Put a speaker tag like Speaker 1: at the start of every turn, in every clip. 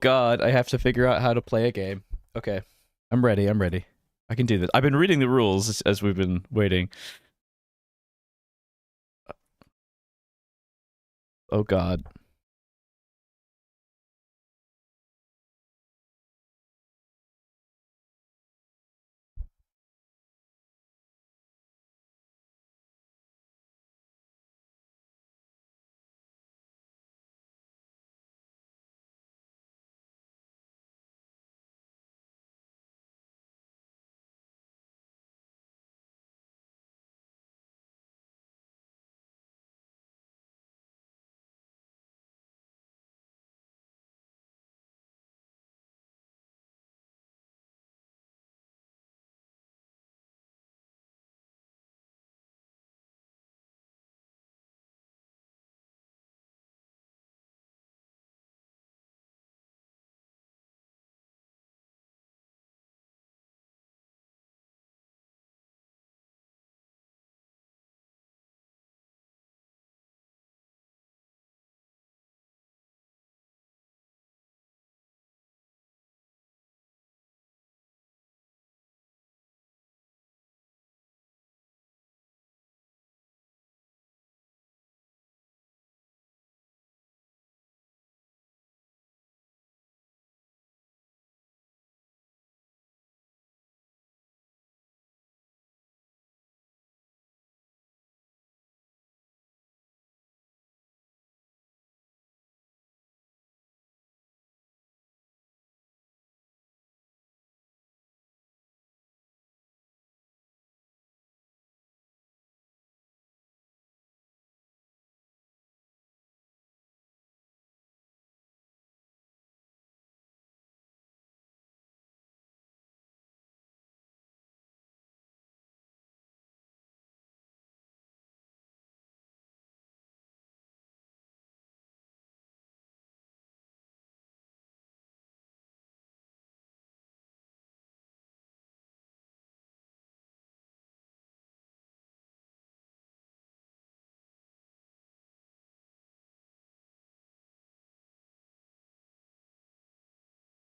Speaker 1: God, I have to figure out how to play a game. Okay. I'm ready. I'm ready. I can do this. I've been reading the rules as we've been waiting. Oh God.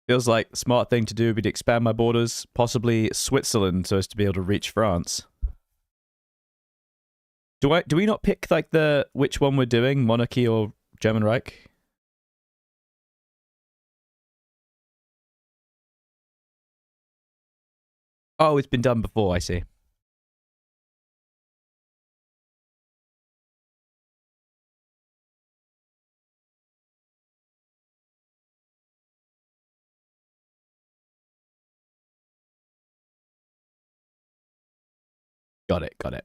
Speaker 1: Feels like the smart thing to do would be to expand my borders, possibly Switzerland, so as to be able to reach France. Do we not pick like the which one we're doing, monarchy or German Reich? Oh, it's been done before. I see. Got it. Got it.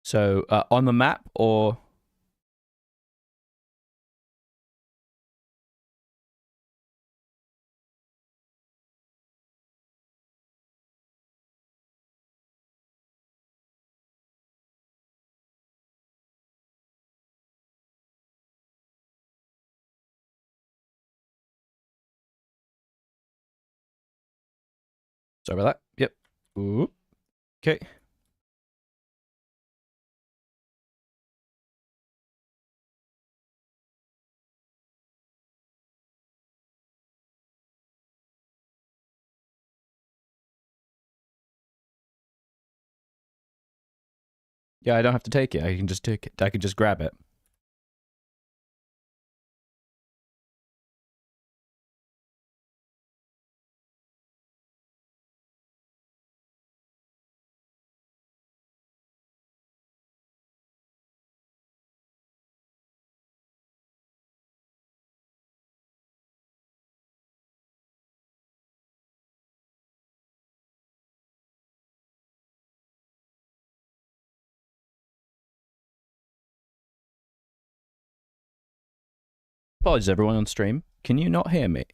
Speaker 1: So, on the map or... Sorry about that. Yep. Ooh. Okay. Yeah, I don't have to take it. I can just take it. I can just grab it. Apologies, everyone on stream. Can you not hear me?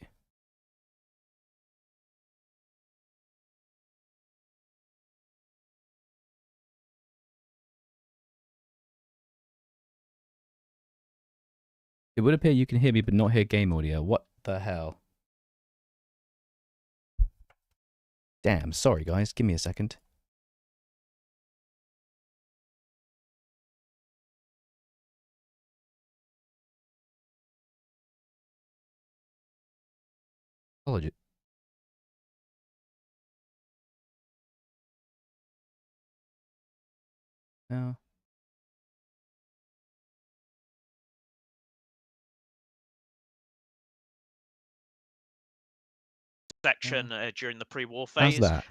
Speaker 1: It would appear you can hear me but not hear game audio. What the hell? Damn, sorry guys. Give me a second. Apologies. No.
Speaker 2: Section during the pre-war
Speaker 1: How's
Speaker 2: phase.
Speaker 1: that?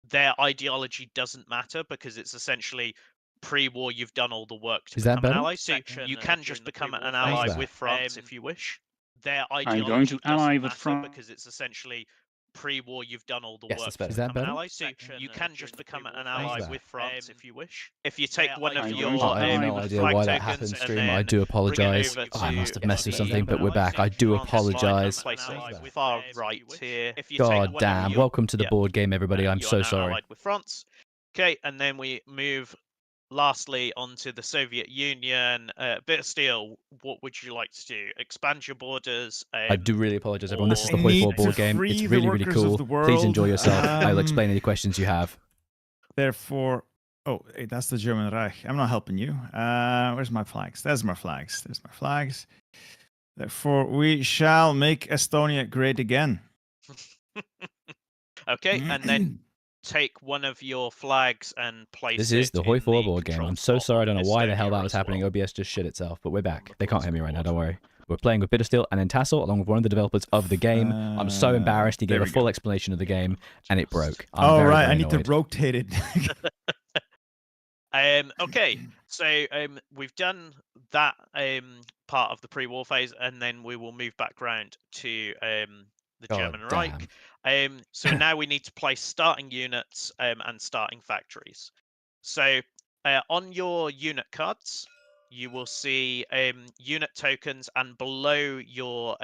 Speaker 2: Their ideology doesn't matter because it's essentially pre-war. You've done all the work to
Speaker 1: Is that
Speaker 2: become an
Speaker 1: better?
Speaker 2: ally, so you can just become an ally with France if you wish. Their ideology doesn't matter because it's essentially pre-war. You've done all the work to become an ally, so you can just become an ally with France if you wish. If you take one of your
Speaker 1: I have no idea why that happened, stream. I do apologize. Oh, I must have messed with something, but we're back. I do apologize.
Speaker 2: Far right here.
Speaker 1: God damn. Welcome to the board game, everybody. I'm so sorry.
Speaker 2: Allied with France. Okay, and then we move lastly onto the Soviet Union. Bit of steel. What would you like to do? Expand your borders?
Speaker 1: I do really apologize, everyone. This is the HOI4 board game. It's really, really cool. Please enjoy yourself. I'll explain any questions you have.
Speaker 3: Therefore, oh, that's the German Reich. I'm not helping you. Where's my flags? There's my flags. There's my flags. Therefore, we shall make Estonia great again.
Speaker 2: Okay, and then take one of your flags and place
Speaker 1: This is
Speaker 2: it
Speaker 1: the
Speaker 2: in
Speaker 1: HOI4
Speaker 2: the
Speaker 1: board game.
Speaker 2: control
Speaker 1: I'm so
Speaker 2: spot
Speaker 1: sorry. I don't know why the hell
Speaker 2: Estonia
Speaker 1: that was
Speaker 2: as
Speaker 1: happening.
Speaker 2: well.
Speaker 1: OBS just shit itself, but we're back. They can't hear me right now. Don't worry. We're playing with Bit of Steel and Entassel, along with one of the developers of the game. I'm so embarrassed. He gave a full explanation of the game, and it broke. I'm very,
Speaker 3: right,
Speaker 1: very
Speaker 3: I need
Speaker 1: annoyed.
Speaker 3: to rotate it.
Speaker 2: Okay, so we've done that part of the pre-war phase, and then we will move back round to the German Reich. So now we need to place starting units and starting factories. So on your unit cards, you will see unit tokens, and below your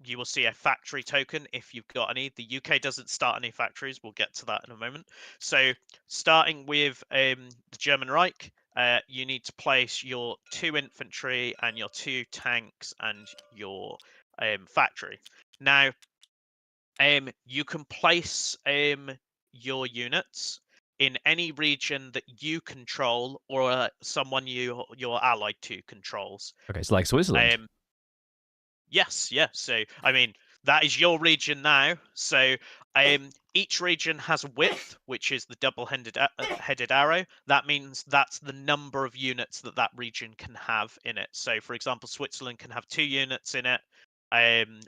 Speaker 2: you will see a factory token if you've got any. The UK doesn't start any factories. We'll get to that in a moment. So starting with the German Reich, you need to place your 2 infantry and your 2 tanks and your factory. Now, you can place your units in any region that you control or someone you're allied to controls.
Speaker 1: Okay, it's like Switzerland.
Speaker 2: Yes, yeah. So, I mean, that is your region now. So, each region has a width, which is the double-headed arrow. That means that's the number of units that that region can have in it. So, for example, Switzerland can have 2 units in it,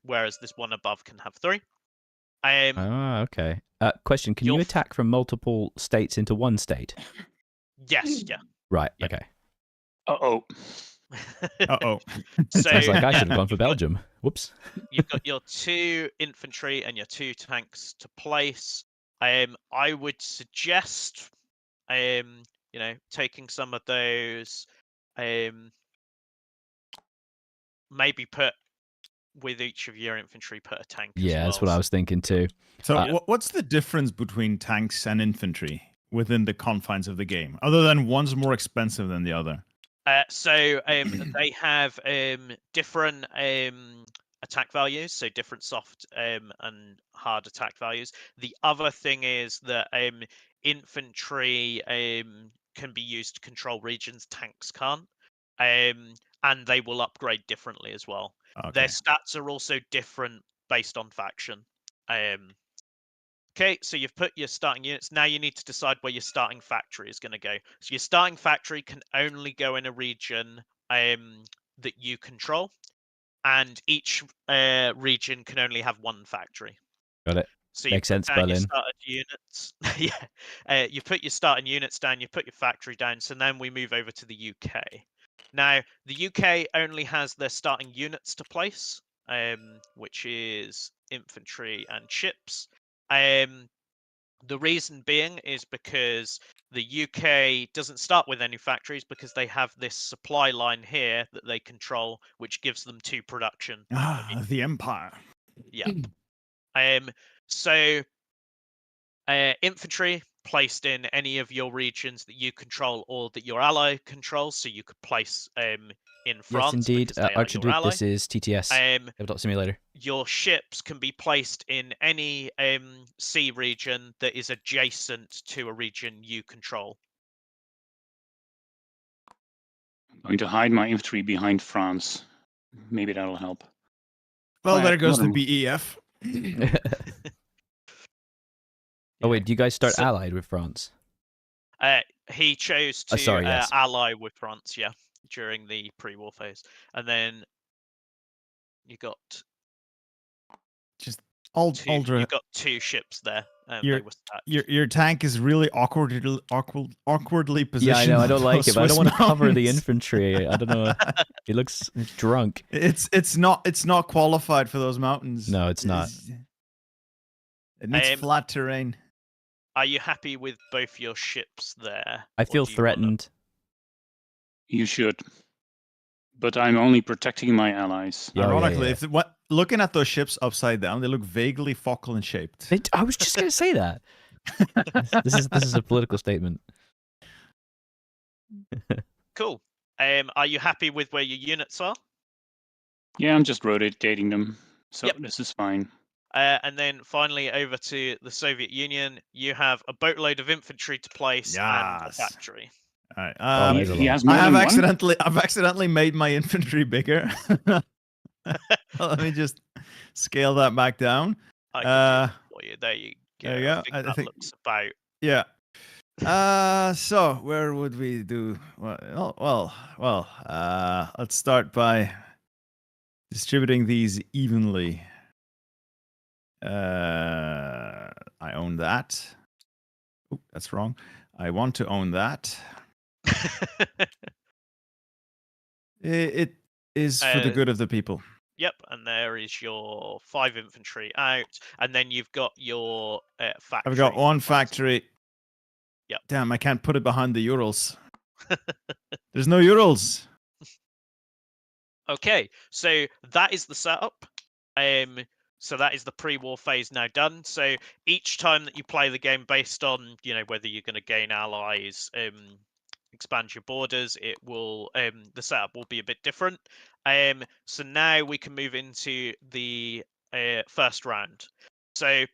Speaker 2: whereas this one above can have 3.
Speaker 1: Okay. Question: can you attack from multiple states into one state?
Speaker 2: Yes, yeah.
Speaker 1: Right.
Speaker 2: Yeah.
Speaker 1: Okay.
Speaker 4: Uh-oh.
Speaker 3: Uh-oh.
Speaker 2: So
Speaker 1: Sounds like I should have gone for Belgium. Whoops.
Speaker 2: you've got your 2 infantry and your 2 tanks to place. I would suggest, taking some of those, maybe put with each of your infantry, put a tank as
Speaker 1: Yeah,
Speaker 2: well.
Speaker 1: that's what I was thinking too.
Speaker 3: So what's the difference between tanks and infantry within the confines of the game, other than one's more expensive than the other?
Speaker 2: So they have different attack values, so different soft and hard attack values. The other thing is that infantry can be used to control regions, tanks can't, and they will upgrade differently as well.
Speaker 3: Okay.
Speaker 2: Their stats are also different based on faction. Okay, so you've put your starting units. Now you need to decide where your starting factory is going to go. So your starting factory can only go in a region that you control, and each region can only have 1 factory.
Speaker 1: Got it.
Speaker 2: So
Speaker 1: Makes
Speaker 2: you put
Speaker 1: sense,
Speaker 2: down your
Speaker 1: Berlin.
Speaker 2: starting units. Yeah, you put your starting units down. You put your factory down. So then we move over to the UK. Now the UK only has their starting units to place, which is infantry and ships. The reason being is because the UK doesn't start with any factories because they have this supply line here that they control, which gives them 2 production.
Speaker 3: The Empire.
Speaker 2: Yeah. So infantry placed in any of your regions that you control or that your ally controls. So you could place in France.
Speaker 1: Yes, indeed.
Speaker 2: Because they are your
Speaker 1: Archduke,
Speaker 2: ally.
Speaker 1: this is TTS. Tabletop Simulator.
Speaker 2: Your ships can be placed in any sea region that is adjacent to a region you control.
Speaker 4: I'm going to hide my infantry behind France. Maybe that'll help.
Speaker 3: Well, there goes the
Speaker 4: another-
Speaker 3: BEF.
Speaker 1: Oh wait, do you guys start allied with France?
Speaker 2: He chose to
Speaker 1: yes.
Speaker 2: ally with France, yeah, during the pre-war phase, and then you got
Speaker 3: Just
Speaker 2: you got 2 ships there.
Speaker 3: Your tank is really awkwardly positioned.
Speaker 1: Yeah, I know. I don't like it, but I don't want to cover the
Speaker 3: mountains.
Speaker 1: infantry. I don't know. He looks drunk.
Speaker 3: It's not qualified for those mountains.
Speaker 1: No, it's not.
Speaker 3: It needs flat terrain.
Speaker 2: Are you happy with both your ships there?
Speaker 1: I feel threatened.
Speaker 4: You should. But I'm only protecting my allies.
Speaker 1: Yeah,
Speaker 3: Ironically, looking at those ships upside down, they look vaguely Falkland shaped.
Speaker 1: I was just going to say that. This is a political statement.
Speaker 2: Cool. Are you happy with where your units are?
Speaker 4: Yeah, I'm just rotating them. So
Speaker 2: Yep.
Speaker 4: This is fine.
Speaker 2: And then finally over to the Soviet Union, you have a boatload of infantry to place and a factory.
Speaker 3: All right.
Speaker 4: He has more
Speaker 3: I've
Speaker 4: than one?
Speaker 3: accidentally made my infantry bigger. Let me just scale that back down.
Speaker 2: I can do that for you. There you go.
Speaker 3: There you go.
Speaker 2: I think that looks about.
Speaker 3: Yeah. So where would we do? Well. Let's start by distributing these evenly. I own that. Oh, that's wrong. I want to own that. It is for the good of the people.
Speaker 2: Yep, and there is your 5 infantry out, and then you've got your factory.
Speaker 3: I've got 1 factory.
Speaker 2: Yep.
Speaker 3: Damn, I can't put it behind the Urals. There's no Urals.
Speaker 2: Okay, so that is the setup. So that is the pre-war phase now done. So each time that you play the game, based on whether you're going to gain allies, expand your borders, it will the setup will be a bit different. So now we can move into the first round. So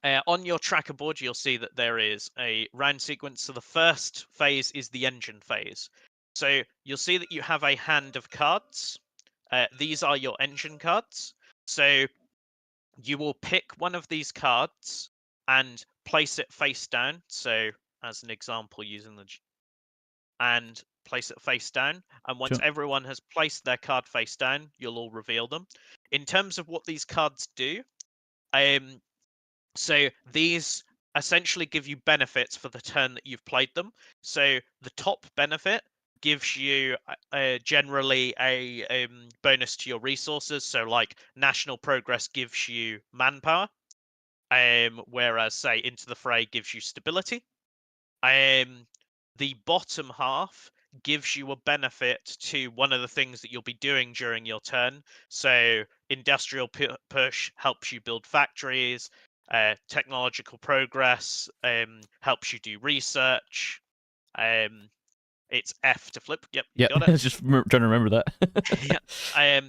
Speaker 2: on your tracker board, you'll see that there is a round sequence. So the first phase is the engine phase. So you'll see that you have a hand of cards. These are your engine cards. So you will pick one of these cards and place it face down. So as an example, using and place it face down. And once everyone has placed their card face down, you'll all reveal them. In terms of what these cards do, so these essentially give you benefits for the turn that you've played them. So the top benefit gives you generally a bonus to your resources. So like national progress gives you manpower, whereas say Into the Fray gives you stability. The bottom half gives you a benefit to one of the things that you'll be doing during your turn. So industrial push helps you build factories. Technological progress helps you do research. It's F to flip. Yep, you
Speaker 1: Yeah,
Speaker 2: got
Speaker 1: I
Speaker 2: it.
Speaker 1: was just trying to remember that.
Speaker 2: Yeah.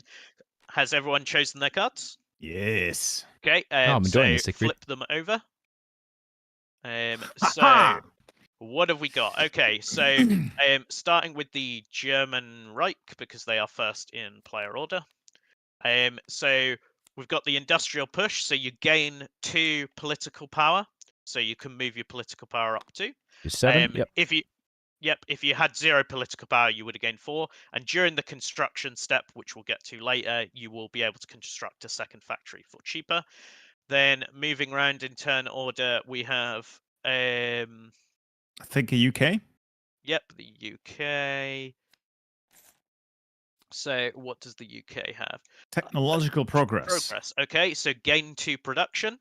Speaker 2: Has everyone chosen their cards?
Speaker 3: Yes.
Speaker 2: Okay.
Speaker 1: I'm enjoying
Speaker 2: so
Speaker 1: this, Siegfried.
Speaker 2: flip them over. So
Speaker 3: Ha-ha!
Speaker 2: what have we got? Okay, so starting with the German Reich because they are first in player order. So we've got the industrial push, so you gain 2 political power, so you can move your political power up to.
Speaker 1: 7. Yep.
Speaker 2: If you had 0 political power, you would have gained 4. And during the construction step, which we'll get to later, you will be able to construct a second factory for cheaper. Then moving around in turn order, we have
Speaker 3: I think a UK.
Speaker 2: Yep, the UK. So what does the UK have?
Speaker 3: Technological progress.
Speaker 2: Okay, so gain 2 production.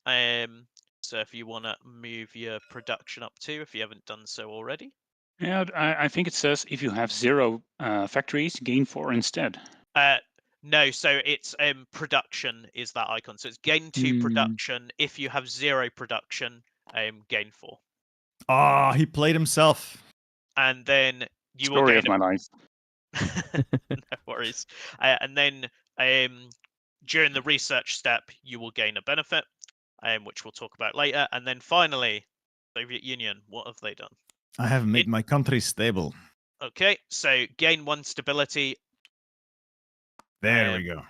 Speaker 2: So if you want to move your production up to, if you haven't done so already.
Speaker 4: Yeah, I think it says if you have 0 factories, gain 4 instead.
Speaker 2: No, so it's production is that icon. So it's gain 2 production. If you have 0 production, gain 4.
Speaker 3: Ah, he played himself.
Speaker 2: And then you will
Speaker 4: Story
Speaker 2: gain
Speaker 4: of my life.
Speaker 2: No worries. And then during the research step, you will gain a benefit, which we'll talk about later. And then finally, Soviet Union, what have they done?
Speaker 3: I have made my country stable.
Speaker 2: Okay, so gain 1 stability.
Speaker 3: There we go.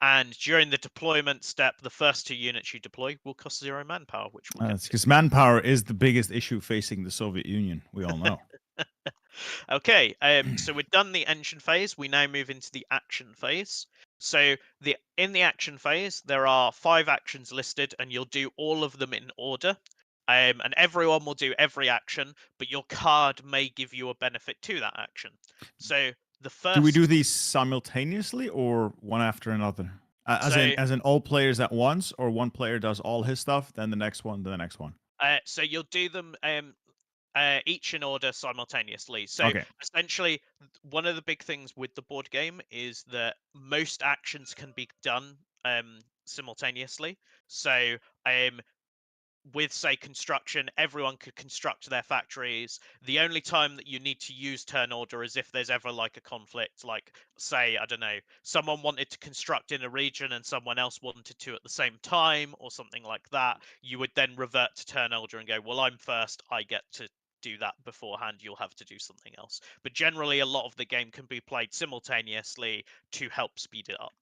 Speaker 2: And during the deployment step, the first 2 units you deploy will cost 0 manpower, which we'll get to.
Speaker 3: Because manpower is the biggest issue facing the Soviet Union. We all know.
Speaker 2: Okay, so we've done the engine phase. We now move into the action phase. So in the action phase, there are 5 actions listed, and you'll do all of them in order. And everyone will do every action, but your card may give you a benefit to that action. So the first.
Speaker 3: Do we do these simultaneously or one after another? As in all players at once, or one player does all his stuff, then the next one, then the next one?
Speaker 2: So you'll do them each in order simultaneously. So
Speaker 3: Okay.
Speaker 2: essentially, one of the big things with the board game is that most actions can be done simultaneously. So with say construction, everyone could construct their factories. The only time that you need to use turn order is if there's ever like a conflict, like say, I don't know, someone wanted to construct in a region and someone else wanted to at the same time or something like that. You would then revert to turn order and go, well, I'm first, I get to do that beforehand, you'll have to do something else. But generally a lot of the game can be played simultaneously to help speed it up.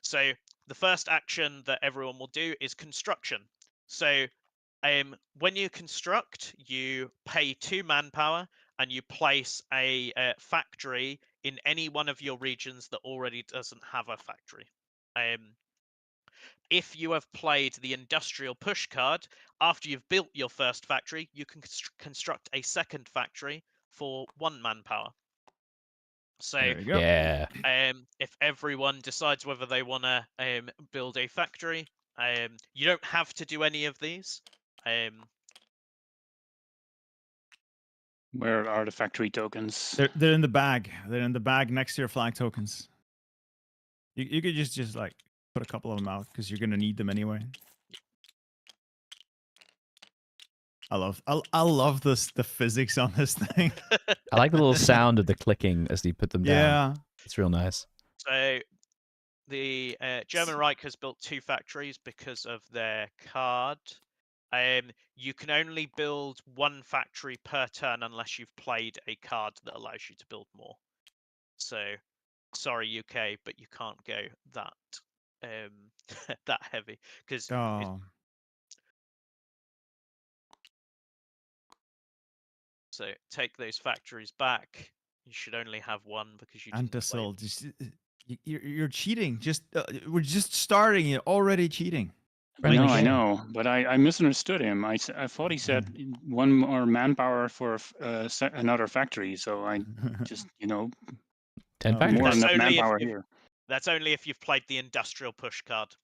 Speaker 2: So the first action that everyone will do is construction. So when you construct, you pay 2 manpower and you place a factory in any one of your regions that already doesn't have a factory. If you have played the industrial push card, after you've built your first factory, you can construct a second factory for 1 manpower. So
Speaker 3: There you go.
Speaker 1: Yeah.
Speaker 2: if everyone decides whether they want to build a factory, you don't have to do any of these.
Speaker 4: Where are the factory tokens?
Speaker 3: They're in the bag. They're in the bag next to your flag tokens. You could just like put a couple of them out because you're gonna need them anyway. I love the physics on this thing.
Speaker 1: I like the little sound of the clicking as you put them down.
Speaker 3: Yeah.
Speaker 1: It's real nice.
Speaker 2: So the German Reich has built 2 factories because of their card. You can only build 1 factory per turn unless you've played a card that allows you to build more. So, sorry UK, but you can't go that that heavy because.
Speaker 3: Oh.
Speaker 2: So take those factories back. You should only have 1 because you didn't play.
Speaker 3: You're cheating. We're just starting. You're already cheating.
Speaker 1: Friendly
Speaker 4: I
Speaker 1: game.
Speaker 4: know, but I misunderstood him. I thought he said one more manpower for another factory. So I just,
Speaker 1: 10
Speaker 3: Oh,
Speaker 1: factories.
Speaker 4: more than
Speaker 2: That's
Speaker 4: enough
Speaker 2: only
Speaker 4: manpower
Speaker 2: if
Speaker 4: here.
Speaker 2: that's only if you've played the industrial push card,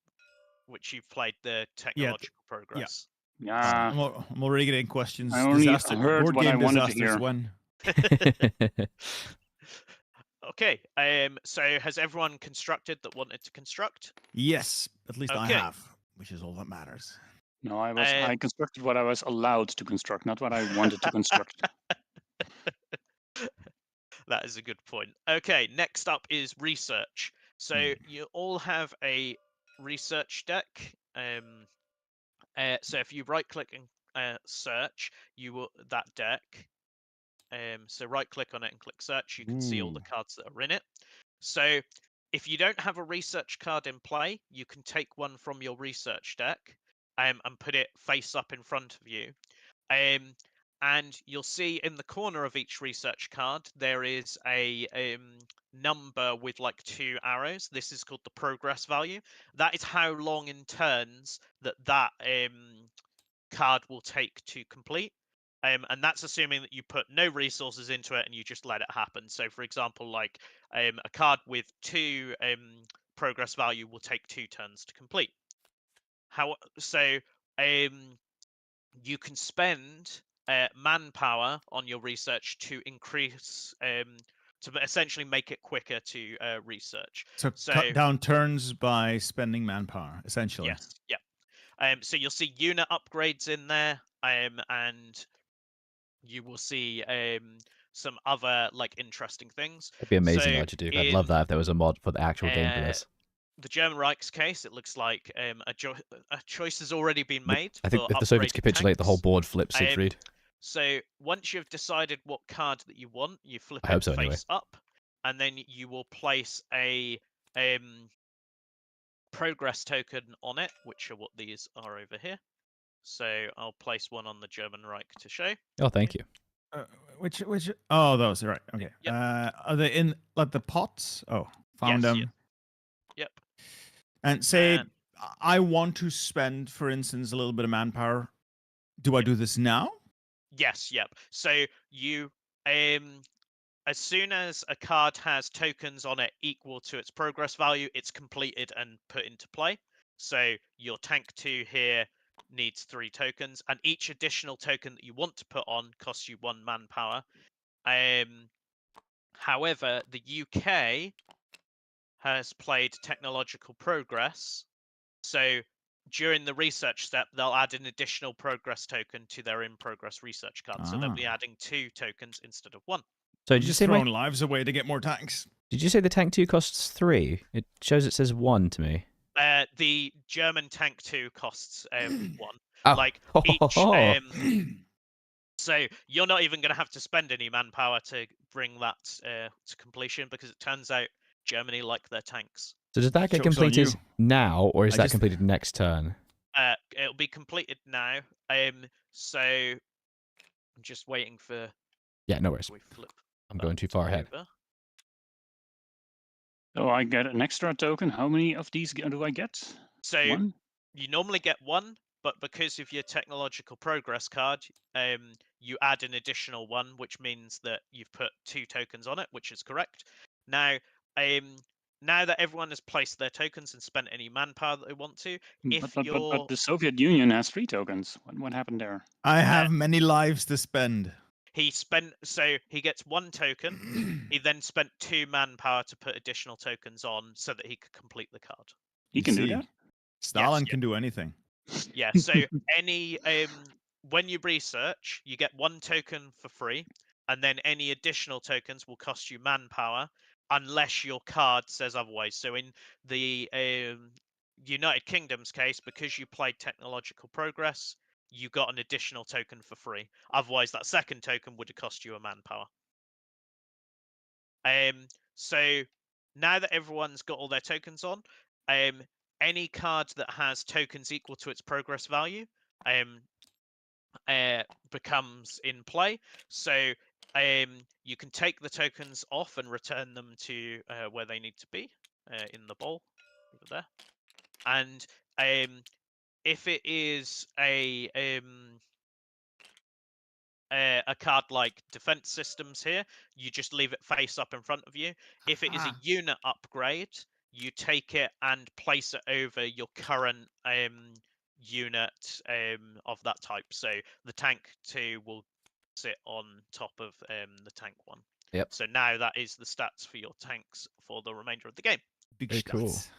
Speaker 2: which you've played the technological progress.
Speaker 4: Yeah,
Speaker 3: I'm already getting questions.
Speaker 4: I only
Speaker 3: Disaster,
Speaker 4: heard
Speaker 3: board
Speaker 4: what
Speaker 3: game
Speaker 4: I wanted to
Speaker 3: disasters
Speaker 4: hear.
Speaker 3: when?
Speaker 2: Okay. So has everyone constructed that wanted to construct?
Speaker 3: Yes, at least I
Speaker 2: Okay.
Speaker 3: have, which is all that matters.
Speaker 4: No, I constructed what I was allowed to construct, not what I wanted to construct.
Speaker 2: That is a good point. Okay, next up is research. So you all have a research deck. So if you right click and search, you will that deck. So right click on it and click search. You can see all the cards that are in it. So if you don't have a research card in play, you can take one from your research deck and put it face up in front of you. And you'll see in the corner of each research card there is a number with like 2 arrows. This is called the progress value. That is how long in turns that card will take to complete. And that's assuming that you put no resources into it and you just let it happen. So for example, like a card with 2 progress value will take 2 turns to complete. You can spend manpower on your research to increase to essentially make it quicker to research.
Speaker 3: So cut down turns by spending manpower, essentially.
Speaker 2: Yes, yeah. So you'll see unit upgrades in there, and you will see some other like interesting things.
Speaker 1: That'd be amazing,
Speaker 2: So
Speaker 1: Logiduke. I'd love that if there was a mod for the actual game for this.
Speaker 2: The German Reich's case, it looks like a choice has already been made.
Speaker 1: I think
Speaker 2: for
Speaker 1: if the Soviets
Speaker 2: upgraded
Speaker 1: capitulate, the whole
Speaker 2: tanks.
Speaker 1: board flips, Siegfried.
Speaker 2: So once you've decided what card that you want, you flip
Speaker 1: I hope
Speaker 2: it
Speaker 1: so,
Speaker 2: face
Speaker 1: anyway.
Speaker 2: up, and then you will place a progress token on it, which are what these are over here. So I'll place one on the German Reich to show.
Speaker 1: Oh, thank you.
Speaker 3: Which? Oh, those are right. Okay.
Speaker 2: Yep.
Speaker 3: Are they in like the pots? Oh, found
Speaker 2: Yes,
Speaker 3: them.
Speaker 2: Yep.
Speaker 3: And say I want to spend, for instance, a little bit of manpower. Do I do this now?
Speaker 2: Yes. Yep. So you as soon as a card has tokens on it equal to its progress value, it's completed and put into play. So your tank 2 here needs 3 tokens, and each additional token that you want to put on costs you 1 manpower. However, the UK has played technological progress, so during the research step, they'll add an additional progress token to their in-progress research card. So they'll be adding 2 tokens instead of 1.
Speaker 1: So did you say
Speaker 3: throwing lives away to get more tanks?
Speaker 1: Did you say the tank 2 costs 3? It says 1 to me.
Speaker 2: The German tank 2 costs 1.
Speaker 1: Oh.
Speaker 2: Like each. So you're not even going to have to spend any manpower to bring that to completion, because it turns out Germany like their tanks.
Speaker 1: So does that get completed now, or is that completed next turn?
Speaker 2: It'll be completed now. So I'm just waiting for.
Speaker 1: Yeah, no worries. I'm going too far ahead.
Speaker 4: So I get an extra token. How many of these do I get?
Speaker 2: So
Speaker 4: 1?
Speaker 2: You normally get 1, but because of your technological progress card, you add an additional 1, which means that you've put 2 tokens on it, which is correct. Now, now that everyone has placed their tokens and spent any manpower that they want to,
Speaker 4: but the Soviet Union has 3 tokens. What happened there?
Speaker 3: I have many lives to spend.
Speaker 2: He gets 1 token. He then spent 2 manpower to put additional tokens on so that he could complete the card.
Speaker 4: He can do that?
Speaker 3: Stalin can do anything.
Speaker 2: Yeah, so when you research, you get 1 token for free, and then any additional tokens will cost you manpower unless your card says otherwise. So in the United Kingdom's case, because you played technological progress, you got an additional token for free. Otherwise, that second token would have cost you a manpower. So now that everyone's got all their tokens on, any card that has tokens equal to its progress value becomes in play. So you can take the tokens off and return them to where they need to be in the bowl over there. And if it is a card like defense systems here, you just leave it face up in front of you. If it is a unit upgrade, you take it and place it over your current unit of that type. So the tank 2 will sit on top of the tank 1.
Speaker 1: Yep.
Speaker 2: So now that is the stats for your tanks for the remainder of the game.
Speaker 3: Big
Speaker 1: Very cool.
Speaker 3: stats.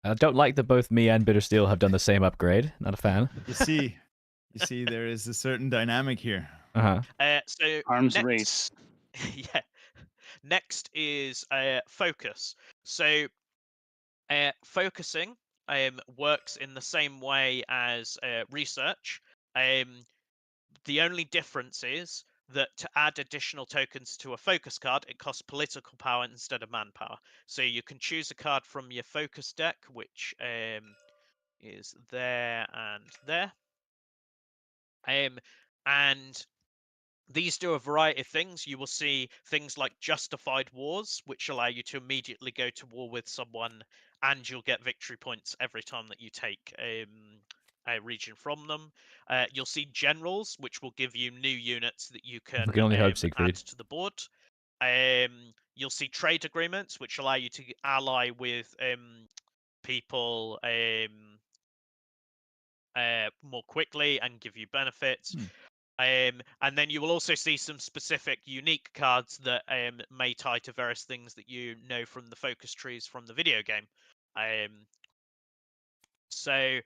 Speaker 1: I don't like that both me and Bittersteel have done the same upgrade. Not a fan.
Speaker 3: You see, there is a certain dynamic here.
Speaker 2: So
Speaker 4: Arms
Speaker 2: next,
Speaker 4: race.
Speaker 2: yeah. Next is focus. So focusing works in the same way as research. The only difference is that to add additional tokens to a focus card, it costs political power instead of manpower. So you can choose a card from your focus deck, which is there and there. And these do a variety of things. You will see things like justified wars, which allow you to immediately go to war with someone, and you'll get victory points every time that you take a region from them. You'll see generals, which will give you new units that you can
Speaker 1: only hope,
Speaker 2: add
Speaker 1: Siegfried.
Speaker 2: to the board. You'll see trade agreements, which allow you to ally with people more quickly and give you benefits. And then you will also see some specific unique cards that may tie to various things that you know from the focus trees from the video game. So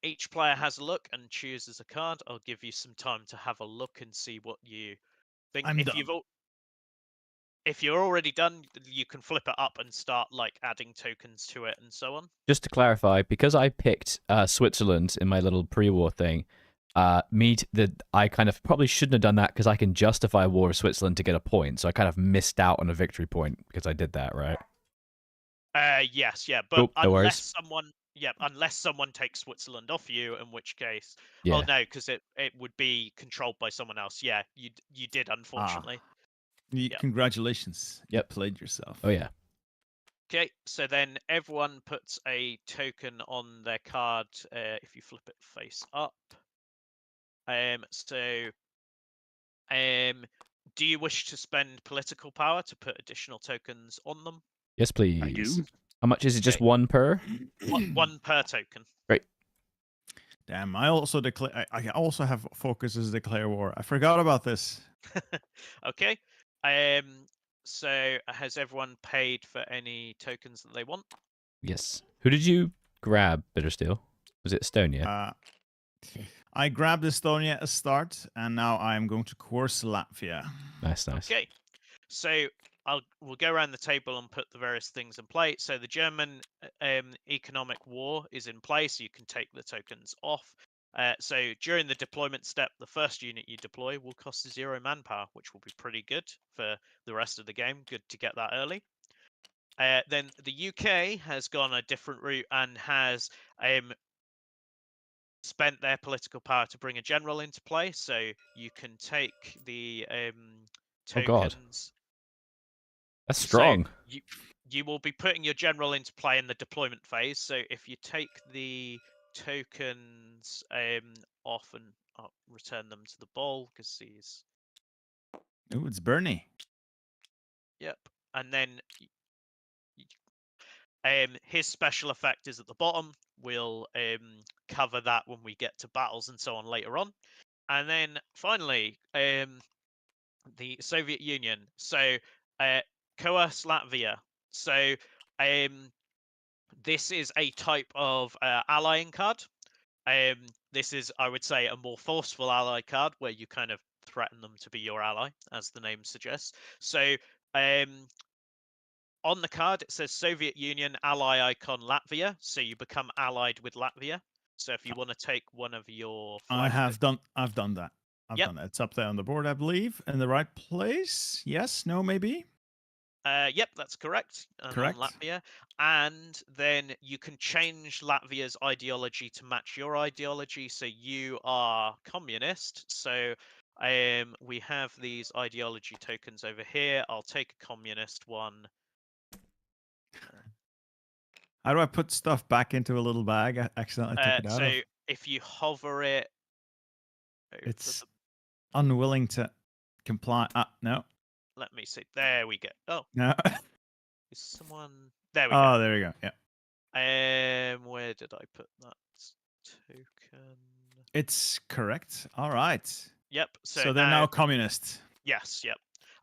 Speaker 2: each player has a look and chooses a card. I'll give you some time to have a look and see what you think.
Speaker 3: I'm done.
Speaker 2: If you're already done, you can flip it up and start like adding tokens to it and so on.
Speaker 1: Just to clarify, because I picked Switzerland in my little pre-war thing, I kind of probably shouldn't have done that because I can justify War of Switzerland to get a point. So I kind of missed out on a victory point because I did that, right?
Speaker 2: Yes, yeah, but
Speaker 1: no
Speaker 2: unless someone takes Switzerland off you, in which case,
Speaker 1: Yeah.
Speaker 2: oh no, because it would be controlled by someone else. Yeah, you did, unfortunately. Yep.
Speaker 3: Congratulations.
Speaker 1: Yep.
Speaker 3: You played yourself.
Speaker 1: Oh yeah.
Speaker 2: Okay, so then everyone puts a token on their card if you flip it face up. Do you wish to spend political power to put additional tokens on them?
Speaker 1: Yes, please.
Speaker 4: I do.
Speaker 1: How much is it? Just
Speaker 2: Okay.
Speaker 1: one per?
Speaker 2: One per token.
Speaker 1: Great.
Speaker 3: Damn, I also declare. I also have focus as declare war. I forgot about this.
Speaker 2: Okay. So has everyone paid for any tokens that they want?
Speaker 1: Yes. Who did you grab, Bittersteel? Was it Estonia?
Speaker 3: I grabbed Estonia as start, and now I am going to course Latvia.
Speaker 1: Nice.
Speaker 2: Okay. So we'll go around the table and put the various things in play. So the German economic war is in place. So you can take the tokens off. So during the deployment step, the first unit you deploy will cost 0 manpower, which will be pretty good for the rest of the game. Good to get that early. Then the UK has gone a different route and has spent their political power to bring a general into play. So you can take the tokens.
Speaker 1: Oh God. That's strong.
Speaker 2: So you will be putting your general into play in the deployment phase. So if you take the tokens off and return them to the bowl, because these.
Speaker 3: Oh, it's Bernie.
Speaker 2: Yep, and then his special effect is at the bottom. We'll cover that when we get to battles and so on later on. And then finally, the Soviet Union. So coerce Latvia. So this is a type of allying card. This is, I would say, a more forceful ally card where you kind of threaten them to be your ally, as the name suggests. So on the card, it says Soviet Union ally icon Latvia. So you become allied with Latvia. So if you want to take one of your
Speaker 3: I've done that. I've
Speaker 2: Yep.
Speaker 3: done that. It's up there on the board, I believe. In the right place? Yes? No? Maybe?
Speaker 2: Yep, that's correct.
Speaker 3: Correct.
Speaker 2: On Latvia. And then you can change Latvia's ideology to match your ideology. So you are communist. So we have these ideology tokens over here. I'll take a communist one.
Speaker 3: How do I put stuff back into a little bag I accidentally took it out
Speaker 2: So
Speaker 3: of?
Speaker 2: if you hover it, over
Speaker 3: It's unwilling to comply. No,
Speaker 2: let me see. There we go. Oh,
Speaker 3: no.
Speaker 2: is someone? There we
Speaker 3: Oh, there we go. Yeah.
Speaker 2: go. Where did I put that token?
Speaker 3: It's correct. All right.
Speaker 2: Yep.
Speaker 3: So they're now communist.
Speaker 2: Yes. Yep.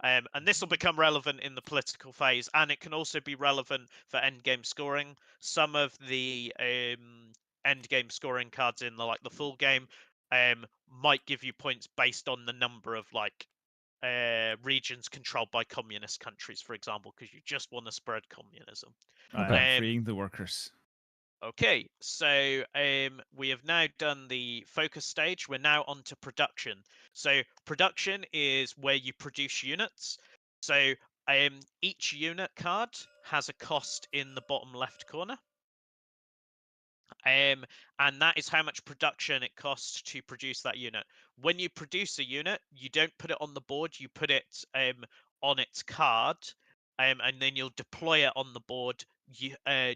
Speaker 2: And this will become relevant in the political phase, and it can also be relevant for end game scoring. Some of the end game scoring cards in the full game might give you points based on the number of regions controlled by communist countries, for example, because you just want to spread communism.
Speaker 3: Right, freeing the workers.
Speaker 2: Okay, so we have now done the focus stage. We're now on to production. So production is where you produce units. So each unit card has a cost in the bottom left corner. And that is how much production it costs to produce that unit. When you produce a unit, you don't put it on the board, you put it on its card, and then you'll deploy it on the board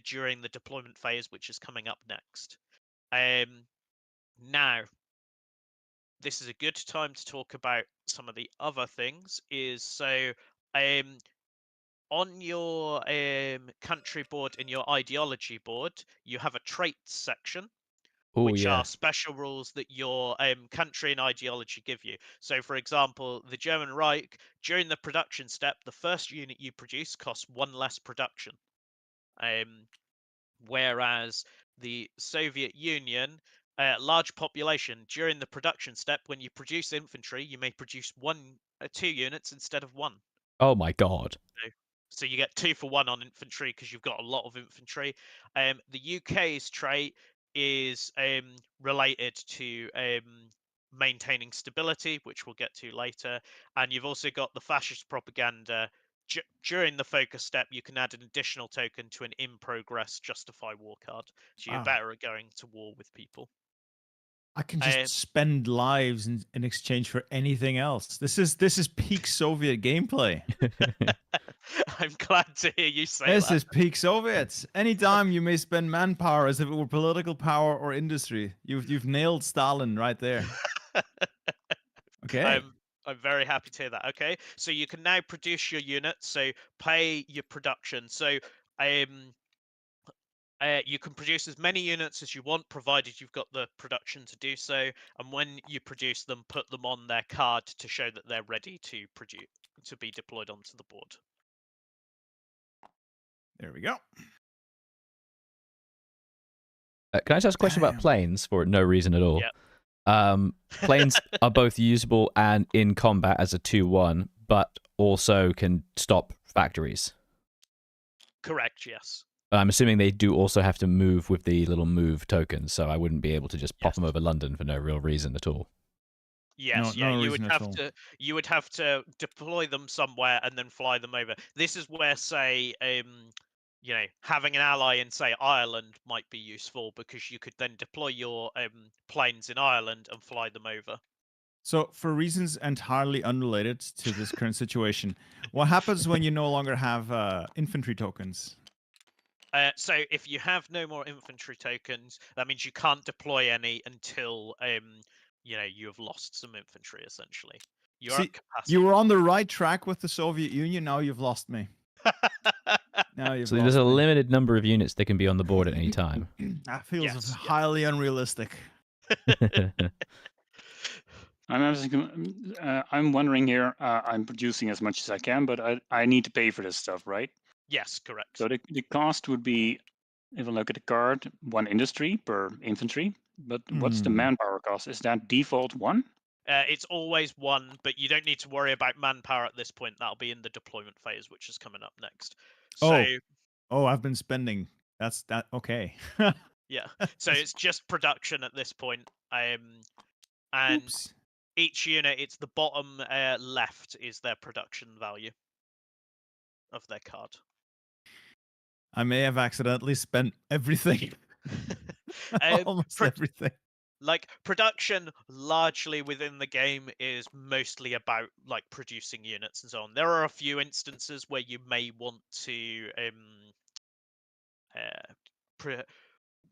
Speaker 2: during the deployment phase, which is coming up next. Now, this is a good time to talk about some of the other things. On your country board and your ideology board, you have a traits section, which are special rules that your country and ideology give you. So, for example, the German Reich, during the production step, the first unit you produce costs 1 less production. Whereas the Soviet Union, large population, during the production step, when you produce infantry, you may produce 2 units instead of 1.
Speaker 1: Oh my god.
Speaker 2: So you get 2 for 1 on infantry because you've got a lot of infantry. The UK's trait is related to maintaining stability, which we'll get to later. And you've also got the fascist propaganda. During the focus step, you can add an additional token to an in progress justify war card. So you're better at going to war with people.
Speaker 3: I can just spend lives in exchange for anything else. This is peak Soviet gameplay.
Speaker 2: I'm glad to hear you say
Speaker 3: this
Speaker 2: that.
Speaker 3: is peak Soviets. Anytime you may spend manpower as if it were political power or industry. You've nailed Stalin right there. Okay.
Speaker 2: I'm very happy to hear that. Okay, so you can now produce your units. So pay your production. So you can produce as many units as you want, provided you've got the production to do so. And when you produce them, put them on their card to show that they're ready to be deployed onto the board.
Speaker 3: There we go.
Speaker 1: Can I just ask a question about planes for no reason at all?
Speaker 2: Yeah.
Speaker 1: Planes are both usable and in combat as a 2-1, but also can stop factories.
Speaker 2: Correct, yes.
Speaker 1: I'm assuming they do also have to move with the little move tokens, so I wouldn't be able to just pop them over London for no real reason at all.
Speaker 2: Yes,
Speaker 3: no
Speaker 2: you would have to deploy them somewhere and then fly them over. This is where, say, having an ally in, say, Ireland might be useful, because you could then deploy your planes in Ireland and fly them over.
Speaker 3: So, for reasons entirely unrelated to this current situation, what happens when you no longer have infantry tokens?
Speaker 2: So if you have no more infantry tokens, that means you can't deploy any until you have lost some infantry. Essentially, you're at capacity.
Speaker 3: You were on the right track with the Soviet Union. Now you've lost me.
Speaker 1: So there's a limited number of units that can be on the board at any time.
Speaker 3: That feels highly unrealistic.
Speaker 4: I'm wondering here. I'm producing as much as I can, but I need to pay for this stuff, right?
Speaker 2: Yes, correct.
Speaker 4: So the cost would be, if I look at the card, 1 industry per infantry. But what's the manpower cost? Is that default 1?
Speaker 2: It's always 1, but you don't need to worry about manpower at this point. That'll be in the deployment phase, which is coming up next. So,
Speaker 3: I've been spending. That's that. Okay.
Speaker 2: Yeah. So it's just production at this point. And
Speaker 3: Oops.
Speaker 2: Each unit, it's the bottom left is their production value of their card.
Speaker 3: I may have accidentally spent everything. Almost everything.
Speaker 2: Like, production largely within the game is mostly about producing units and so on. There are a few instances where you may want to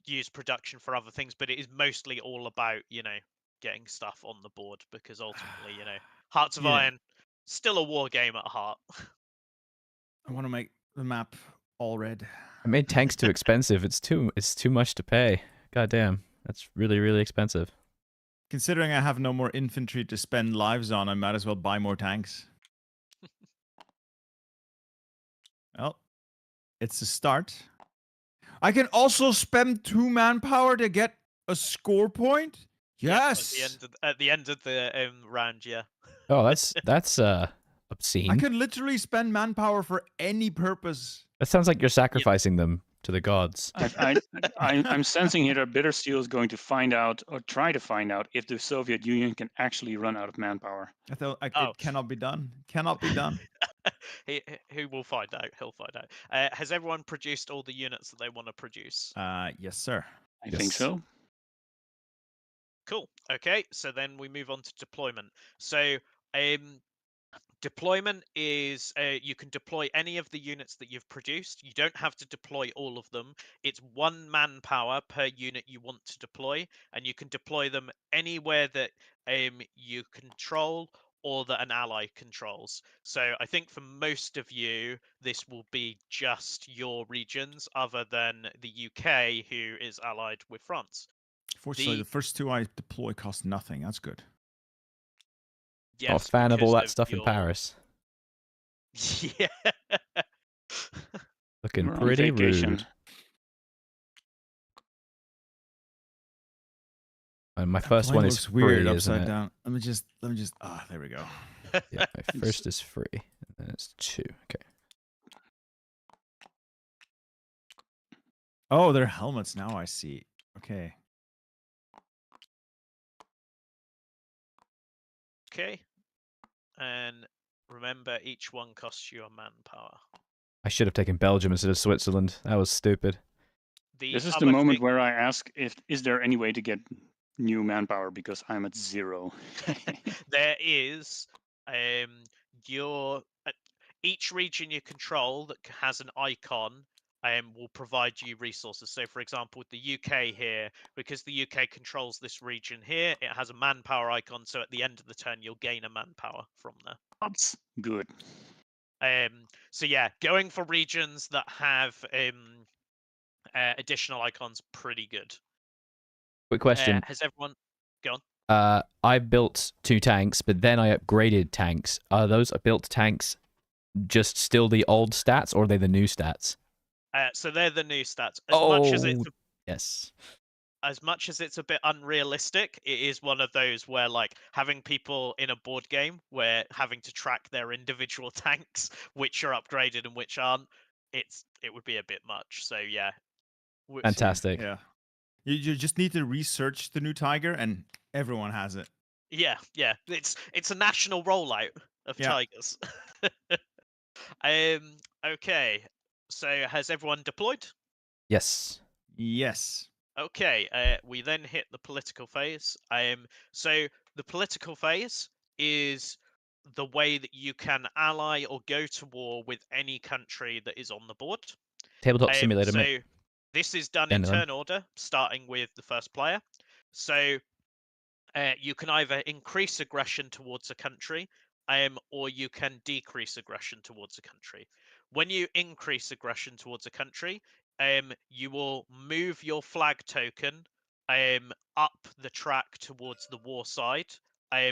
Speaker 2: use production for other things, but it is mostly all about, getting stuff on the board, because ultimately, Hearts of
Speaker 3: Yeah.
Speaker 2: Iron, still a war game at heart.
Speaker 3: I want to make the map all red.
Speaker 1: I made tanks too expensive. It's too much to pay. God damn. That's really, really expensive.
Speaker 3: Considering I have no more infantry to spend lives on, I might as well buy more tanks. Well, it's a start. I can also spend 2 manpower to get a score point? Yes!
Speaker 2: Yeah, at the end of the round, yeah.
Speaker 1: Oh, that's obscene.
Speaker 3: I can literally spend manpower for any purpose.
Speaker 1: That sounds like you're sacrificing them to the gods.
Speaker 4: I'm sensing here that Bittersteel is going to find out, or try to find out, if the Soviet Union can actually run out of manpower.
Speaker 3: I thought it cannot be done. Cannot be done.
Speaker 2: He will find out. He'll find out. Has everyone produced all the units that they want to produce?
Speaker 3: Yes, sir.
Speaker 4: I think so.
Speaker 2: Cool. Okay, so then we move on to deployment. So, deployment is you can deploy any of the units that you've produced. You don't have to deploy all of them. It's 1 manpower per unit you want to deploy, and you can deploy them anywhere that you control or that an ally controls. So I think for most of you, this will be just your regions, other than the UK, who is allied with France.
Speaker 3: Fortunately, the first 2 I deploy cost nothing. That's good.
Speaker 2: Yes,
Speaker 1: Not a fan of all
Speaker 2: because
Speaker 1: that stuff in Paris.
Speaker 2: Yeah.
Speaker 1: Looking
Speaker 4: We're on
Speaker 1: pretty
Speaker 4: vacation.
Speaker 1: rude. And my first one is free,
Speaker 3: weird
Speaker 1: isn't
Speaker 3: upside
Speaker 1: it?
Speaker 3: down. Let me just. There we go.
Speaker 1: Yeah, my first is free, and then it's 2. Okay.
Speaker 3: Oh, they're helmets now. I see. Okay.
Speaker 2: Okay. And remember, each one costs you a manpower.
Speaker 1: I should have taken Belgium instead of Switzerland. That was stupid.
Speaker 4: This is the moment where I ask, is there any way to get new manpower, because I'm at 0.
Speaker 2: There is. Each region you control that has an icon will provide you resources. So, for example, with the UK here, because the UK controls this region here, it has a manpower icon. So at the end of the turn, you'll gain a manpower from there.
Speaker 4: That's good.
Speaker 2: So yeah, going for regions that have additional icons, pretty good.
Speaker 1: Quick question.
Speaker 2: Has everyone gone?
Speaker 1: I built 2 tanks, but then I upgraded tanks. Are those built tanks just still the old stats, or are they the new stats?
Speaker 2: So they're the new stats.
Speaker 1: Yes.
Speaker 2: As much as it's a bit unrealistic, it is one of those where, like, having people in a board game where having to track their individual tanks, which are upgraded and which aren't, it would be a bit much. So yeah.
Speaker 1: Fantastic.
Speaker 3: Yeah. You just need to research the new Tiger, and everyone has it.
Speaker 2: Yeah. It's a national rollout of Tigers. Okay. So has everyone deployed?
Speaker 1: Yes.
Speaker 3: Yes.
Speaker 2: Okay, we then hit the political phase. So the political phase is the way that you can ally or go to war with any country that is on the board.
Speaker 1: Tabletop simulator.
Speaker 2: So this is done in turn order, starting with the first player. So you can either increase aggression towards a country, or you can decrease aggression towards a country. When you increase aggression towards a country, you will move your flag token up the track towards the war side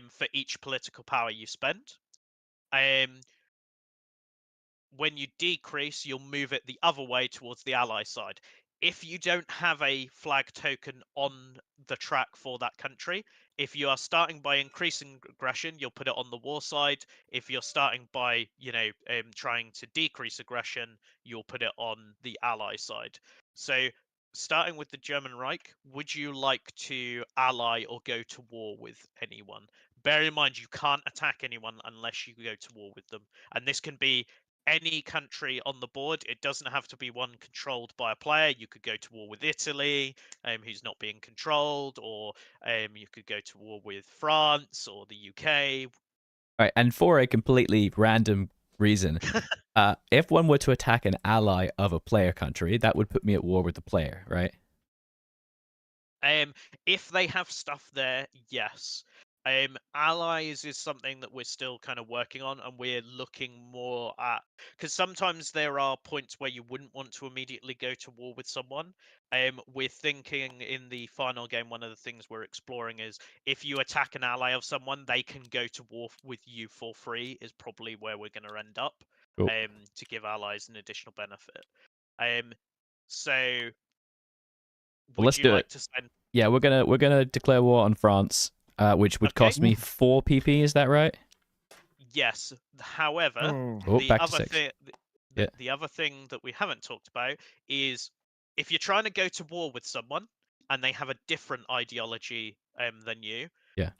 Speaker 2: for each political power you spend. When you decrease, you'll move it the other way towards the ally side. If you don't have a flag token on the track for that country, if you are starting by increasing aggression, you'll put it on the war side. If you're starting by, trying to decrease aggression, you'll put it on the ally side. So, starting with the German Reich, would you like to ally or go to war with anyone? Bear in mind, you can't attack anyone unless you go to war with them. And this can be any country on the board. It doesn't have to be one controlled by a player. You could go to war with Italy, who's not being controlled, or you could go to war with France or the UK.
Speaker 1: Right, and for a completely random reason, If one were to attack an ally of a player country, that would put me at war with the player, right?
Speaker 2: If they have stuff there, yes. Allies is something that we're still kind of working on, and we're looking more at, because sometimes there are points where you wouldn't want to immediately go to war with someone. We're thinking in the final game, one of the things we're exploring is if you attack an ally of someone, they can go to war with you for free. Is probably where we're going to end up.
Speaker 1: Cool.
Speaker 2: To give allies an additional benefit. So.
Speaker 1: Well, let's do it.
Speaker 2: To spend...
Speaker 1: Yeah, we're gonna declare war on France, which would cost me 4 PP. Is that right?
Speaker 2: Yes. However,
Speaker 1: back to 6.
Speaker 2: The other thing that we haven't talked about is if you're trying to go to war with someone and they have a different ideology than you.
Speaker 1: Yeah.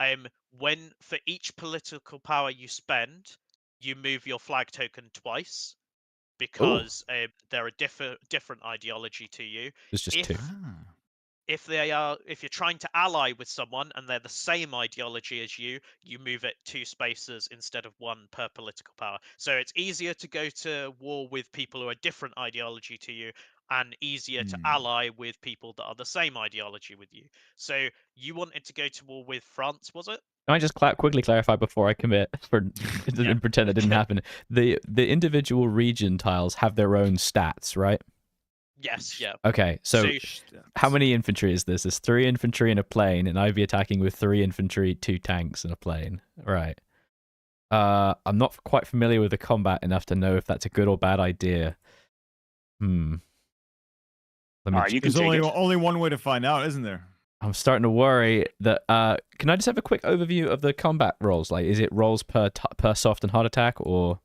Speaker 2: When for each political power you spend, you move your flag token twice because they're a different ideology to you.
Speaker 1: It's just 2.
Speaker 2: If you're trying to ally with someone and they're the same ideology as you, you move it 2 spaces instead of 1 per political power. So it's easier to go to war with people who are different ideology to you, and easier to ally with people that are the same ideology with you. So you wanted to go to war with France, was it?
Speaker 1: Can I just quickly clarify before I commit and pretend it didn't happen? The individual region tiles have their own stats, right?
Speaker 2: Yes, yeah.
Speaker 1: Okay, so how many infantry is this? There's 3 infantry in a plane, and I'd be attacking with 3 infantry, 2 tanks, and a plane. Right. I'm not quite familiar with the combat enough to know if that's a good or bad idea.
Speaker 3: There's only one way to find out, isn't there?
Speaker 1: I'm starting to worry that. Can I just have a quick overview of the combat rolls? Like, is it rolls per soft and hard attack, or?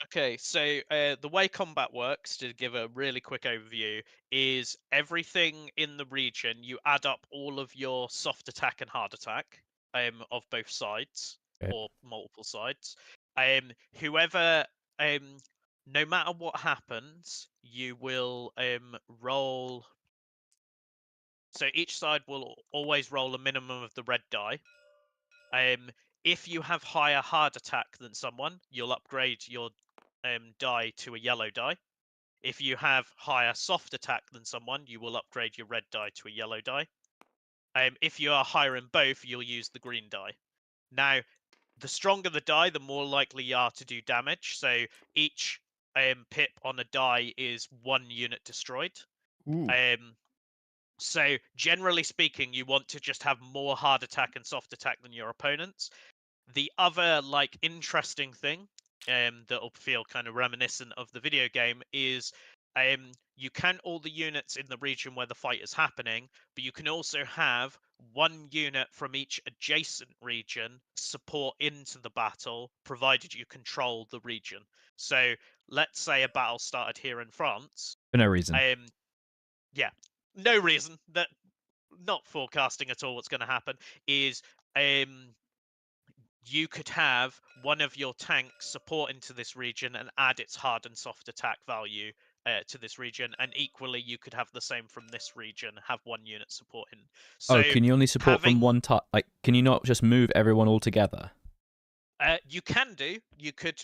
Speaker 2: Okay, so the way combat works, to give a really quick overview, is everything in the region, you add up all of your soft attack and hard attack of both sides, or multiple sides. Whoever, no matter what happens, you will roll. So each side will always roll a minimum of the red die. If you have higher hard attack than someone, you'll upgrade your die to a yellow die. If you have higher soft attack than someone, you will upgrade your red die to a yellow die. If you are higher in both, you'll use the green die. Now, the stronger the die, the more likely you are to do damage. So each pip on a die is 1 unit destroyed. So generally speaking, you want to just have more hard attack and soft attack than your opponents. The other interesting thing that'll feel kind of reminiscent of the video game is you count all the units in the region where the fight is happening, but you can also have 1 unit from each adjacent region support into the battle, provided you control the region. So let's say a battle started here in France.
Speaker 1: For no reason.
Speaker 2: Yeah, no reason. That not forecasting at all what's going to happen is you could have one of your tanks support into this region and add its hard and soft attack value to this region, and equally you could have the same from this region, have 1 unit support in. So
Speaker 1: can you only support from one type? Like, can you not just move everyone all together?
Speaker 2: You can do. You could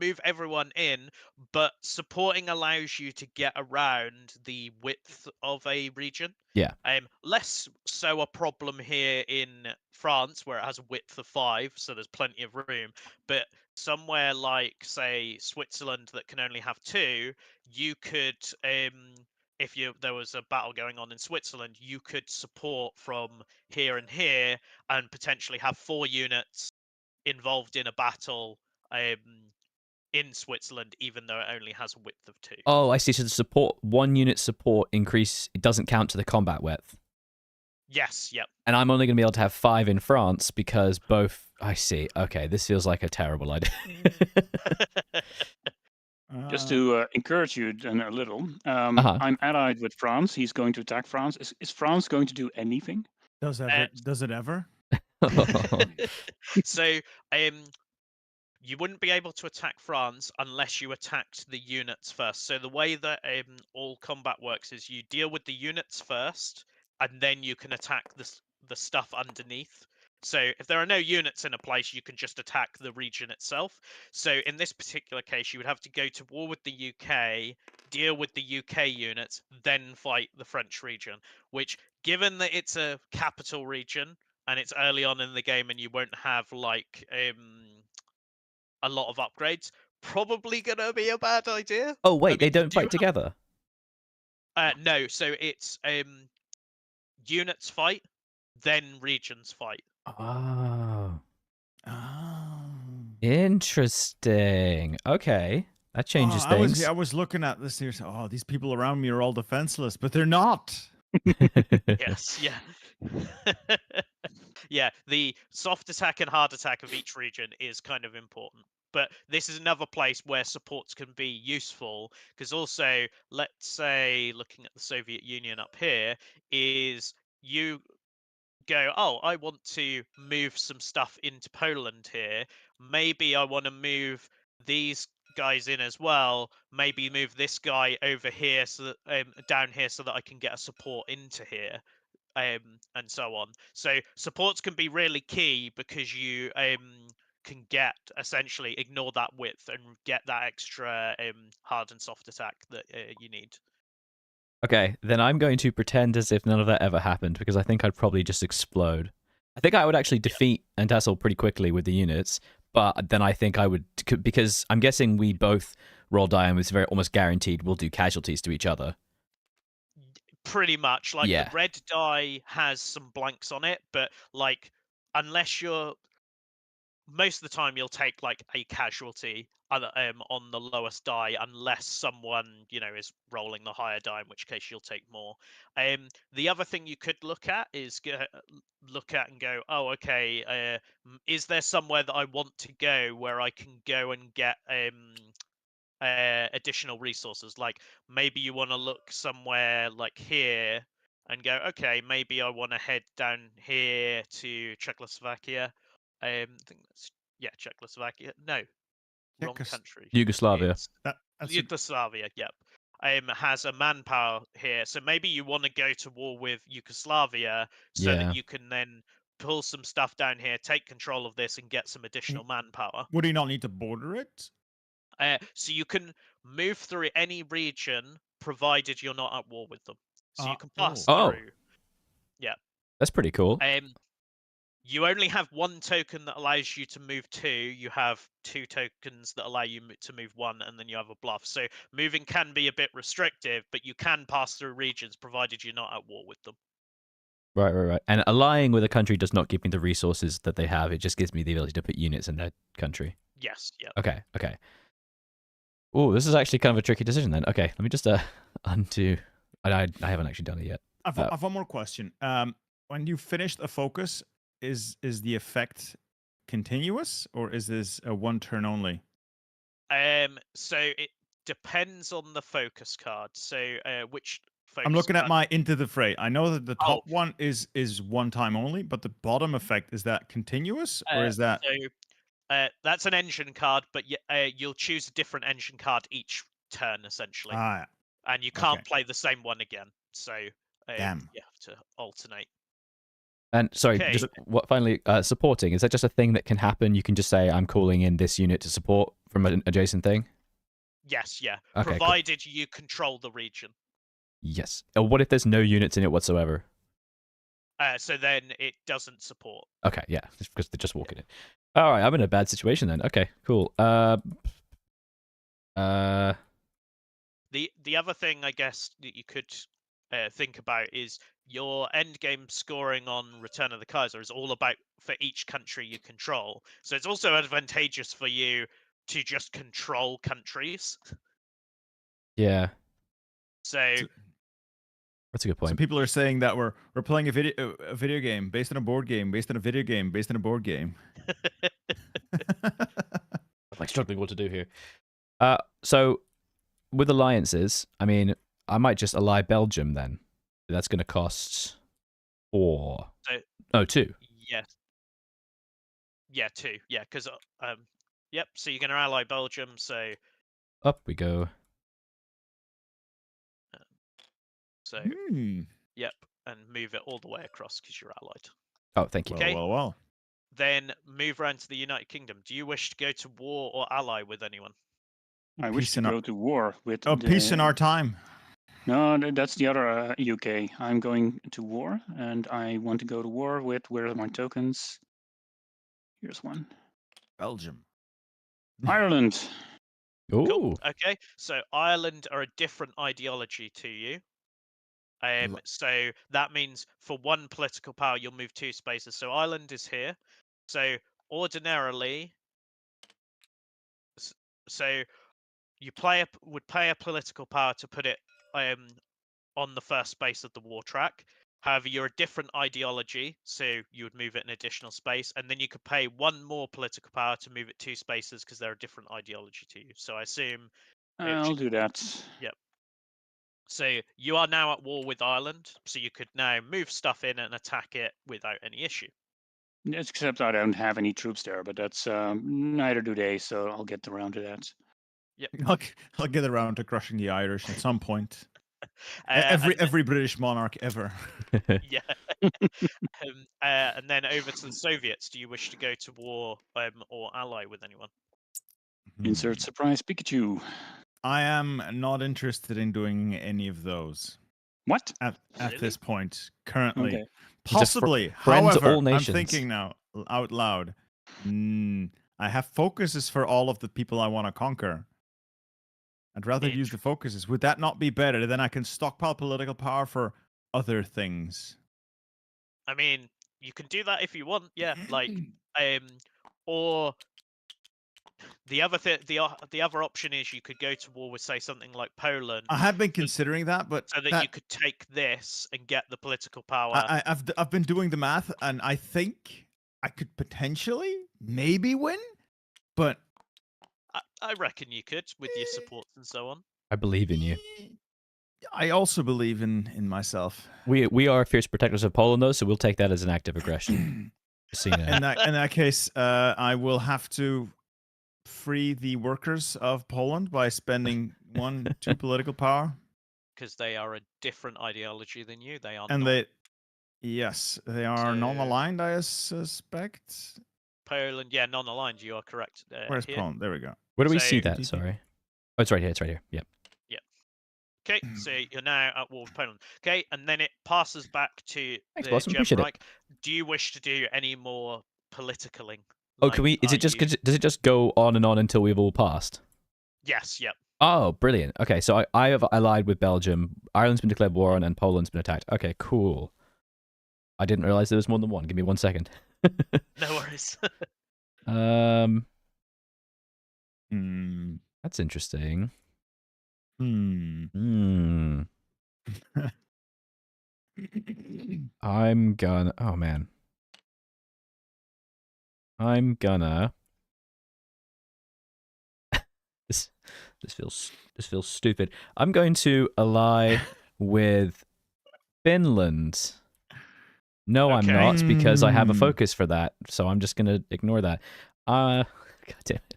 Speaker 2: move everyone in, but supporting allows you to get around the width of a region.
Speaker 1: Yeah.
Speaker 2: Less so a problem here in France, where it has a width of 5, so there's plenty of room. But somewhere like, say, Switzerland that can only have 2, you could, if there was a battle going on in Switzerland, you could support from here and here, and potentially have 4 units involved in a battle in Switzerland, even though it only has a width of 2.
Speaker 1: Oh, I see. So the support, 1 unit support increase, it doesn't count to the combat width.
Speaker 2: Yes, yep.
Speaker 1: And I'm only going to be able to have 5 in France because both. I see. Okay, this feels like a terrible idea.
Speaker 4: Just to encourage you then a little, I'm allied with France. He's going to attack France. Is France going to do anything?
Speaker 3: Does it ever?
Speaker 2: So, you wouldn't be able to attack France unless you attacked the units first. So the way that all combat works is you deal with the units first, and then you can attack the stuff underneath. So if there are no units in a place, you can just attack the region itself. So in this particular case, you would have to go to war with the UK, deal with the UK units, then fight the French region, which, given that it's a capital region and it's early on in the game and you won't have like a lot of upgrades, probably gonna be a bad idea.
Speaker 1: Oh wait,
Speaker 2: I
Speaker 1: they
Speaker 2: mean, you
Speaker 1: don't
Speaker 2: do
Speaker 1: fight together.
Speaker 2: no, so it's units fight, then regions fight.
Speaker 1: Oh,
Speaker 3: Oh.
Speaker 1: interesting. Okay, that changes
Speaker 3: I
Speaker 1: things.
Speaker 3: was looking at this here. Oh, these people around me are all defenseless, but they're not.
Speaker 2: Yes, yeah. Yeah, the soft attack and hard attack of each region is kind of important. But this is another place where supports can be useful, because also, let's say, looking at the Soviet Union up here, is you go, oh, I want to move some stuff into Poland here. Maybe I want to move these guys in as well. Maybe move this guy over here so that down here so that I can get a support into here. And so on. So supports can be really key because you can get essentially ignore that width and get that extra hard and soft attack that you need.
Speaker 1: Okay, then I'm going to pretend as if none of that ever happened because I think I'd probably just explode. I think I would actually defeat Antassel pretty quickly with the units, but then I think I would, because I'm guessing we both roll die and it's very almost guaranteed we'll do casualties to each other.
Speaker 2: Pretty much, like
Speaker 1: Yeah.
Speaker 2: the red die has some blanks on it, but like unless you're most of the time you'll take like a casualty on the lowest die unless someone is rolling the higher die, in which case you'll take more. The other thing you could look at is look at and go, oh, okay, is there somewhere that I want to go where I can go and get additional resources? Like maybe you want to look somewhere like here and go, okay, maybe I want to head down here to Czechoslovakia. I think that's Czechoslovakia. No, wrong country.
Speaker 1: Yugoslavia.
Speaker 2: It's Yugoslavia. Yep. Has a manpower here, so maybe you want to go to war with Yugoslavia so that you can then pull some stuff down here, take control of this, and get some additional manpower.
Speaker 3: Would he not need to border it?
Speaker 2: So you can move through any region provided you're not at war with them. So you can pass through. Yeah.
Speaker 1: That's pretty cool.
Speaker 2: You only have one token that allows you to move two. You have two tokens that allow you to move one, and then you have a bluff. So moving can be a bit restrictive, but you can pass through regions provided you're not at war with them.
Speaker 1: Right. And allying with a country does not give me the resources that they have. It just gives me the ability to put units in their country.
Speaker 2: Yes. Yeah.
Speaker 1: Okay. Oh, this is actually kind of a tricky decision then. Okay, let me just undo. I haven't actually done it yet.
Speaker 3: I've one more question. When you finished a focus, is the effect continuous or is this a one turn only?
Speaker 2: So it depends on the focus card. So which focus
Speaker 3: I'm looking
Speaker 2: card?
Speaker 3: at my Into the Fray. I know that the top one is one time only, but the bottom effect, is that continuous or is that?
Speaker 2: So that's an engine card, but you'll choose a different engine card each turn essentially.
Speaker 3: Yeah.
Speaker 2: And you can't play the same one again. So
Speaker 3: Damn.
Speaker 2: you have to alternate.
Speaker 1: And sorry, just finally, supporting, is that just a thing that can happen? You can just say, I'm calling in this unit to support from an adjacent thing?
Speaker 2: Yes, yeah.
Speaker 1: Okay,
Speaker 2: provided you control the region.
Speaker 1: Yes. Or what if there's no units in it whatsoever?
Speaker 2: So then it doesn't support.
Speaker 1: Okay, yeah, because they're just walking in. All right, I'm in a bad situation then. Okay, cool.
Speaker 2: The other thing I guess that you could think about is your end game scoring on Return of the Kaiser is all about for each country you control. So it's also advantageous for you to just control countries.
Speaker 1: Yeah.
Speaker 2: So
Speaker 1: that's a good point.
Speaker 3: So people are saying that we're playing a video game based on a board game, based on a video game, based on a board game.
Speaker 1: I'm like struggling what to do here. So with alliances, I mean, I might just ally Belgium then. That's going to cost 4. No, 2.
Speaker 2: Yes. Yeah, 2. Yeah, because yep. So you're going to ally Belgium. So
Speaker 1: up we go.
Speaker 2: So yep, and move it all the way across because you're allied.
Speaker 1: Oh, thank you.
Speaker 2: Okay.
Speaker 3: Well.
Speaker 2: then move around to the United Kingdom. Do you wish to go to war or ally with anyone?
Speaker 4: I wish
Speaker 3: Peace
Speaker 4: to
Speaker 3: in our-
Speaker 4: go to war with
Speaker 3: Oh, peace in
Speaker 4: the-
Speaker 3: our time.
Speaker 4: No, that's the other UK. I'm going to war, and I want to go to war with. Where are my tokens? Here's one.
Speaker 3: Belgium.
Speaker 4: Ireland.
Speaker 1: Ooh.
Speaker 2: Cool. Okay, so Ireland are a different ideology to you. So that means for one political power, you'll move 2 spaces. So Ireland is here. So ordinarily, so you would pay a political power to put it on the first space of the war track. However, you're a different ideology, so you would move it an additional space, and then you could pay 1 more political power to move it 2 spaces because they're a different ideology to you. So I assume.
Speaker 4: I'll do that.
Speaker 2: Yep. So you are now at war with Ireland, so you could now move stuff in and attack it without any issue.
Speaker 4: Except I don't have any troops there, but that's neither do they, so I'll get around to that.
Speaker 3: I'll get around to crushing the Irish at some point.
Speaker 2: And
Speaker 3: Every British monarch ever.
Speaker 2: yeah. And then over to the Soviets. Do you wish to go to war or ally with anyone?
Speaker 4: Insert surprise Pikachu.
Speaker 3: I am not interested in doing any of those
Speaker 4: What?
Speaker 3: at
Speaker 2: Really?
Speaker 3: this point currently.
Speaker 4: Okay.
Speaker 3: Possibly.
Speaker 1: friends,
Speaker 3: However,
Speaker 1: all
Speaker 3: I'm
Speaker 1: nations.
Speaker 3: thinking now out loud. I have focuses for all of the people I want to conquer. I'd rather use the focuses. Would that not be better? Then I can stockpile political power for other things.
Speaker 2: I mean, you can do that if you want. Yeah, like or the other option is you could go to war with, say, something like Poland.
Speaker 3: I have been considering that, but
Speaker 2: so that you could take this and get the political power.
Speaker 3: I've been doing the math, and I think I could potentially maybe win, but
Speaker 2: I reckon you could with your supports and so on.
Speaker 1: I believe in you.
Speaker 3: I also believe in myself.
Speaker 1: We are fierce protectors of Poland, though, so we'll take that as an act of aggression. See
Speaker 3: In that case, I will have to free the workers of Poland by spending 2 political power.
Speaker 2: Because they are a different ideology than you. They are
Speaker 3: And
Speaker 2: not.
Speaker 3: they are non-aligned, I suspect.
Speaker 2: Poland, yeah, non-aligned. You are correct.
Speaker 3: Where's
Speaker 2: here.
Speaker 3: Poland? There we go.
Speaker 1: Where do we
Speaker 2: So-
Speaker 1: see that? Sorry. Oh, it's right here. It's right here. Yep.
Speaker 2: Okay, so you're now at war with Poland. Okay, and then it passes back to
Speaker 1: Thanks,
Speaker 2: the
Speaker 1: Blossom.
Speaker 2: German
Speaker 1: Appreciate it.
Speaker 2: Reich. Do you wish to do any more politicaling?
Speaker 1: Oh, can we? Does it just go on and on until we've all passed?
Speaker 2: Yes. Yep.
Speaker 1: Oh, brilliant. Okay, so I have allied with Belgium. Ireland's been declared war on, and Poland's been attacked. Okay, cool. I didn't realize there was more than one. Give me 1 second.
Speaker 2: No worries.
Speaker 1: That's interesting.
Speaker 3: Hmm.
Speaker 1: I'm gonna. Oh man. I'm gonna. This feels stupid. I'm going to ally with Finland. No, I'm
Speaker 2: Okay.
Speaker 1: not, because I have a focus for that. So I'm just gonna ignore that. God damn it.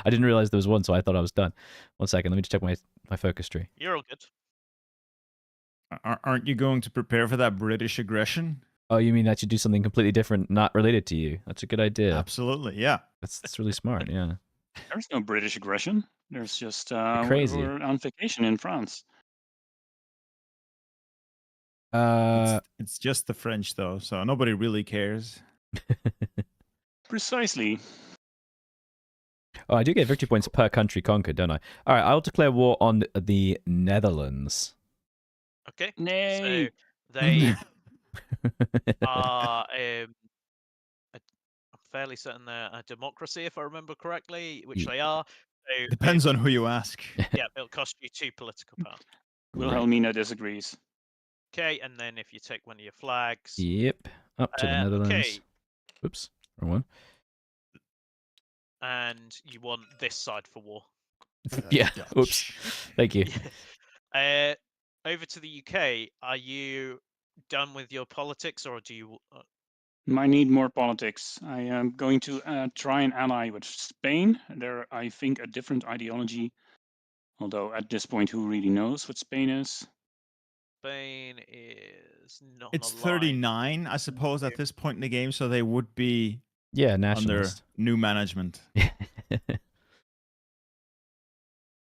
Speaker 1: I didn't realize there was one, so I thought I was done. 1 second, let me just check my focus tree.
Speaker 2: You're all good.
Speaker 3: Aren't you going to prepare for that British aggression?
Speaker 1: Oh, you mean I should do something completely different, not related to you? That's a good idea.
Speaker 3: Absolutely, yeah.
Speaker 1: That's really smart, yeah.
Speaker 4: There's no British aggression. There's just
Speaker 1: crazy.
Speaker 4: we're on vacation in France.
Speaker 3: It's just the French, though, so nobody really cares.
Speaker 4: Precisely.
Speaker 1: Oh, I do get victory points per country conquered, don't I? All right, I'll declare war on the Netherlands.
Speaker 2: Okay.
Speaker 4: Nay.
Speaker 2: So they are. I'm fairly certain they're a democracy, if I remember correctly, which
Speaker 1: Yeah.
Speaker 2: they are. So,
Speaker 3: Depends on who you ask.
Speaker 2: Yeah, it'll cost you 2 political power.
Speaker 4: Wilhelmina disagrees.
Speaker 2: Okay, and then if you take one of your flags.
Speaker 1: Yep, up to the Netherlands.
Speaker 2: Okay,
Speaker 1: Oops, wrong one.
Speaker 2: and you want this side for war.
Speaker 1: Yeah, oops. Thank you.
Speaker 2: Over to the UK. Are you done with your politics, or do you?
Speaker 4: I need more politics. I am going to try and ally with Spain. They're, I think, a different ideology. Although at this point, who really knows what Spain is?
Speaker 2: Spain is not.
Speaker 3: It's
Speaker 2: aligned.
Speaker 3: 39, I suppose, at this point in the game, so they would be
Speaker 1: Yeah,
Speaker 3: under
Speaker 1: nationalist.
Speaker 3: new management.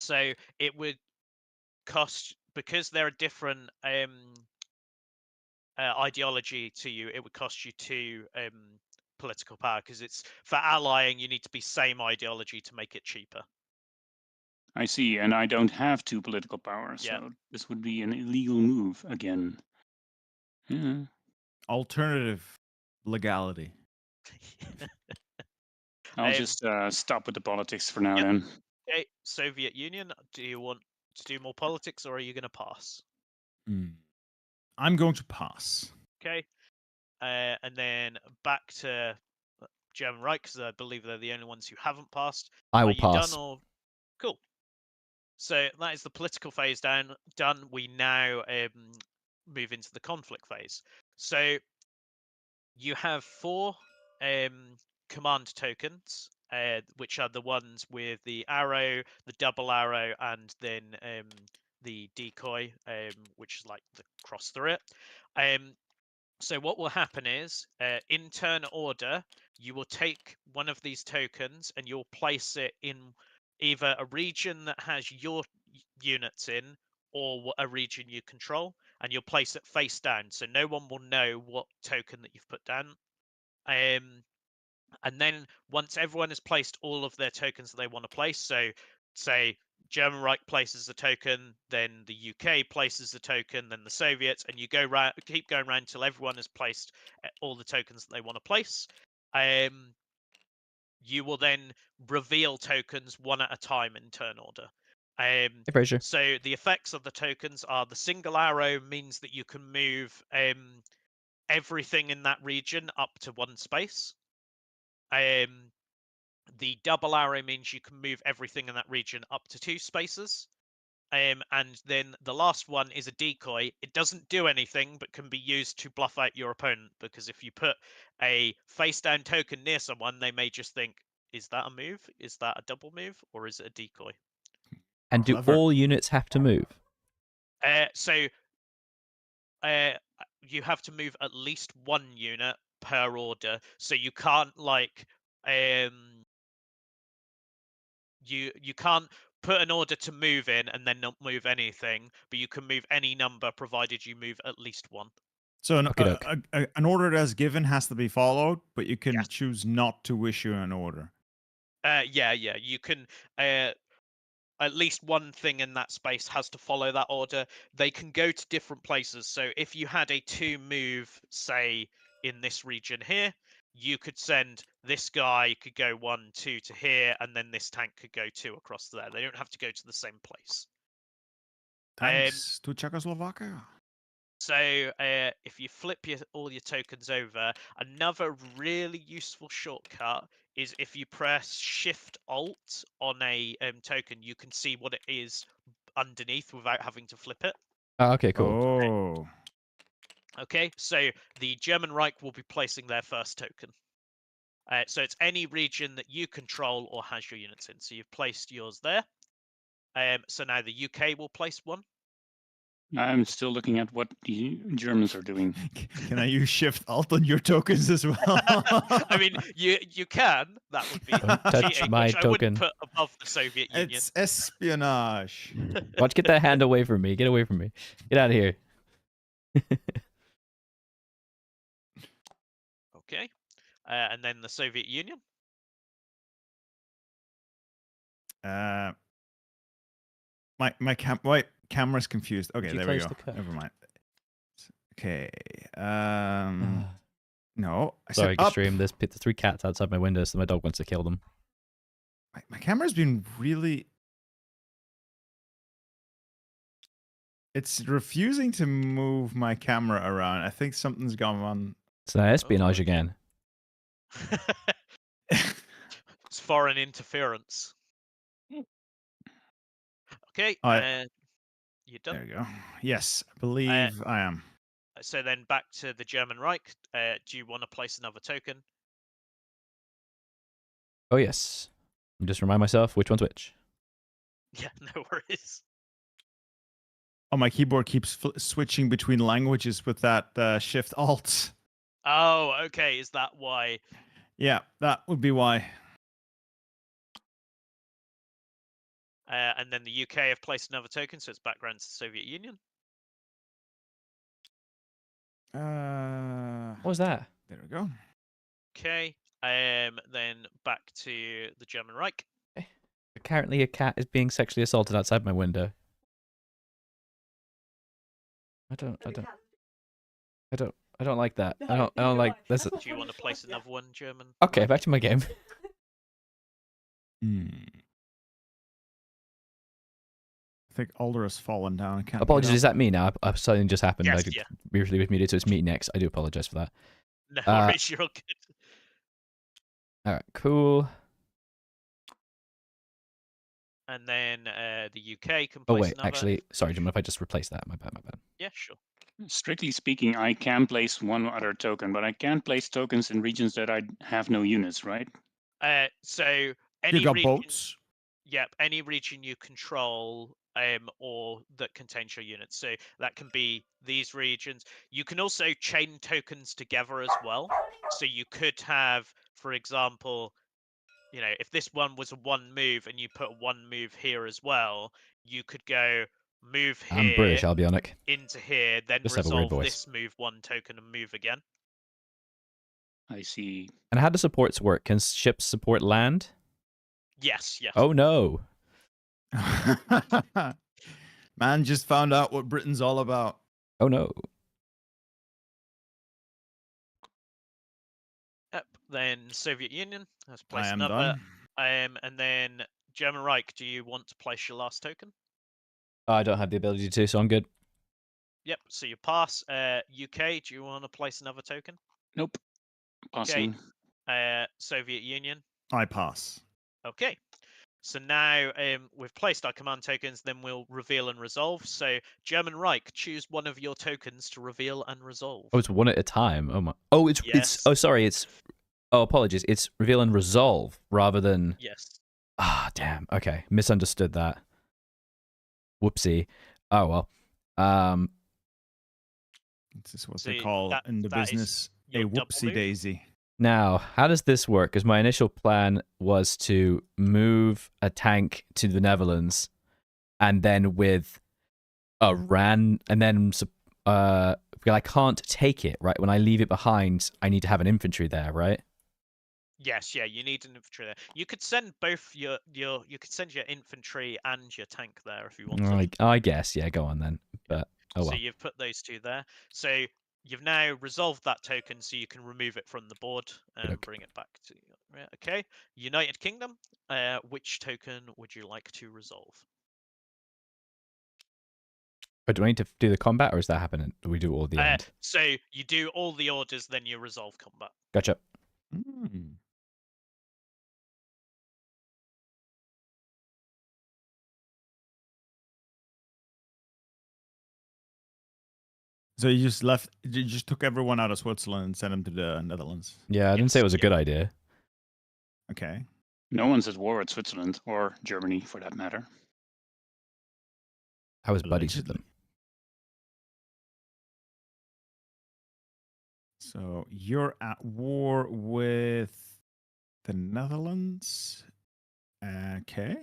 Speaker 2: So it would cost, because they're a different ideology to you, it would cost you 2 political power, because it's for allying you need to be same ideology to make it cheaper.
Speaker 4: I see, and I don't have 2 political power,
Speaker 2: Yeah.
Speaker 4: so this would be an illegal move again. Yeah.
Speaker 3: Alternative legality.
Speaker 4: I'll just stop with the politics for now
Speaker 2: Yep.
Speaker 4: then.
Speaker 2: Okay, Soviet Union, do you want to do more politics, or are you going to pass?
Speaker 3: I'm going to pass.
Speaker 2: Okay, and then back to German Reich, because I believe they're the only ones who haven't passed.
Speaker 1: I will
Speaker 2: Are you
Speaker 1: pass.
Speaker 2: done, or cool? So that is the political phase done. We now move into the conflict phase. So you have 4 command tokens, which are the ones with the arrow, the double arrow, and then the decoy, which is like the cross through it. So what will happen is, in turn order, you will take one of these tokens and you'll place it in either a region that has your units in, or a region you control, and you'll place it face down, so no one will know what token that you've put down. And then once everyone has placed all of their tokens that they want to place, so say German Reich places a token, then the UK places a token, then the Soviets, and you go round, keep going around until everyone has placed all the tokens that they want to place. You will then reveal tokens one at a time in turn order.
Speaker 1: Hey, Fraser.
Speaker 2: So the effects of the tokens are: the single arrow means that you can move everything in that region up to 1 space. The double arrow means you can move everything in that region up to 2 spaces. And then the last one is a decoy. It doesn't do anything, but can be used to bluff out your opponent, because if you put a face down token near someone, they may just think, is that a move? Is that a double move? Or is it a decoy?
Speaker 1: And do
Speaker 3: Clever.
Speaker 1: all units have to move?
Speaker 2: So you have to move at least 1 unit per order. So you can't you can't put an order to move in and then not move anything, but you can move any number provided you move at least 1.
Speaker 3: So
Speaker 1: Okey-doke.
Speaker 3: an order that's given has to be followed, but you can
Speaker 2: Yes.
Speaker 3: choose not to issue an order.
Speaker 2: Yeah, you can. At least one thing in that space has to follow that order. They can go to different places. So if you had a 2 move, say in this region here, you could send this guy could go 1, 2 to here, and then this tank could go 2 across there. They don't have to go to the same place.
Speaker 3: Thanks to Czechoslovakia.
Speaker 2: So if you flip all your tokens over, another really useful shortcut is if you press Shift Alt on a token, you can see what it is underneath without having to flip it.
Speaker 1: Oh, okay, cool.
Speaker 3: Oh.
Speaker 2: Okay, so the German Reich will be placing their first token. So it's any region that you control or has your units in. So you've placed yours there. So now the UK will place one.
Speaker 4: I'm still looking at what the Germans are doing.
Speaker 3: Can I use Shift Alt on your tokens as well?
Speaker 2: I mean, you can. That would be
Speaker 1: Don't touch
Speaker 2: cheating,
Speaker 1: my
Speaker 2: which I wouldn't
Speaker 1: token.
Speaker 2: put above the Soviet Union.
Speaker 3: It's espionage.
Speaker 1: Watch, get that hand away from me. Get away from me. Get out of here.
Speaker 2: Okay, and then the Soviet Union.
Speaker 3: My camera's confused. Okay,
Speaker 1: Did you
Speaker 3: there we
Speaker 1: close
Speaker 3: go.
Speaker 1: the curve?
Speaker 3: Never mind. Okay. No. I
Speaker 1: Sorry,
Speaker 3: said up.
Speaker 1: Extreme. There's 3 cats outside my window, so my dog wants to kill them.
Speaker 3: My camera's been really. It's refusing to move my camera around. I think something's gone on.
Speaker 1: It's espionage
Speaker 2: okay.
Speaker 1: again.
Speaker 2: It's foreign interference. Okay, you're done.
Speaker 3: There you go. Yes, I believe I am.
Speaker 2: So then back to the German Reich. Do you want to place another token?
Speaker 1: Oh, yes. Just remind myself which one's which.
Speaker 2: Yeah, no worries.
Speaker 3: Oh, my keyboard keeps switching between languages with that Shift Alt.
Speaker 2: Oh, okay. Is that why?
Speaker 3: Yeah, that would be why.
Speaker 2: And then the UK have placed another token, so it's background to the Soviet Union.
Speaker 1: What was that?
Speaker 3: There we go.
Speaker 2: Okay. Then back to the German Reich.
Speaker 1: Apparently, a cat is being sexually assaulted outside my window. I don't like that. I don't like this.
Speaker 2: Do you want to place another one, German?
Speaker 1: Okay, back to my game.
Speaker 3: I think Alder has fallen down. I can't.
Speaker 1: Apologies, is that me now? Something just happened.
Speaker 2: Yes,
Speaker 1: I
Speaker 2: yeah.
Speaker 1: briefly was muted, so it's me next. I do apologize for that.
Speaker 2: No worries, you're all good.
Speaker 1: All right, cool.
Speaker 2: And then the UK can place
Speaker 1: Oh wait,
Speaker 2: another.
Speaker 1: actually, sorry, Jim, if I just replace that, my bad.
Speaker 2: Yeah, sure.
Speaker 4: Strictly speaking, I can place one other token, but I can't place tokens in regions that I have no units, right?
Speaker 2: So any
Speaker 3: You got
Speaker 2: region,
Speaker 3: boats.
Speaker 2: Yep, any region you control or that contains your units. So that can be these regions. You can also chain tokens together as well. So you could have, for example, you know, if this one was a 1 move and you put 1 move here as well, you could go move here.
Speaker 1: I'm British, Albionic.
Speaker 2: Into here, then
Speaker 1: Just have a weird
Speaker 2: resolve
Speaker 1: voice.
Speaker 2: this move 1 token and move again.
Speaker 4: I see.
Speaker 1: And how do supports work? Can ships support land?
Speaker 2: Yes, yes.
Speaker 1: Oh no.
Speaker 3: Man just found out what Britain's all about.
Speaker 1: Oh no.
Speaker 2: Yep. Then Soviet Union has
Speaker 3: I
Speaker 2: placed
Speaker 3: am
Speaker 2: another.
Speaker 3: done.
Speaker 2: And then German Reich, do you want to place your last token?
Speaker 1: I don't have the ability to, so I'm good.
Speaker 2: Yep. So you pass. UK, do you want to place another token?
Speaker 4: Nope. Passing.
Speaker 2: Soviet Union.
Speaker 3: I pass.
Speaker 2: Okay. So now we've placed our command tokens, then we'll reveal and resolve. So German Reich, choose one of your tokens to reveal and resolve.
Speaker 1: Oh, it's one at a time. Oh my. Oh, it's
Speaker 2: Yes.
Speaker 1: Oh, sorry. It's. Oh, apologies. It's reveal and resolve rather than.
Speaker 2: Yes.
Speaker 1: Ah, damn. Okay, misunderstood that. Whoopsie. Oh well.
Speaker 3: This is what
Speaker 2: So
Speaker 3: they call in the
Speaker 2: that is
Speaker 3: business a
Speaker 2: your double
Speaker 3: whoopsie
Speaker 2: move.
Speaker 3: daisy.
Speaker 1: Now, how does this work? Because my initial plan was to move a tank to the Netherlands, and then with a ran, and then because I can't take it, right? When I leave it behind, I need to have an infantry there, right?
Speaker 2: Yes, yeah, you need an infantry there. You could send both you could send your infantry and your tank there if you wanted.
Speaker 1: I guess, yeah. Go on then. But oh well.
Speaker 2: So you've put those 2 there. So you've now resolved that token, so you can remove it from the board and bring it back to. Okay, United Kingdom. Which token would you like to resolve?
Speaker 1: But do I need to do the combat, or is that happening? Do we do all the end?
Speaker 2: So you do all the orders, then you resolve combat.
Speaker 1: Gotcha.
Speaker 3: So you just took everyone out of Switzerland and sent them to the Netherlands.
Speaker 1: Yeah, I didn't say it was a good idea.
Speaker 3: Okay.
Speaker 4: No one's at war with Switzerland or Germany, for that matter.
Speaker 1: I was buddies with them.
Speaker 3: So you're at war with the Netherlands. Okay.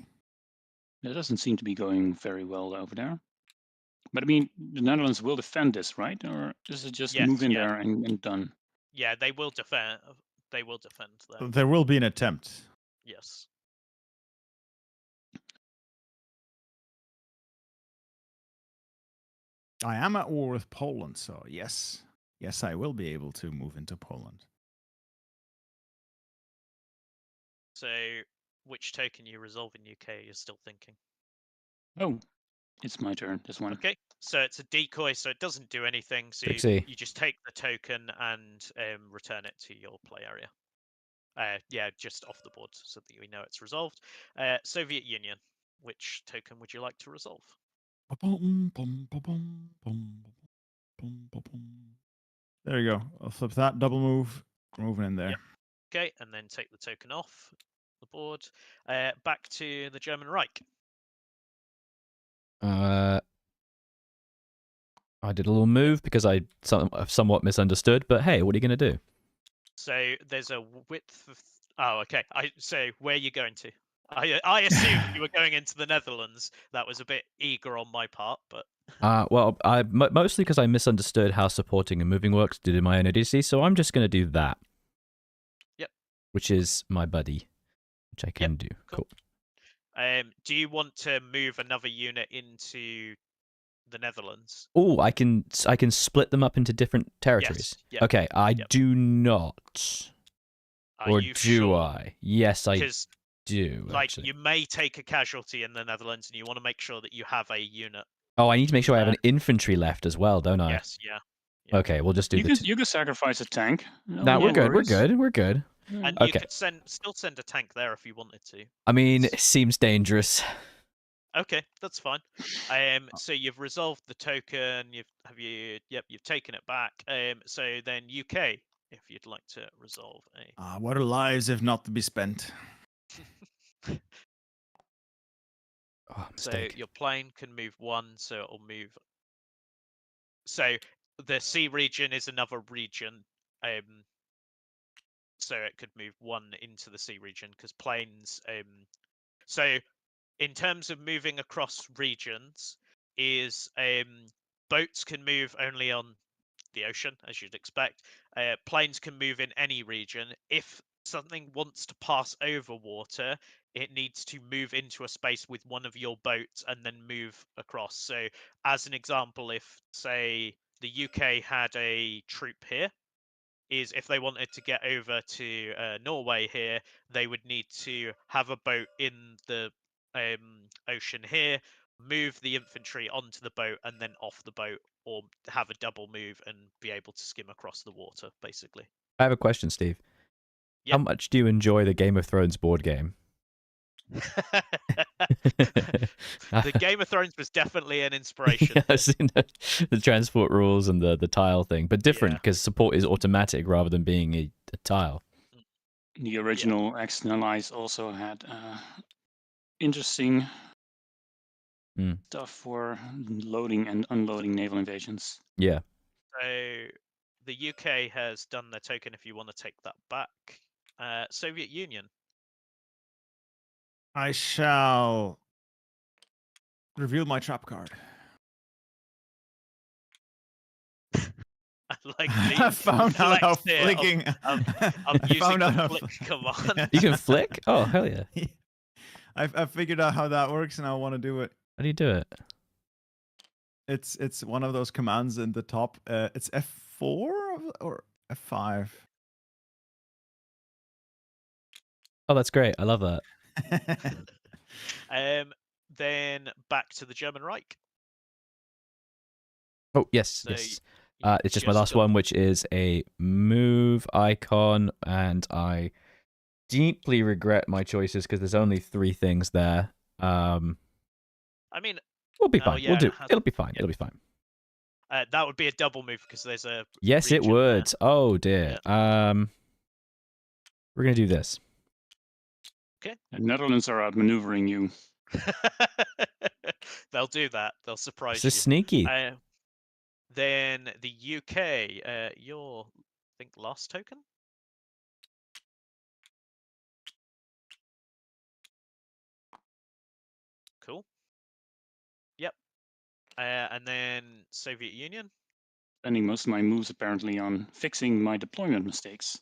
Speaker 4: That doesn't seem to be going very well over there. But I mean, the Netherlands will defend this, right? Or is it just
Speaker 2: Yes,
Speaker 4: move in
Speaker 2: yeah.
Speaker 4: there and done?
Speaker 2: Yeah, they will defend. They will defend there.
Speaker 3: There will be an attempt.
Speaker 2: Yes.
Speaker 3: I am at war with Poland, so yes. Yes, I will be able to move into Poland.
Speaker 2: So which token you resolve in UK, you're still thinking?
Speaker 4: Oh, it's my turn, this one.
Speaker 2: Okay, so it's a decoy, so it doesn't do anything. So you just take the token and return it to your play area. Yeah, just off the board so that we know it's resolved. Soviet Union, which token would you like to resolve?
Speaker 3: There you go. I'll flip that, double move. We're moving in there.
Speaker 2: Yep. Okay, and then take the token off the board. Back to the German Reich.
Speaker 1: I did a little move because I somewhat misunderstood, but hey, what are you going to do?
Speaker 2: So there's a width of. Oh, okay. So where are you going to? I assumed you were going into the Netherlands. That was a bit eager on my part, but.
Speaker 1: Well, mostly because I misunderstood how supporting and moving works did in my own ADC, so I'm just gonna do that.
Speaker 2: Yep.
Speaker 1: Which is my buddy, which I can do.
Speaker 2: Cool. Do you want to move another unit into the Netherlands?
Speaker 1: Oh, I can split them up into different territories.
Speaker 2: Yes. Yep.
Speaker 1: Okay, I do not.
Speaker 2: Are
Speaker 1: Or
Speaker 2: you
Speaker 1: do
Speaker 2: sure?
Speaker 1: I? Yes, I
Speaker 2: Because
Speaker 1: do.
Speaker 2: like
Speaker 1: Actually.
Speaker 2: you may take a casualty in the Netherlands, and you want to make sure that you have a unit.
Speaker 1: Oh, I need to make sure I have an infantry left as well, don't I?
Speaker 2: Yes. Yeah.
Speaker 1: Okay, we'll just do
Speaker 4: You could sacrifice a tank.
Speaker 1: No, we're good. We're good. We're good.
Speaker 2: And
Speaker 1: Okay.
Speaker 2: you could still send a tank there if you wanted to.
Speaker 1: I mean, it seems dangerous.
Speaker 2: Okay, that's fine. So you've resolved the token. You've taken it back. So then UK, if you'd like to resolve a.
Speaker 3: What are lives if not to be spent?
Speaker 1: Oh,
Speaker 2: So
Speaker 1: mistake.
Speaker 2: your plane can move one, so it'll move. So the sea region is another region. So it could move one into the sea region because planes. So in terms of moving across regions, is boats can move only on the ocean, as you'd expect. Planes can move in any region. If something wants to pass over water, it needs to move into a space with one of your boats and then move across. So, as an example, if, say, the UK had a troop here, is if they wanted to get over to Norway here, they would need to have a boat in the ocean here, move the infantry onto the boat and then off the boat, or have a double move and be able to skim across the water, basically.
Speaker 1: I have a question, Steve.
Speaker 2: Yep.
Speaker 1: How much do you enjoy the Game of Thrones board game?
Speaker 2: The Game of Thrones was definitely an inspiration.
Speaker 1: Yeah, I've seen the transport rules and the tile thing, but different because support is automatic rather than being a tile.
Speaker 4: The original External Allies also had interesting stuff for loading and unloading naval invasions.
Speaker 1: Yeah.
Speaker 2: So the UK has done their token if you want to take that back. Soviet Union.
Speaker 3: I shall reveal my trap card.
Speaker 2: I
Speaker 3: found out how flicking.
Speaker 2: I'm using the flick command.
Speaker 1: You can flick? Oh, hell yeah.
Speaker 3: I figured out how that works and I want to do it.
Speaker 1: How do you do it?
Speaker 3: It's one of those commands in the top. It's F4 or F5.
Speaker 1: Oh, that's great. I love that.
Speaker 2: Then back to the German Reich.
Speaker 1: Oh, yes,
Speaker 2: So
Speaker 1: yes. It's just my last one, which is a move icon, and I deeply regret my choices because there's only 3 things there.
Speaker 2: I mean,
Speaker 1: we'll be fine.
Speaker 2: Yeah,
Speaker 1: we'll do. It'll be fine.
Speaker 2: Yeah.
Speaker 1: It'll be fine.
Speaker 2: That would be a double move because there's a.
Speaker 1: Yes, it would.
Speaker 2: There.
Speaker 1: Oh dear.
Speaker 2: Yeah.
Speaker 1: We're gonna do this.
Speaker 2: Okay.
Speaker 4: The Netherlands are outmaneuvering you.
Speaker 2: They'll do that. They'll surprise
Speaker 1: This is
Speaker 2: you.
Speaker 1: sneaky.
Speaker 2: Then the UK, your, I think, last token? Cool. Yep. And then Soviet Union.
Speaker 4: Spending most of my moves apparently on fixing my deployment mistakes.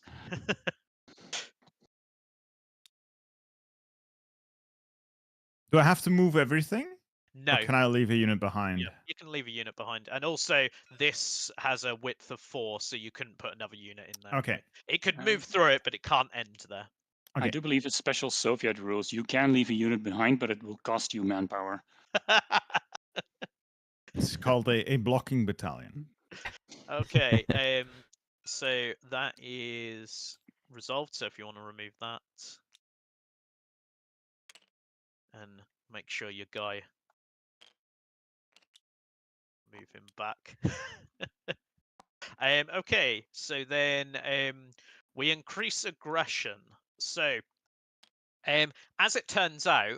Speaker 3: Do I have to move everything?
Speaker 2: No.
Speaker 3: Or can I leave a unit behind?
Speaker 2: Yeah, you can leave a unit behind. And also, this has a width of 4, so you couldn't put another unit in there.
Speaker 3: Okay.
Speaker 2: It could move through it, but it can't end there.
Speaker 3: Okay.
Speaker 4: I do believe it's special Soviet rules. You can leave a unit behind, but it will cost you manpower.
Speaker 3: It's called a blocking battalion.
Speaker 2: Okay. So that is resolved. So if you want to remove that. And make sure your guy move him back. Okay, so then we increase aggression. So as it turns out,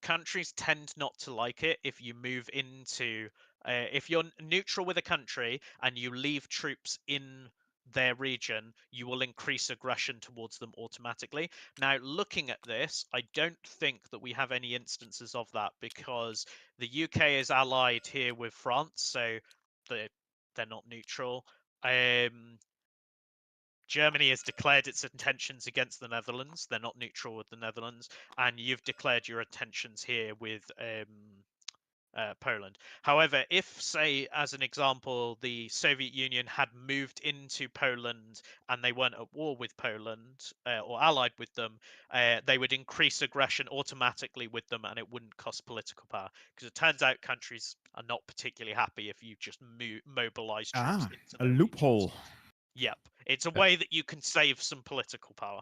Speaker 2: countries tend not to like it if you move into if you're neutral with a country and you leave troops in their region, you will increase aggression towards them automatically. Now, looking at this, I don't think that we have any instances of that because the UK is allied here with France, so they're not neutral. Germany has declared its intentions against the Netherlands. They're not neutral with the Netherlands. And you've declared your intentions here with Poland. However, if, say, as an example, the Soviet Union had moved into Poland and they weren't at war with Poland or allied with them, they would increase aggression automatically with them and it wouldn't cost political power. Because it turns out countries are not particularly happy if you just mobilize troops into
Speaker 3: a
Speaker 2: their
Speaker 3: loophole.
Speaker 2: regions. Yep. It's a way that you can save some political power.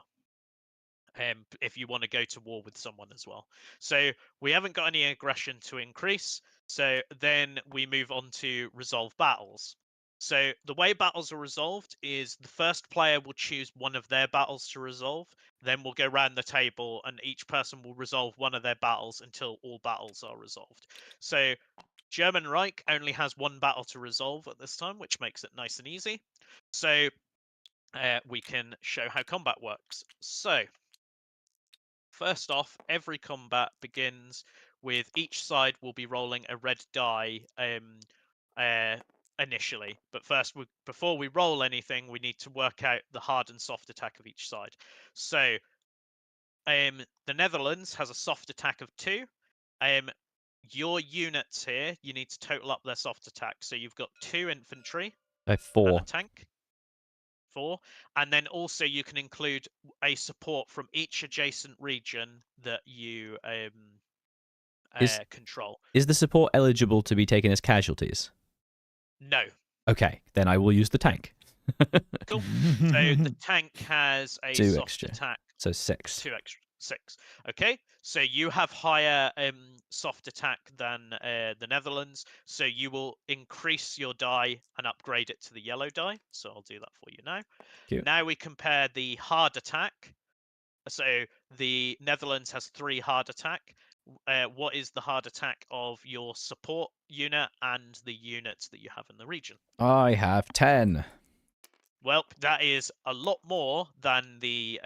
Speaker 2: If you want to go to war with someone as well. So we haven't got any aggression to increase. So then we move on to resolve battles. So the way battles are resolved is the first player will choose one of their battles to resolve. Then we'll go around the table and each person will resolve one of their battles until all battles are resolved. So German Reich only has one battle to resolve at this time, which makes it nice and easy. So we can show how combat works. So first off, every combat begins with each side will be rolling a red die initially. But first, before we roll anything, we need to work out the hard and soft attack of each side. So the Netherlands has a soft attack of 2. Your units here, you need to total up their soft attack. So you've got 2 infantry and
Speaker 1: 4.
Speaker 2: a tank. 4, and then also you can include a support from each adjacent region that you control.
Speaker 1: Is the support eligible to be taken as casualties?
Speaker 2: No.
Speaker 1: Okay, then I will use the tank.
Speaker 2: Cool. So the tank has a
Speaker 1: 2
Speaker 2: soft
Speaker 1: extra.
Speaker 2: attack.
Speaker 1: So 6.
Speaker 2: 2 extra. 6. Okay, so you have higher soft attack than the Netherlands, so you will increase your die and upgrade it to the yellow die. So I'll do that for you now.
Speaker 1: Cute.
Speaker 2: Now we compare the hard attack. So the Netherlands has 3 hard attack. What is the hard attack of your support unit and the units that you have in the region?
Speaker 1: I have 10.
Speaker 2: Well, that is a lot more than the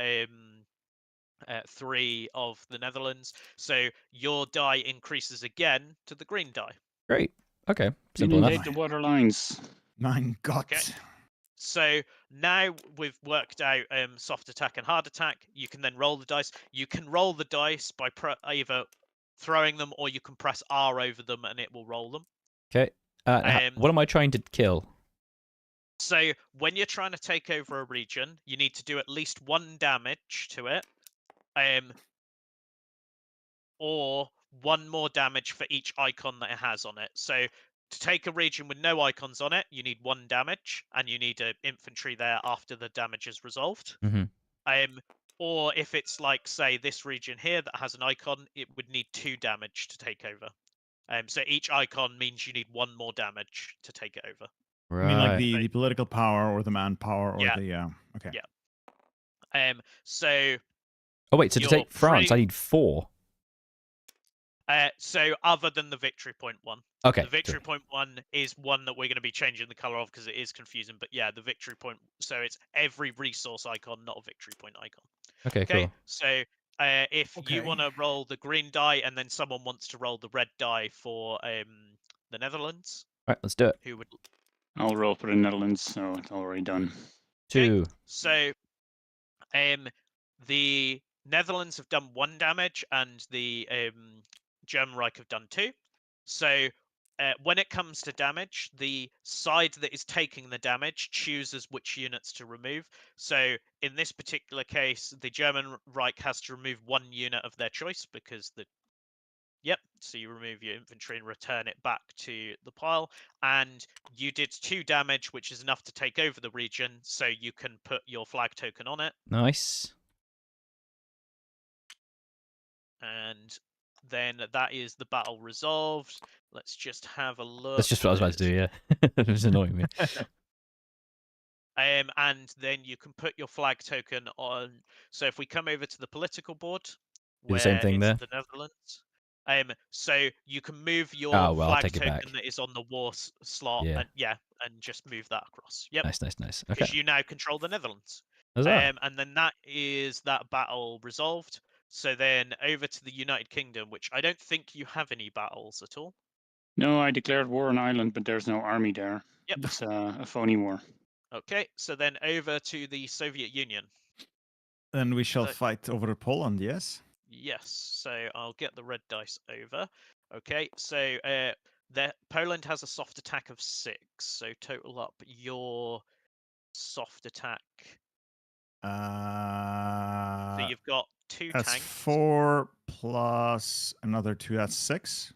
Speaker 2: 3 of the Netherlands. So your die increases again to the green die.
Speaker 1: Great. Okay. Simple enough.
Speaker 4: Inundate the water lines.
Speaker 3: Mein Gott.
Speaker 2: Okay. So now we've worked out soft attack and hard attack. You can then roll the dice. You can roll the dice by either throwing them or you can press R over them and it will roll them.
Speaker 1: Okay. What am I trying to kill?
Speaker 2: So when you're trying to take over a region, you need to do at least 1 damage to it. Or 1 more damage for each icon that it has on it. So to take a region with no icons on it, you need 1 damage, and you need an infantry there after the damage is resolved.
Speaker 1: Mm-hmm.
Speaker 2: Or if it's like, say, this region here that has an icon, it would need 2 damage to take over. So each icon means you need 1 more damage to take it over.
Speaker 1: Right.
Speaker 3: I mean, like the political power or the manpower or
Speaker 2: Yeah.
Speaker 3: the okay.
Speaker 2: Yeah. So.
Speaker 1: Oh wait, so to take France, I need 4.
Speaker 2: So other than the victory point one.
Speaker 1: Okay.
Speaker 2: The victory point one is one that we're going to be changing the color of because it is confusing. But yeah, the victory point. So it's every resource icon, not a victory point icon.
Speaker 1: Okay, cool.
Speaker 2: So if you want to roll the green die and then someone wants to roll the red die for the Netherlands.
Speaker 1: All right, let's do it.
Speaker 2: Who would?
Speaker 4: I'll roll for the Netherlands, so it's already done.
Speaker 1: 2.
Speaker 2: Okay. So the Netherlands have done 1 damage and the German Reich have done 2. So when it comes to damage, the side that is taking the damage chooses which units to remove. So in this particular case, the German Reich has to remove 1 unit of their choice because so you remove your infantry and return it back to the pile. And you did 2 damage, which is enough to take over the region, so you can put your flag token on it.
Speaker 1: Nice.
Speaker 2: And then that is the battle resolved. Let's just have a look.
Speaker 1: That's just what I was about to do, yeah. It was annoying me.
Speaker 2: And then you can put your flag token on. So if we come over to the political board,
Speaker 1: Do the same thing there.
Speaker 2: the Netherlands. So you can move your
Speaker 1: Oh, well, I'll
Speaker 2: flag
Speaker 1: take it
Speaker 2: token
Speaker 1: back.
Speaker 2: that is on the war slot,
Speaker 1: Yeah.
Speaker 2: and just move that across. Yep,
Speaker 1: Nice. Okay.
Speaker 2: because you now control the Netherlands.
Speaker 1: Huzzah.
Speaker 2: And then that is that battle resolved. So then over to the United Kingdom, which I don't think you have any battles at all.
Speaker 4: No, I declared war on Ireland, but there's no army there.
Speaker 2: Yep.
Speaker 4: It's a phony war.
Speaker 2: Okay, so then over to the Soviet Union.
Speaker 3: Then we shall
Speaker 2: So-
Speaker 3: fight over Poland, yes?
Speaker 2: Yes, so I'll get the red dice over. Okay, so Poland has a soft attack of 6, so total up your soft attack. So you've got 2
Speaker 3: That's
Speaker 2: tanks.
Speaker 3: 4 plus another 2, that's 6.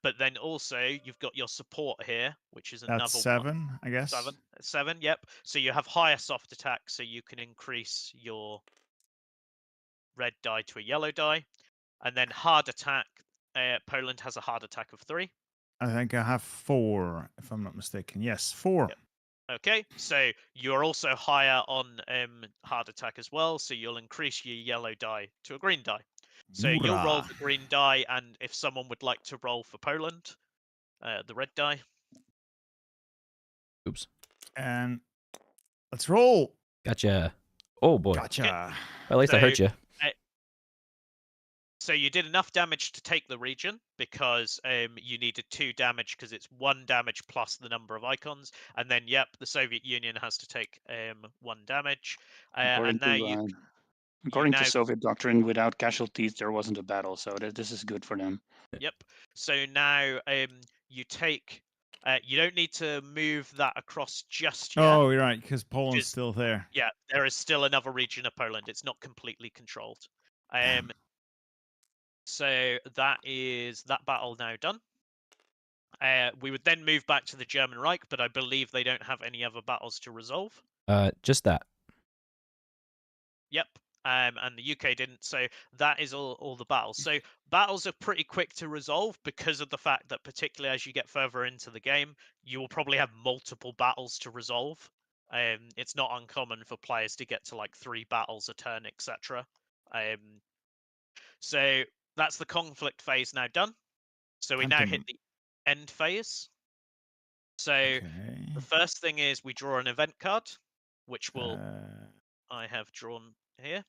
Speaker 2: But then also you've got your support here, which is another
Speaker 3: That's 7, I guess.
Speaker 2: 7, yep. So you have higher soft attack, so you can increase your red die to a yellow die. And then hard attack, Poland has a hard attack of 3.
Speaker 3: I think I have 4, if I'm not mistaken. Yes, 4.
Speaker 2: Yep. Okay, so you're also higher on hard attack as well, so you'll increase your yellow die to a green die. So you'll roll
Speaker 3: Hoorah.
Speaker 2: the green die, and if someone would like to roll for Poland, the red die.
Speaker 1: Oops.
Speaker 3: And let's roll.
Speaker 1: Gotcha. Oh, boy.
Speaker 3: Gotcha.
Speaker 1: Well, at least I hurt you.
Speaker 2: So you did enough damage to take the region because you needed 2 damage because it's 1 damage plus the number of icons, and then yep, the Soviet Union has to take 1 damage. And now
Speaker 4: According to
Speaker 2: now-
Speaker 4: Soviet doctrine, without casualties, there wasn't a battle. So this is good for them.
Speaker 2: Yep. So now you take. You don't need to move that across just yet.
Speaker 3: Oh, you're right, because Poland's
Speaker 2: Just-
Speaker 3: still there.
Speaker 2: Yeah, there is still another region of Poland. It's not completely controlled.
Speaker 3: Damn.
Speaker 2: So that is that battle now done. We would then move back to the German Reich, but I believe they don't have any other battles to resolve.
Speaker 1: Just that.
Speaker 2: Yep. And the UK didn't. So that is all the battles. So battles are pretty quick to resolve because of the fact that particularly as you get further into the game, you will probably have multiple battles to resolve. It's not uncommon for players to get to like 3 battles a turn, etc. So that's the conflict phase now done. So we now hit the end phase. So
Speaker 3: Okay.
Speaker 2: the first thing is we draw an event card, which will I have drawn here.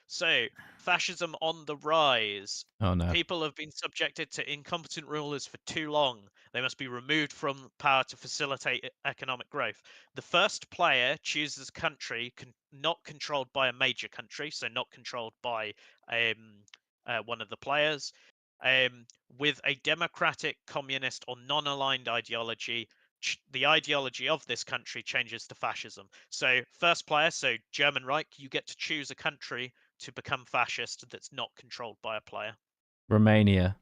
Speaker 2: So fascism on the rise.
Speaker 1: Oh, no.
Speaker 2: People have been subjected to incompetent rulers for too long. They must be removed from power to facilitate economic growth. The first player chooses a country not controlled by a major country, so not controlled by one of the players, with a democratic, communist, or non-aligned ideology. The ideology of this country changes to fascism. So first player, so German Reich, you get to choose a country to become fascist that's not controlled by a player.
Speaker 1: Romania.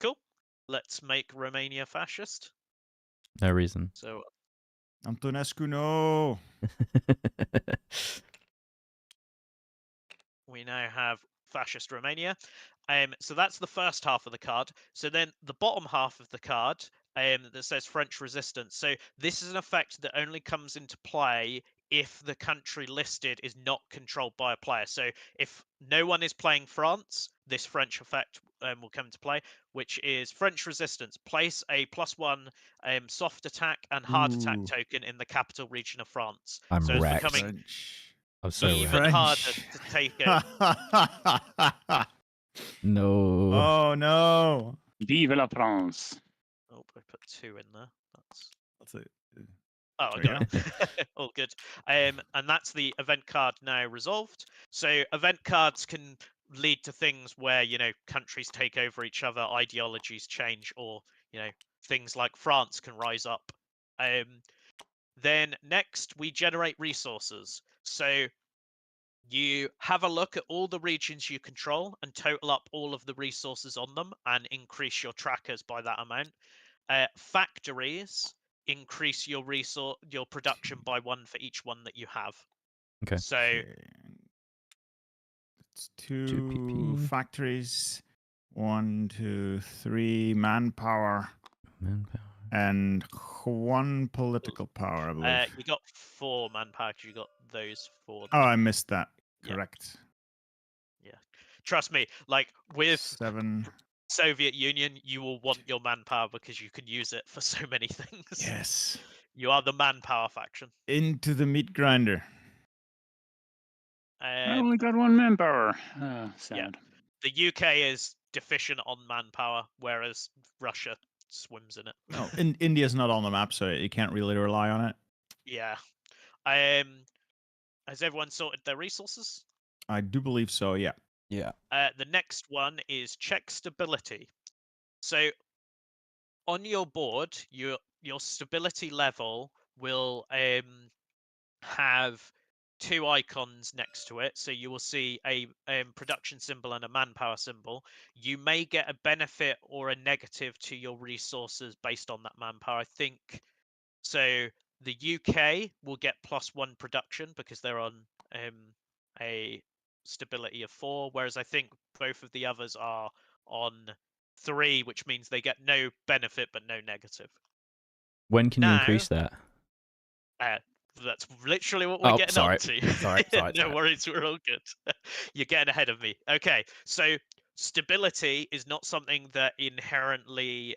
Speaker 2: Cool. Let's make Romania fascist.
Speaker 1: No reason.
Speaker 2: So
Speaker 3: Antonescu, no.
Speaker 2: we now have fascist Romania. So that's the first half of the card. So then the bottom half of the card that says French resistance. So this is an effect that only comes into play if the country listed is not controlled by a player. So if no one is playing France, this French effect will come into play, which is French resistance. Place a +1 soft attack and hard attack token in the capital region of France.
Speaker 1: I'm
Speaker 2: so
Speaker 1: wrecked.
Speaker 2: it's becoming
Speaker 1: I'm so
Speaker 2: even
Speaker 1: wrecked.
Speaker 2: harder to take it.
Speaker 1: No.
Speaker 3: Oh, no.
Speaker 4: Vive la France.
Speaker 2: Oh, I put 2 in there.
Speaker 3: That's it.
Speaker 2: Oh, I
Speaker 3: There
Speaker 2: got it. All good. And that's the event card now resolved. So event cards can lead to things where, countries take over each other, ideologies change, or, things like France can rise up. Then next, we generate resources. So you have a look at all the regions you control and total up all of the resources on them and increase your trackers by that amount. Factories increase your production by 1 for each one that you have.
Speaker 1: Okay.
Speaker 2: So
Speaker 3: it's 2
Speaker 1: PP.
Speaker 3: factories, 1, 2, 3 manpower, and 1 political power, I believe.
Speaker 2: you got 4 manpower. You got those 4.
Speaker 3: Oh, I missed that.
Speaker 2: Yeah.
Speaker 3: Correct.
Speaker 2: Yeah. Trust me, like with
Speaker 3: 7.
Speaker 2: Soviet Union, you will want your manpower because you can use it for so many things.
Speaker 3: Yes.
Speaker 2: You are the manpower faction.
Speaker 3: Into the meat grinder.
Speaker 4: I only got 1 manpower. Sad.
Speaker 2: The UK is deficient on manpower, whereas Russia swims in it.
Speaker 3: No, India's not on the map, so you can't really rely on it.
Speaker 2: Yeah. Has everyone sorted their resources?
Speaker 3: I do believe so, yeah.
Speaker 1: Yeah.
Speaker 2: The next one is check stability. So on your board, your stability level will have 2 icons next to it. So you will see a production symbol and a manpower symbol. You may get a benefit or a negative to your resources based on that manpower. I think so. The UK will get +1 production because they're on a stability of 4, whereas I think both of the others are on 3, which means they get no benefit but no negative.
Speaker 1: When can you
Speaker 2: Now,
Speaker 1: increase that?
Speaker 2: That's literally what we're getting
Speaker 1: sorry.
Speaker 2: on to.
Speaker 1: Sorry.
Speaker 2: No worries, we're all good. You're getting ahead of me. Okay, so stability is not something that inherently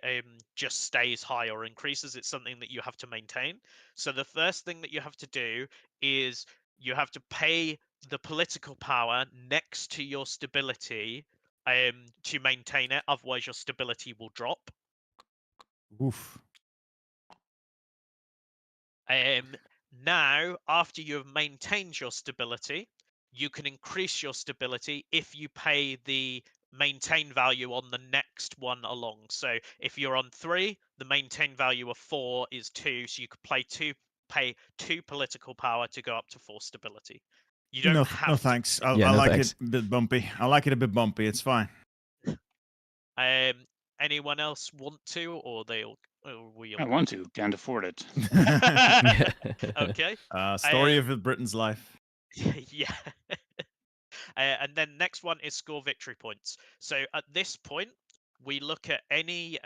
Speaker 2: just stays high or increases. It's something that you have to maintain. So the first thing that you have to do is you have to pay the political power next to your stability to maintain it. Otherwise, your stability will drop.
Speaker 3: Oof.
Speaker 2: Now, after you have maintained your stability, you can increase your stability if you pay the maintain value on the next one along. So if you're on 3, the maintain value of 4 is 2, so you could pay 2 political power to go up to 4 stability. You don't have
Speaker 3: no
Speaker 2: to.
Speaker 3: thanks. I
Speaker 1: Yeah, no
Speaker 3: like
Speaker 1: thanks.
Speaker 3: it a bit bumpy. I like it a bit bumpy. It's fine.
Speaker 2: Anyone else want to, or they all? Or we all
Speaker 4: I want to, can't afford it.
Speaker 2: Okay.
Speaker 3: Story of Britain's life.
Speaker 2: Yeah. And then next one is score victory points. So at this point, we look at any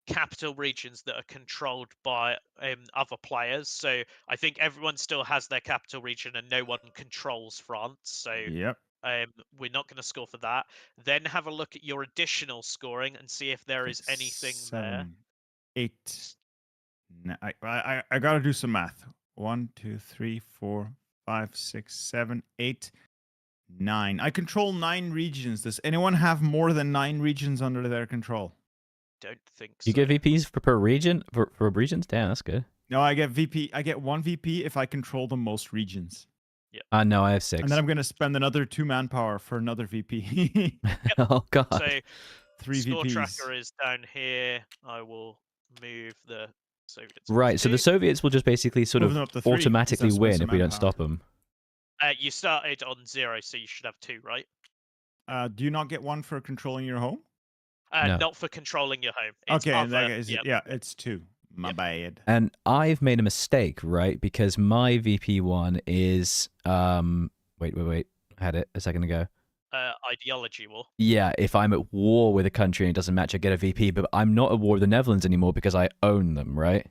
Speaker 2: capital regions that are controlled by other players. So I think everyone still has their capital region and no one controls France. So
Speaker 3: Yep.
Speaker 2: we're not going to score for that. Then have a look at your additional scoring and see if there is anything
Speaker 3: 7,
Speaker 2: there.
Speaker 3: 8. I got to do some math. 1, 2, 3, 4, 5, 6, 7, 8, 9. I control 9 regions. Does anyone have more than 9 regions under their control?
Speaker 2: Don't think so.
Speaker 1: You get VPs per region for regions? Damn, that's good.
Speaker 3: No, I get VP. I get 1 VP if I control the most regions.
Speaker 2: Yeah.
Speaker 1: No, I have 6.
Speaker 3: And then I'm going to spend another 2 manpower for another VP.
Speaker 1: Oh god.
Speaker 2: So
Speaker 3: 3
Speaker 2: score
Speaker 3: VPs.
Speaker 2: tracker is down here. I will move the Soviets.
Speaker 1: Right, so the Soviets will just basically sort
Speaker 3: Move them
Speaker 1: of
Speaker 3: up to 3, 'cause
Speaker 1: automatically
Speaker 3: that's
Speaker 1: win
Speaker 3: some
Speaker 1: if we don't
Speaker 3: manpower.
Speaker 1: stop them.
Speaker 2: You started on 0, so you should have 2, right?
Speaker 3: Do you not get 1 for controlling your home?
Speaker 1: No.
Speaker 2: Not for controlling your home. It's
Speaker 3: Okay,
Speaker 2: other,
Speaker 3: it's 2. My bad.
Speaker 1: And I've made a mistake, right? Because my VP1 is wait. I had it a second ago.
Speaker 2: Ideology war.
Speaker 1: Yeah, if I'm at war with a country and it doesn't match, I get a VP, but I'm not at war with the Netherlands anymore because I own them, right?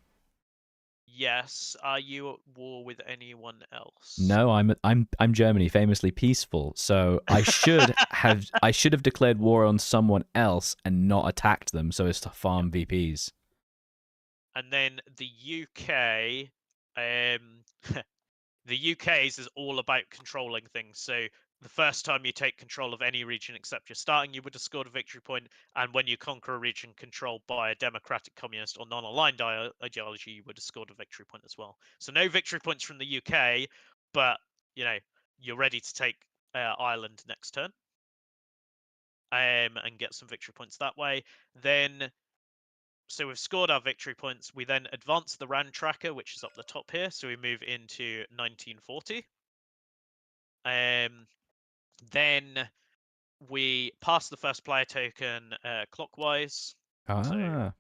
Speaker 2: Yes. Are you at war with anyone else?
Speaker 1: No, I'm Germany, famously peaceful. So I should have declared war on someone else and not attacked them so as to farm VPs.
Speaker 2: And then the UK, the UK's is all about controlling things. So the first time you take control of any region except you're starting, you would have scored a victory point. And when you conquer a region controlled by a democratic, communist, or non-aligned ideology, you would have scored a victory point as well. So no victory points from the UK, but you're ready to take Ireland next turn and get some victory points that way. Then, so we've scored our victory points. We then advance the RAN tracker, which is up the top here. So we move into 1940. Then we pass the first player token clockwise. So the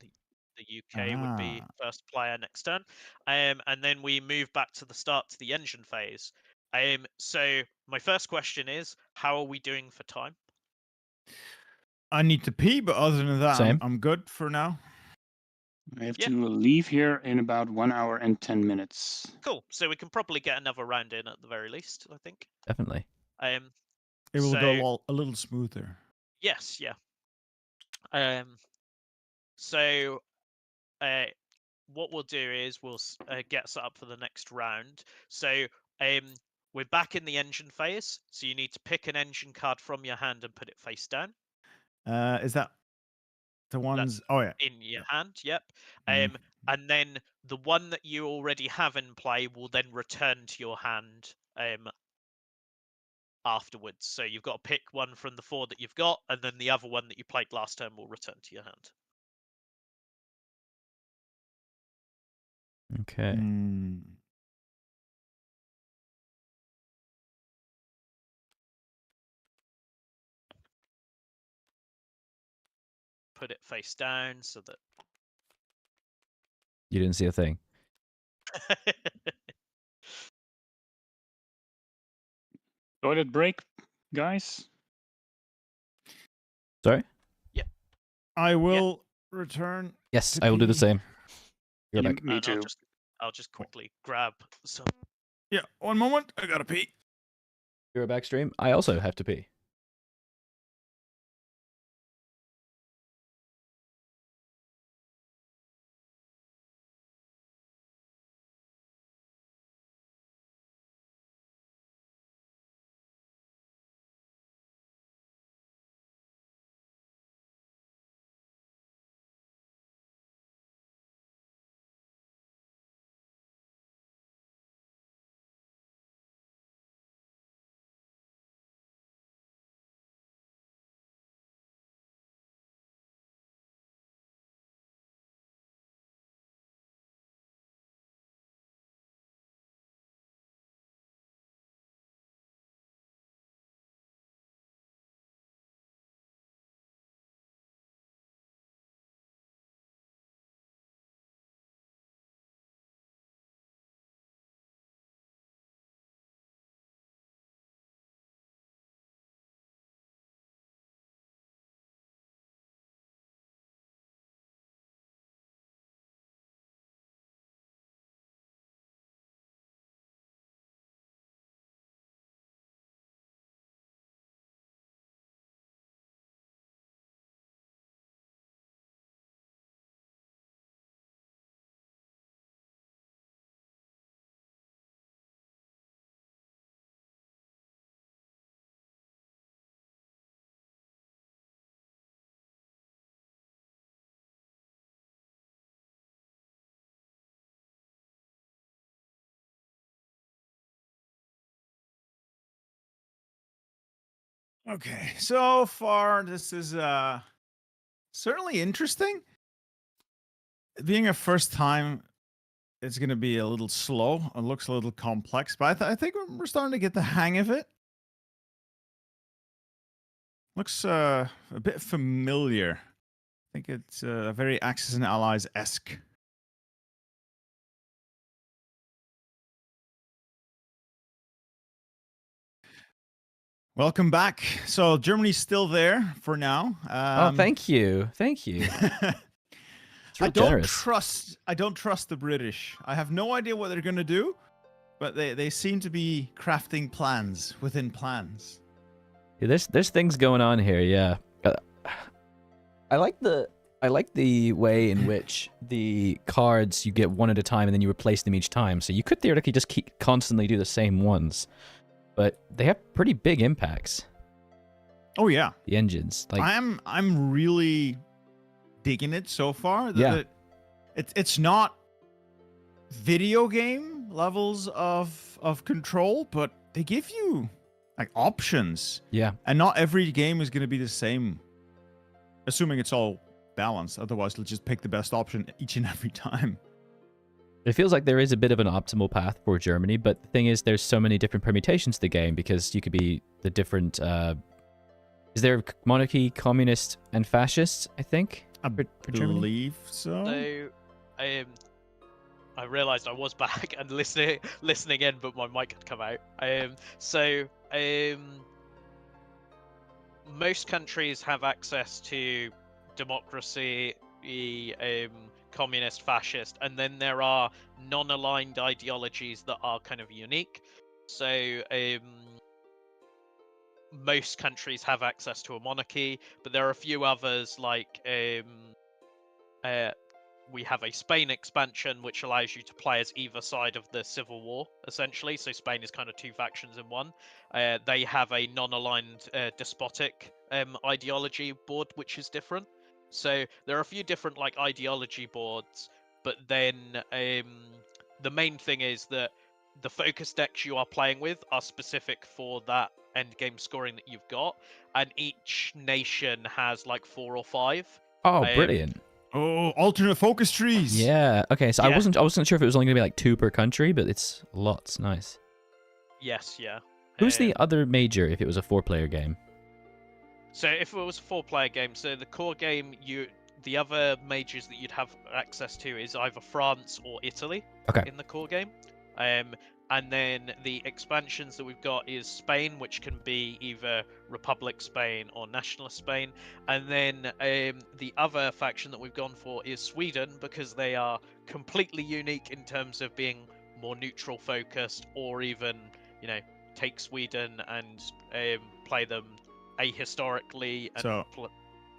Speaker 2: UK would be first player next turn. And then we move back to the start to the engine phase. So my first question is, how are we doing for time?
Speaker 3: I need to pee, but other than that,
Speaker 1: Same.
Speaker 3: I'm good for now.
Speaker 4: I have to leave here in about 1 hour and 10 minutes.
Speaker 2: Cool. So we can probably get another round in at the very least, I think.
Speaker 1: Definitely.
Speaker 3: It will
Speaker 2: So-
Speaker 3: go a little smoother.
Speaker 2: Yes, yeah. So what we'll do is we'll get set up for the next round. So we're back in the engine phase. So you need to pick an engine card from your hand and put it face down.
Speaker 3: Is that the ones? Oh yeah.
Speaker 2: In your hand, yep.
Speaker 3: Mhm.
Speaker 2: And then the one that you already have in play will then return to your hand afterwards. So you've got to pick one from the 4 that you've got, and then the other one that you played last turn will return to your hand.
Speaker 1: Okay.
Speaker 3: Mm.
Speaker 2: Put it face down so that
Speaker 1: You didn't see a thing.
Speaker 4: Toilet break, guys.
Speaker 1: Sorry?
Speaker 3: I will return.
Speaker 1: Yes,
Speaker 3: To
Speaker 1: I will do the
Speaker 3: pee.
Speaker 1: same. You're
Speaker 4: Yeah,
Speaker 1: back.
Speaker 4: me
Speaker 2: and
Speaker 4: too.
Speaker 2: I'll just quickly grab some.
Speaker 3: Yeah, one moment. I gotta pee.
Speaker 1: You're back stream. I also have to pee.
Speaker 3: Okay, so far this is certainly interesting. Being a first time, it's going to be a little slow. It looks a little complex, but I think we're starting to get the hang of it. Looks a bit familiar. I think it's very Axis and Allies-esque. Welcome back. So Germany's still there for now.
Speaker 1: Oh, thank you. Thank you. It's real generous.
Speaker 3: I don't trust the British. I have no idea what they're gonna do, but they seem to be crafting plans within plans.
Speaker 1: Yeah, there's things going on here. Yeah. I like the way in which the cards you get one at a time and then you replace them each time. So you could theoretically just keep constantly do the same ones, but they have pretty big impacts.
Speaker 3: Oh yeah,
Speaker 1: The engines, like
Speaker 3: I'm really digging it so far.
Speaker 1: Yeah.
Speaker 3: It's not video game levels of control, but they give you like options.
Speaker 1: yeah.
Speaker 3: And not every game is going to be the same, assuming it's all balanced. Otherwise, let's just pick the best option each and every time.
Speaker 1: It feels like there is a bit of an optimal path for Germany, but the thing is, there's so many different permutations to the game because you could be the different. Is there monarchy, communist, and fascist? I think.
Speaker 3: I
Speaker 1: for Germany?
Speaker 3: believe so.
Speaker 2: So, I realised I was back and listening in, but my mic had come out. Most countries have access to democracy, communist, fascist, and then there are non-aligned ideologies that are kind of unique. So, most countries have access to a monarchy, but there are a few others like we have a Spain expansion which allows you to play as either side of the civil war, essentially. So Spain is kind of two factions in one. They have a non-aligned despotic ideology board, which is different. So there are a few different like ideology boards, but then the main thing is that the focus decks you are playing with are specific for that end game scoring that you've got, and each nation has like 4 or 5.
Speaker 1: Oh, brilliant.
Speaker 3: Oh, alternate focus trees.
Speaker 1: Yeah. Okay. So
Speaker 2: Yeah.
Speaker 1: I wasn't sure if it was only gonna be like 2 per country, but it's lots. Nice.
Speaker 2: Yes, yeah.
Speaker 1: Who's the other major if it was a 4-player game?
Speaker 2: So if it was a 4-player game, so the core game, the other majors that you'd have access to is either France or Italy.
Speaker 1: Okay.
Speaker 2: In the core game. And then the expansions that we've got is Spain, which can be either Republic Spain or Nationalist Spain. And then the other faction that we've gone for is Sweden, because they are completely unique in terms of being more neutral focused, or even, take Sweden and play them ahistorically. And
Speaker 3: So,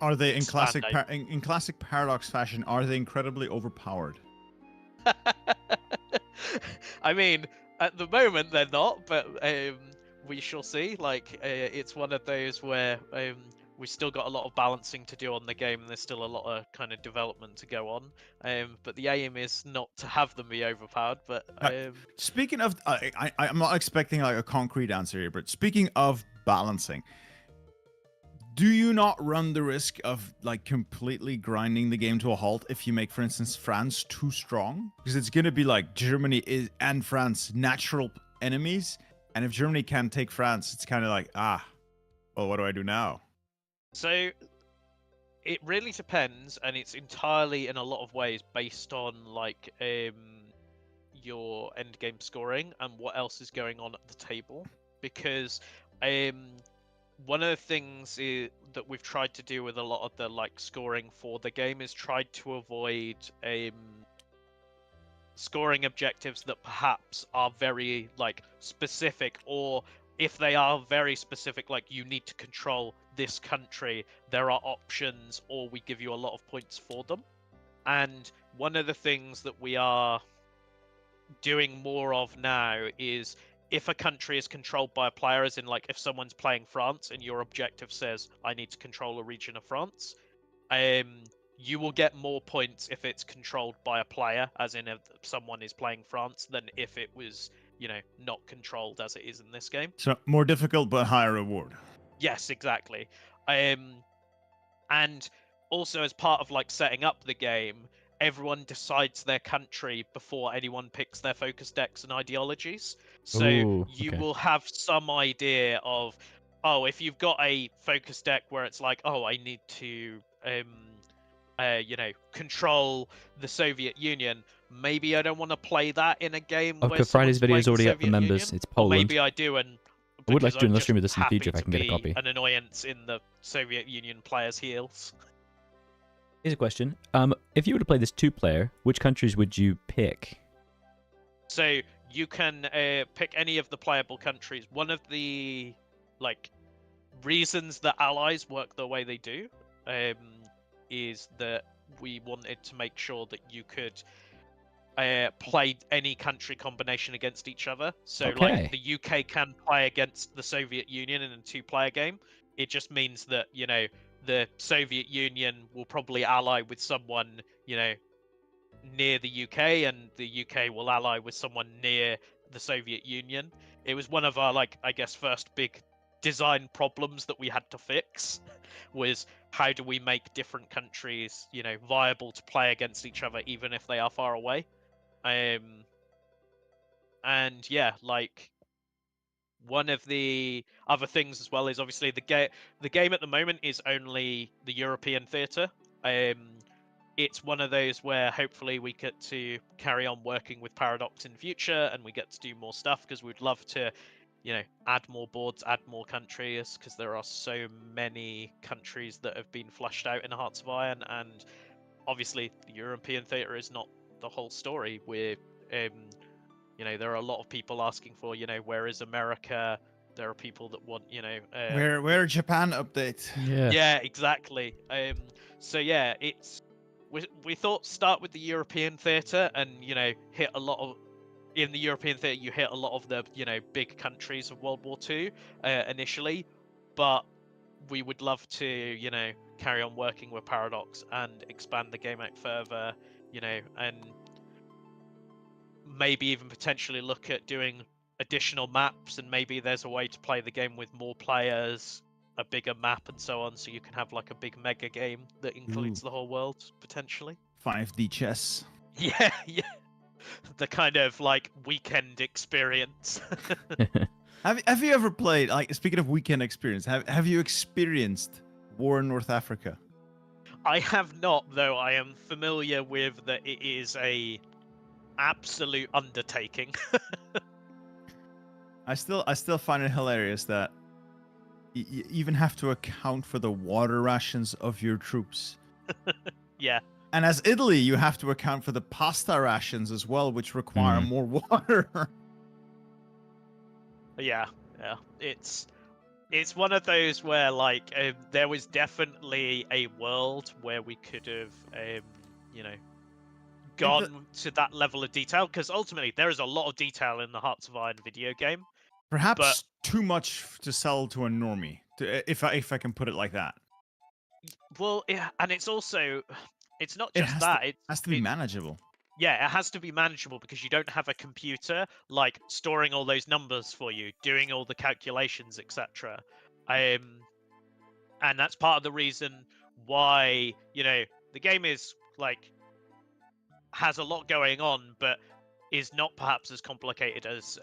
Speaker 3: are they in
Speaker 2: expand
Speaker 3: in classic Paradox fashion? Are they incredibly overpowered?
Speaker 2: I mean, at the moment they're not, but we shall see. Like, it's one of those where we've still got a lot of balancing to do on the game, and there's still a lot of kind of development to go on. But the aim is not to have them be overpowered. But
Speaker 3: speaking of, I'm not expecting like a concrete answer here, but speaking of balancing, do you not run the risk of like completely grinding the game to a halt if you make, for instance, France too strong? Because it's going to be like Germany and France natural enemies, and if Germany can't take France, it's kind of like, well, what do I do now?
Speaker 2: So it really depends, and it's entirely in a lot of ways based on like your end game scoring and what else is going on at the table, because one of the things that we've tried to do with a lot of the like scoring for the game is tried to avoid scoring objectives that perhaps are very like specific, or if they are very specific, like you need to control this country, there are options, or we give you a lot of points for them. And one of the things that we are doing more of now is, if a country is controlled by a player, as in like if someone's playing France and your objective says I need to control a region of France, you will get more points if it's controlled by a player, as in if someone is playing France, than if it was, not controlled as it is in this game.
Speaker 3: So more difficult but higher reward.
Speaker 2: Yes, exactly. And also as part of like setting up the game, everyone decides their country before anyone picks their focus decks and ideologies. So you will have some idea of, if you've got a focus deck where it's like, I need to, control the Soviet Union. Maybe I don't want to play that in a game where
Speaker 1: Friday's video is already up for members.
Speaker 2: Union.
Speaker 1: It's Poland.
Speaker 2: Or maybe I do, and
Speaker 1: I would like to do another stream of this in the
Speaker 2: happy
Speaker 1: future if I can get a copy.
Speaker 2: An annoyance in the Soviet Union players' heels.
Speaker 1: Here's a question. If you were to play this 2-player, which countries would you pick?
Speaker 2: So you can pick any of the playable countries. One of the reasons that allies work the way they do is that we wanted to make sure that you could play any country combination against each other. So like the UK can play against the Soviet Union in a 2-player game. It just means that, the Soviet Union will probably ally with someone, near the UK, and the UK will ally with someone near the Soviet Union. It was one of our, first big design problems that we had to fix, was how do we make different countries, viable to play against each other, even if they are far away. And yeah, one of the other things as well is obviously the game at the moment is only the European theatre. It's one of those where hopefully we get to carry on working with Paradox in future, and we get to do more stuff, because we'd love to, add more boards, add more countries, because there are so many countries that have been flushed out in Hearts of Iron, and obviously the European theatre is not the whole story. We're there are a lot of people asking for, where is America? there are people that want,
Speaker 3: Where Japan update?
Speaker 2: Yeah, exactly. So yeah, we thought start with the European theatre and hit a lot of in the European theatre you hit a lot of the big countries of World War II initially, but we would love to carry on working with Paradox and expand the game out further, and maybe even potentially look at doing additional maps, and maybe there's a way to play the game with more players, a bigger map and so on, so you can have like a big mega game that includes the whole world potentially.
Speaker 3: 5D chess.
Speaker 2: Yeah, the kind of like weekend experience.
Speaker 3: Have you ever played, like, speaking of weekend experience, have you experienced war in North Africa?
Speaker 2: I have not, though I am familiar with that it is a absolute undertaking.
Speaker 3: I still find it hilarious that you even have to account for the water rations of your troops.
Speaker 2: Yeah.
Speaker 3: And as Italy, you have to account for the pasta rations as well, which require more water.
Speaker 2: Yeah. It's one of those where like there was definitely a world where we could have gone to that level of detail, because ultimately there is a lot of detail in the Hearts of Iron video game.
Speaker 3: Perhaps too much to sell to a normie, if I can put it like that.
Speaker 2: Well, yeah, and it's also, it's not just that.
Speaker 3: It has to be manageable.
Speaker 2: Yeah, it has to be manageable because you don't have a computer like storing all those numbers for you, doing all the calculations, etc. And that's part of the reason why the game is like has a lot going on, but is not perhaps as complicated as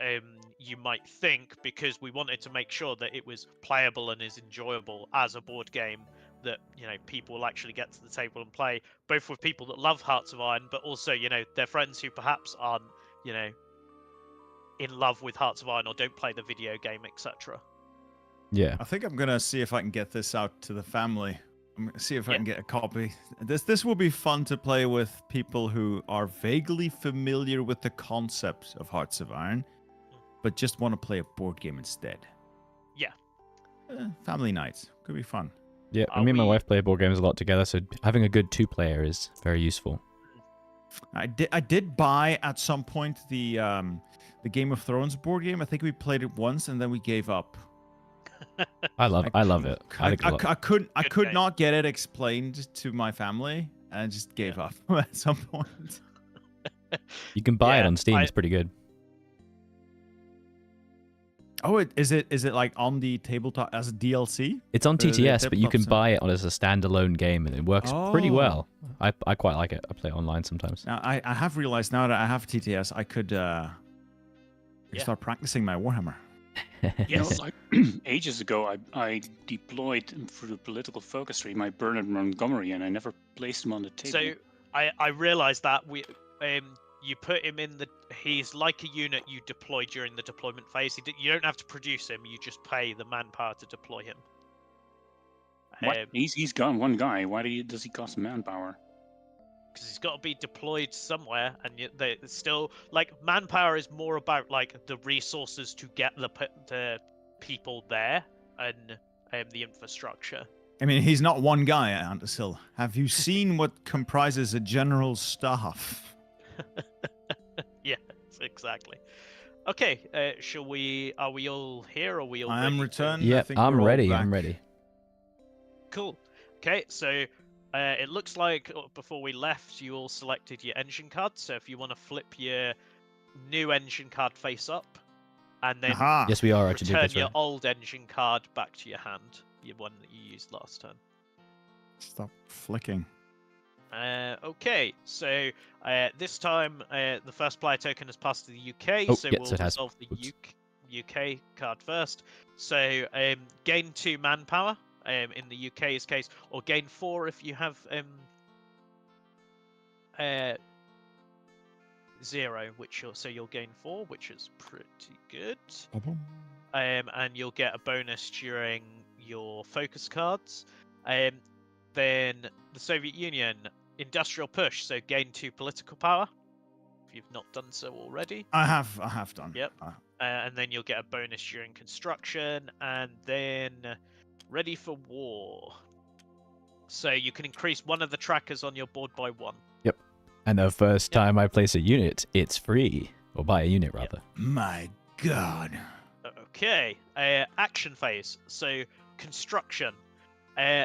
Speaker 2: you might think, because we wanted to make sure that it was playable and is enjoyable as a board game that people will actually get to the table and play, both with people that love Hearts of Iron, but also their friends who perhaps aren't in love with Hearts of Iron or don't play the video game, etc.
Speaker 1: Yeah.
Speaker 3: I think I'm gonna see if I can get this out to the family. I'm gonna see if I can get a copy. This will be fun to play with people who are vaguely familiar with the concept of Hearts of Iron, but just want to play a board game instead.
Speaker 2: Yeah.
Speaker 3: Family nights could be fun.
Speaker 1: Yeah, me and my wife play board games a lot together, so having a good two-player is very useful.
Speaker 3: I did buy at some point the Game of Thrones board game. I think we played it once and then we gave up.
Speaker 1: I love it.
Speaker 3: I could not get it explained to my family, and I just gave up at some point.
Speaker 1: You can buy it on Steam. It's pretty good.
Speaker 3: Oh, is it like on the tabletop as a DLC?
Speaker 1: It's on TTS, but you can buy it as a standalone game, and it works pretty well. I quite like it. I play it online sometimes.
Speaker 3: Now I have realized now that I have TTS, I could start practicing my Warhammer.
Speaker 2: Yes.
Speaker 4: Like ages ago, I deployed through the political focus tree my Bernard Montgomery, and I never placed him on the table.
Speaker 2: So I realized that you put him in he's like a unit you deploy during the deployment phase. You don't have to produce him, you just pay the manpower to deploy him.
Speaker 4: What? He's gone one guy. Why does he cost manpower?
Speaker 2: Because he's got to be deployed somewhere, and they still like manpower is more about like the resources to get the people there and the infrastructure.
Speaker 3: I mean, he's not one guy, Andersil. Have you seen what comprises a general's staff?
Speaker 2: Yes, exactly. Okay, are we all here? Or are we all
Speaker 3: I am returned.
Speaker 1: Yeah, I'm ready. I'm ready.
Speaker 2: Cool. Okay, so it looks like before we left, you all selected your engine card. So if you want to flip your new engine card face up, and then
Speaker 1: yes, we are actually
Speaker 2: return your old engine card back to your hand, your one that you used last turn.
Speaker 3: Stop flicking.
Speaker 2: Okay, so this time the first player token has passed to the UK, so we'll resolve the UK card first. So gain 2 manpower in the UK's case, or gain 4 if you have 0, so you'll gain 4, which is pretty good. And you'll get a bonus during your focus cards. Then the Soviet Union, industrial push, so gain 2 political power. If you've not done so already.
Speaker 3: I have done.
Speaker 2: Yep. and then you'll get a bonus during construction, and then ready for war. So you can increase one of the trackers on your board by 1.
Speaker 1: Yep. And the first time I place a unit, it's free. Or buy a unit, rather.
Speaker 3: My God.
Speaker 2: Okay. Action phase. So construction.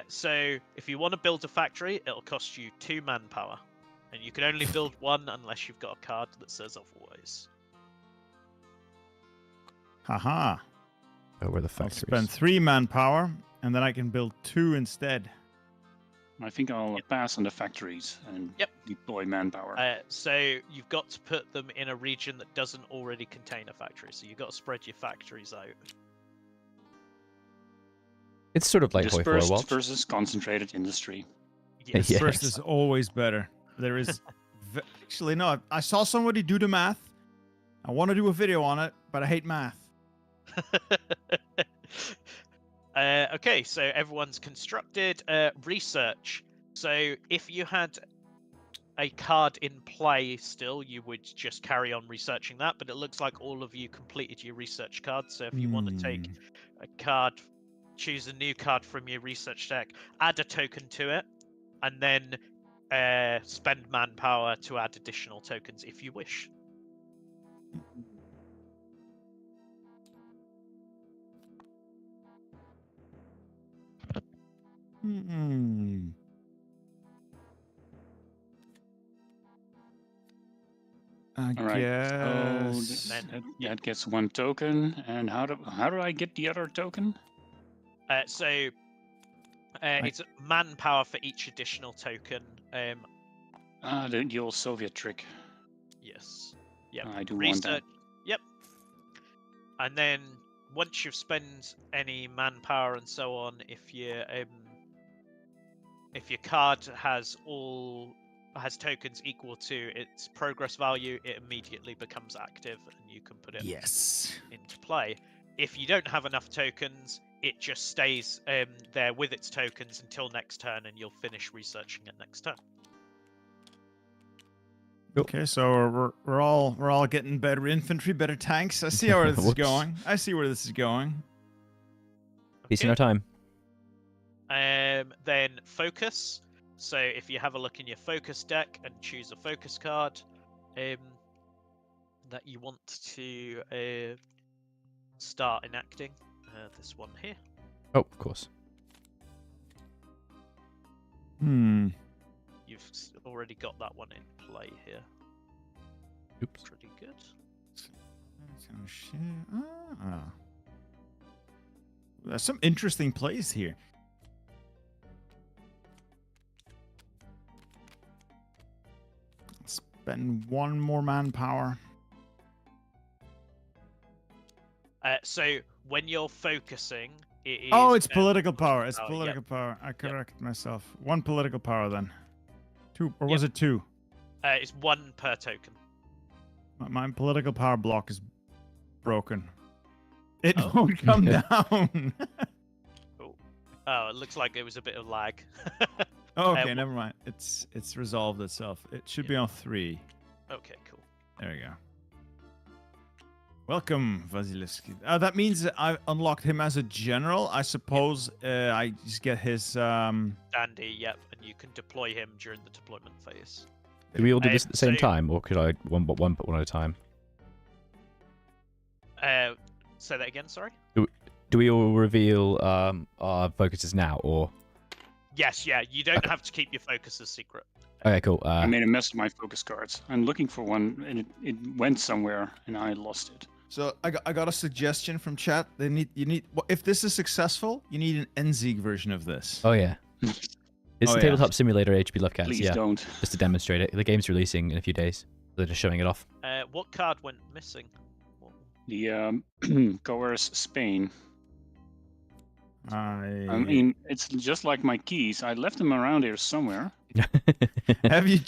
Speaker 2: So if you want to build a factory, it'll cost you 2 manpower. And you can only build 1 unless you've got a card that says otherwise.
Speaker 3: Haha.
Speaker 1: Oh, where the
Speaker 3: I'll
Speaker 1: factories?
Speaker 3: spend 3 manpower, and then I can build 2 instead.
Speaker 4: I think I'll pass on the factories and deploy manpower.
Speaker 2: So you've got to put them in a region that doesn't already contain a factory. So you've got to spread your factories out.
Speaker 1: It's sort of like HOI4
Speaker 4: Dispersed
Speaker 1: Watch.
Speaker 4: versus concentrated industry.
Speaker 2: Yes.
Speaker 1: Yes.
Speaker 3: First is always better. There is... Actually, no. I saw somebody do the math. I want to do a video on it, but I hate math.
Speaker 2: Okay, so everyone's constructed. Research. So if you had a card in play still, you would just carry on researching that. But it looks like all of you completed your research card. So if you want to take a card, choose a new card from your research deck, add a token to it, and then spend manpower to add additional tokens if you wish.
Speaker 3: I
Speaker 4: All right.
Speaker 3: guess...
Speaker 4: So that gets 1 token. And how do I get the other token?
Speaker 2: It's manpower for each additional token.
Speaker 4: The old Soviet trick.
Speaker 2: Yes. Yep.
Speaker 4: I do want that.
Speaker 2: Yep. And then once you've spent any manpower and so on, if your card has tokens equal to its progress value, it immediately becomes active and you can put it into play. If you don't have enough tokens, it just stays there with its tokens until next turn, and you'll finish researching it next turn.
Speaker 3: Okay, so we're all getting better infantry, better tanks. I see where this is going. I see where this is going.
Speaker 1: Peace in our time.
Speaker 2: Then focus. So if you have a look in your focus deck and choose a focus card that you want to start enacting, this one here.
Speaker 1: Oh, of course.
Speaker 2: You've already got that one in play here.
Speaker 1: Oops.
Speaker 2: Pretty good.
Speaker 3: There's some interesting plays here. Spend 1 more manpower.
Speaker 2: So when you're focusing, it is...
Speaker 3: Oh, it's political power. It's
Speaker 2: power,
Speaker 3: political power. I corrected myself. 1 political power then. 2, or was it 2?
Speaker 2: It's 1 per token.
Speaker 3: My political power block is broken. It won't come down.
Speaker 2: Oh, it looks like there was a bit of lag.
Speaker 3: Okay, never mind. It's resolved itself. It should be on 3.
Speaker 2: Okay, cool.
Speaker 3: There we go. Welcome, Vasilevsky. That means that I unlocked him as a general. I suppose I just get his...
Speaker 2: Dandy, yep, and you can deploy him during the deployment phase.
Speaker 1: Do we all do this at the same
Speaker 2: so-
Speaker 1: time, or could I one at a time?
Speaker 2: Say that again, sorry?
Speaker 1: Do we all reveal our focuses now, or?
Speaker 2: Yes, yeah, you don't have to keep your focuses secret.
Speaker 1: Okay, cool.
Speaker 4: I made a mess of my focus cards. I'm looking for one, and it went somewhere, and I lost it.
Speaker 3: So I got a suggestion from chat. If this is successful, you need an NZig version of this.
Speaker 1: Oh yeah. It's the Tabletop Simulator HP Lovecats.
Speaker 4: Please
Speaker 1: Yeah,
Speaker 4: don't.
Speaker 1: just to demonstrate it. The game's releasing in a few days. They're just showing it off.
Speaker 2: What card went missing?
Speaker 4: The Coerce Spain.
Speaker 3: I
Speaker 4: mean, it's just like my keys. I left them around here somewhere.
Speaker 3: have you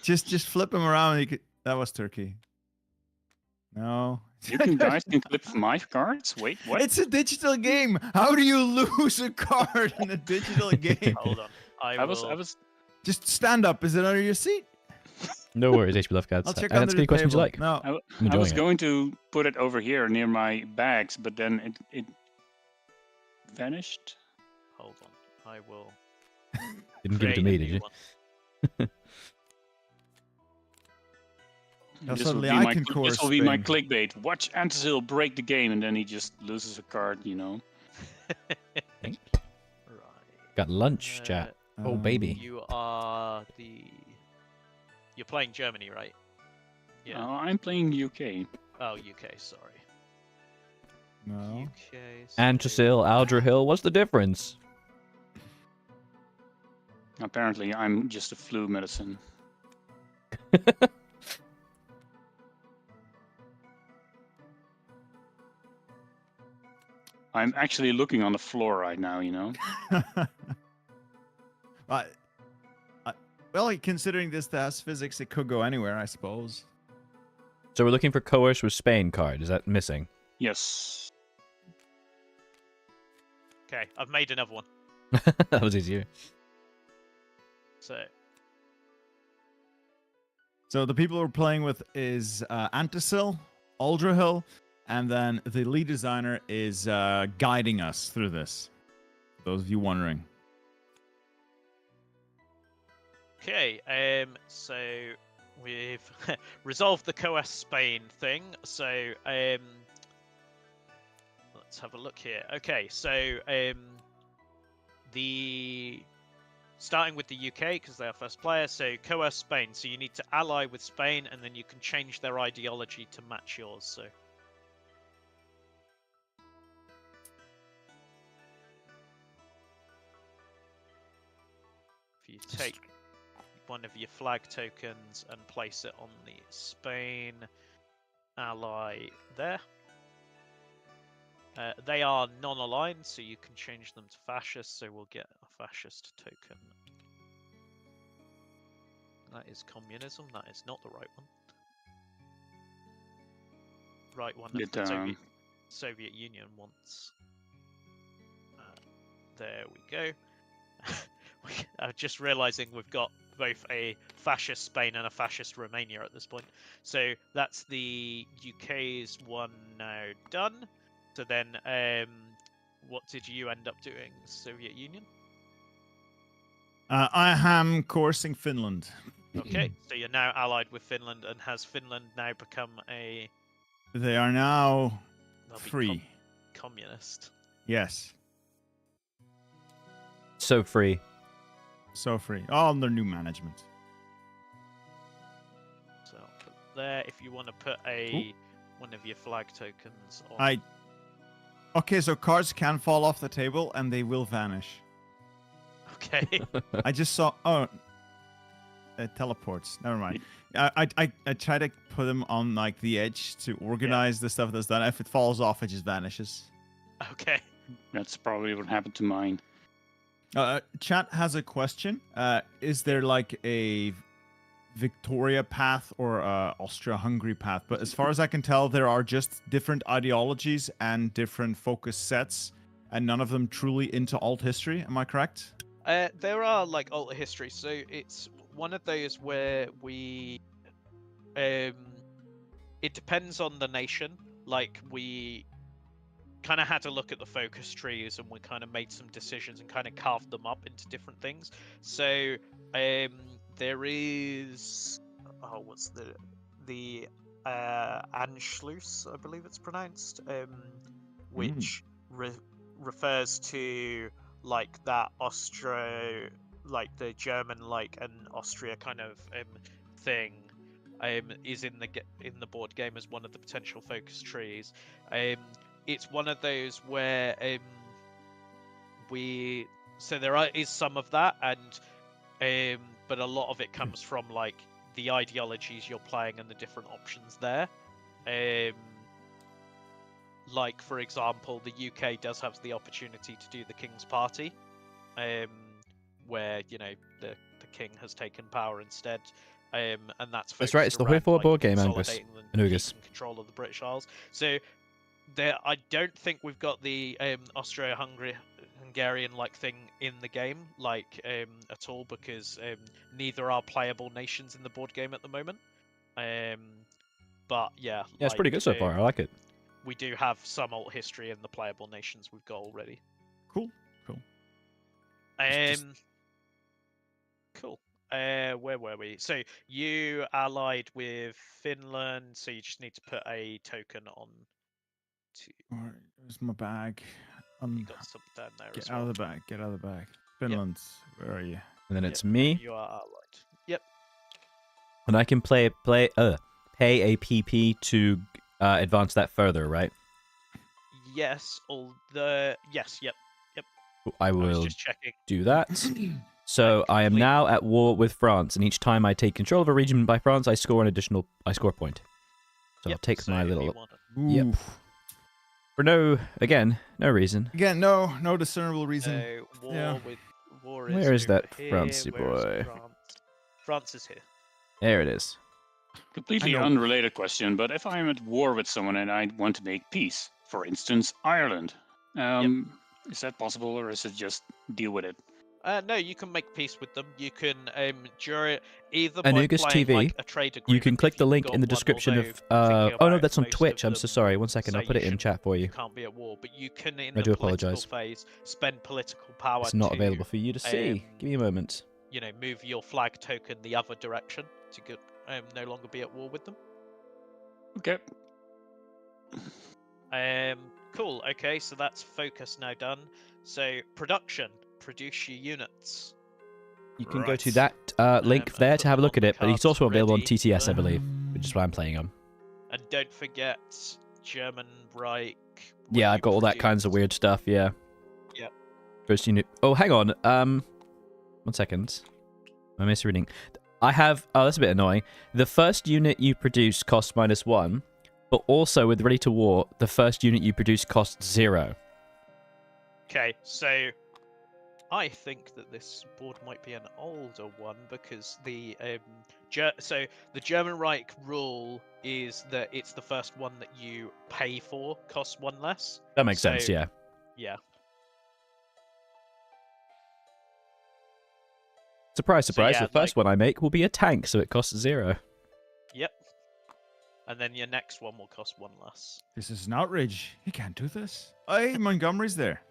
Speaker 3: just flip them around. You could, that was Turkey. No.
Speaker 4: You guys can clip my cards? Wait, what?
Speaker 3: It's a digital game. How do you lose a card in a digital game?
Speaker 2: Hold on. I
Speaker 4: was
Speaker 3: Just stand up. Is it under your seat?
Speaker 1: No worries, HP Love Cards.
Speaker 3: I'll check
Speaker 1: And
Speaker 3: under
Speaker 1: that's
Speaker 3: the
Speaker 1: any questions you
Speaker 3: table.
Speaker 1: like.
Speaker 3: No.
Speaker 1: I'm
Speaker 4: I
Speaker 1: enjoying
Speaker 4: was
Speaker 1: it.
Speaker 4: going to put it over here near my bags, but then it vanished.
Speaker 2: Hold on. I will.
Speaker 1: Didn't give it to
Speaker 2: create
Speaker 1: me,
Speaker 2: a
Speaker 1: did
Speaker 2: new
Speaker 1: you?
Speaker 2: one.
Speaker 3: Now
Speaker 4: This will
Speaker 3: suddenly
Speaker 4: be
Speaker 3: I
Speaker 4: my
Speaker 3: can
Speaker 4: this will be my
Speaker 3: Spain.
Speaker 4: clickbait. Watch Antizil break the game, and then he just loses a card. You know.
Speaker 2: Right.
Speaker 1: Got lunch, chat. Oh, baby.
Speaker 2: You're playing Germany, right? Yeah.
Speaker 4: I'm playing UK.
Speaker 2: Oh, UK. Sorry.
Speaker 3: No.
Speaker 2: UK.
Speaker 1: Antrasil, Aldrahill, what's the difference?
Speaker 4: Apparently, I'm just a flu medicine. I'm actually looking on the floor right now, you know.
Speaker 3: Well, considering this has physics, it could go anywhere, I suppose.
Speaker 1: So we're looking for coerce with Spain card. Is that missing?
Speaker 4: Yes.
Speaker 2: Okay, I've made another one.
Speaker 1: That was easier.
Speaker 3: So the people we're playing with is Antisil, Aldrahill, and then the lead designer is guiding us through this. Those of you wondering.
Speaker 2: Okay, so we've resolved the coerce Spain thing. So let's have a look here. Okay, so starting with the UK because they're first player. So coerce Spain. So you need to ally with Spain, and then you can change their ideology to match yours. So. If you take one of your flag tokens and place it on the Spain ally there. They are non-aligned, so you can change them to fascist, so we'll get a fascist token. That is communism, that is not the right one. Right one is the Soviet Union wants. There we go. Just realizing we've got both a fascist Spain and a fascist Romania at this point. So that's the UK's one now done. So then, what did you end up doing, Soviet Union?
Speaker 3: I am coercing Finland.
Speaker 2: Okay, so you're now allied with Finland, and has Finland now become a...
Speaker 3: They are now free.
Speaker 2: Communist.
Speaker 3: Yes.
Speaker 1: So free.
Speaker 3: So free. All under new management.
Speaker 2: So I'll put there. If you want to put one of your flag tokens on.
Speaker 3: Okay, so cards can fall off the table and they will vanish.
Speaker 2: Okay.
Speaker 3: I just saw. Oh, it teleports. Never mind. I try to put them on like the edge to organize the stuff that's done. If it falls off, it just vanishes.
Speaker 2: Okay.
Speaker 4: That's probably what happened to mine.
Speaker 3: Chat has a question. Is there like a Victoria path or Austria-Hungary path? But as far as I can tell, there are just different ideologies and different focus sets, and none of them truly into alt history. Am I correct?
Speaker 2: There are like alt history, so it's one of those where we it depends on the nation. Like we kind of had to look at the focus trees, and we kind of made some decisions and kind of carved them up into different things. So there is what's the Anschluss, I believe it's pronounced, which refers to like that like the German and Austria kind of thing. Is in the board game as one of the potential focus trees. It's one of those where there is some of that, and but a lot of it comes from like the ideologies you're playing and the different options there. Like for example, the UK does have the opportunity to do the King's Party, where you know the king has taken power instead. And that's
Speaker 1: right. It's the HOI4 board game, Angus.
Speaker 2: Keeping control of the British Isles. So I don't think we've got the Austria-Hungary Hungarian-like thing in the game, like at all, because neither are playable nations in the board game at the moment. But yeah,
Speaker 1: Yeah, it's pretty good so far. I like it.
Speaker 2: We do have some alt history in the playable nations we've got already.
Speaker 3: Cool. Cool.
Speaker 2: Cool. Where were we? So you allied with Finland, so you just need to put a token on.
Speaker 3: Alright, where's my bag?
Speaker 2: You got some down there
Speaker 3: Get
Speaker 2: as
Speaker 3: out
Speaker 2: well.
Speaker 3: of the bag. Get out of the bag. Finland, where are you?
Speaker 1: And then it's me,
Speaker 2: You are allied. Yep.
Speaker 1: and I can pay a PP to advance that further, right?
Speaker 2: Yes. Yes. Yep.
Speaker 1: I
Speaker 2: I was
Speaker 1: will
Speaker 2: just checking.
Speaker 1: do that. So I am now at war with France, and each time I take control of a region by France, I score a point. So I'll take my
Speaker 2: if you
Speaker 1: little
Speaker 2: wanna-
Speaker 1: Yep. For no reason.
Speaker 3: Again, no discernible reason.
Speaker 2: So
Speaker 3: Yeah.
Speaker 2: war is
Speaker 1: Where is
Speaker 2: over
Speaker 1: that
Speaker 2: here.
Speaker 1: Francie
Speaker 2: Where is
Speaker 1: boy?
Speaker 2: France? France is here.
Speaker 1: There it is.
Speaker 4: Completely
Speaker 3: I know.
Speaker 4: unrelated question, but if I'm at war with someone and I want to make peace, for instance, Ireland, is that possible, or is it just deal with it?
Speaker 2: No, you can make peace with them. You can during either
Speaker 1: Anubis
Speaker 2: by playing
Speaker 1: TV,
Speaker 2: like a trade agreement.
Speaker 1: You can click
Speaker 2: if
Speaker 1: the
Speaker 2: you've
Speaker 1: link
Speaker 2: got
Speaker 1: in the
Speaker 2: one,
Speaker 1: description
Speaker 2: although
Speaker 1: of.
Speaker 2: thinking
Speaker 1: Oh no,
Speaker 2: about
Speaker 1: that's on
Speaker 2: most
Speaker 1: Twitch.
Speaker 2: of
Speaker 1: I'm so
Speaker 2: them
Speaker 1: sorry. One second,
Speaker 2: say
Speaker 1: I'll put it in
Speaker 2: shouldn't-
Speaker 1: chat for you.
Speaker 2: You can't be at war, but you can in
Speaker 1: I do
Speaker 2: the political
Speaker 1: apologise.
Speaker 2: phase spend political power.
Speaker 1: It's not
Speaker 2: to,
Speaker 1: available for you to see. Give me a moment.
Speaker 2: You know, move your flag token the other direction to get, no longer be at war with them.
Speaker 4: Okay.
Speaker 2: Cool. Okay, so that's focus now done. So production, produce your units.
Speaker 1: You can go to
Speaker 3: Right.
Speaker 1: that link
Speaker 2: and
Speaker 1: there
Speaker 2: put
Speaker 1: to have a
Speaker 2: them
Speaker 1: look
Speaker 2: on
Speaker 1: at
Speaker 2: the
Speaker 1: it, but it's
Speaker 2: cards
Speaker 1: also available on
Speaker 2: ready
Speaker 1: TTS, I
Speaker 2: for-
Speaker 1: believe, which is what I'm playing on.
Speaker 2: And don't forget German Reich.
Speaker 1: Yeah,
Speaker 2: when
Speaker 1: I've
Speaker 2: you
Speaker 1: got all that kinds of
Speaker 2: produce-
Speaker 1: weird stuff. Yeah.
Speaker 2: Yep.
Speaker 1: First unit. Oh, hang on. 1 second. I'm misreading. I have. Oh, that's a bit annoying. The first unit you produce costs -1, but also with Ready to War, the first unit you produce costs 0.
Speaker 2: Okay, so I think that this board might be an older one because the the German Reich rule is that it's the first one that you pay for costs 1 less.
Speaker 1: That makes sense. Yeah.
Speaker 2: Yeah.
Speaker 1: Surprise,
Speaker 2: So,
Speaker 1: surprise.
Speaker 2: yeah,
Speaker 1: The first one I make will be a tank, so it costs 0.
Speaker 2: Yep. And then your next one will cost 1 less.
Speaker 3: This is an outrage. You can't do this. Hey, Montgomery's there.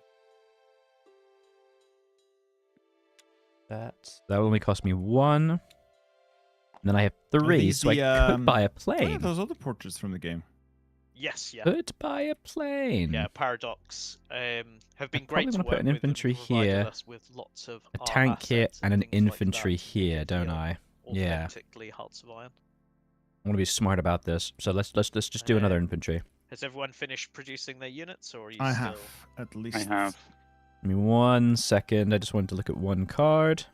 Speaker 1: That will only cost me 1. And then I have 3,
Speaker 3: these
Speaker 1: so I
Speaker 3: the,
Speaker 1: could buy a
Speaker 3: What are
Speaker 1: plane.
Speaker 3: those other portraits from the game?
Speaker 2: Yes, yeah.
Speaker 1: Could buy a plane.
Speaker 2: Yeah, Paradox have been
Speaker 1: I
Speaker 2: great
Speaker 1: probably
Speaker 2: to
Speaker 1: wanna
Speaker 2: work
Speaker 1: put an
Speaker 2: with and
Speaker 1: infantry
Speaker 2: provided
Speaker 1: here,
Speaker 2: us with lots of
Speaker 1: A
Speaker 2: art
Speaker 1: tank here
Speaker 2: assets
Speaker 1: and an
Speaker 2: things like that
Speaker 1: infantry
Speaker 2: to
Speaker 1: here,
Speaker 2: give
Speaker 1: don't
Speaker 2: you
Speaker 1: I? Yeah.
Speaker 2: Authentically Hearts of Iron.
Speaker 1: I want to be smart about this. So let's just do another infantry.
Speaker 2: Has everyone finished producing their units, or are you
Speaker 3: I
Speaker 2: still?
Speaker 3: have, at least.
Speaker 4: I have.
Speaker 1: Give me 1 second. I just wanted to look at one card.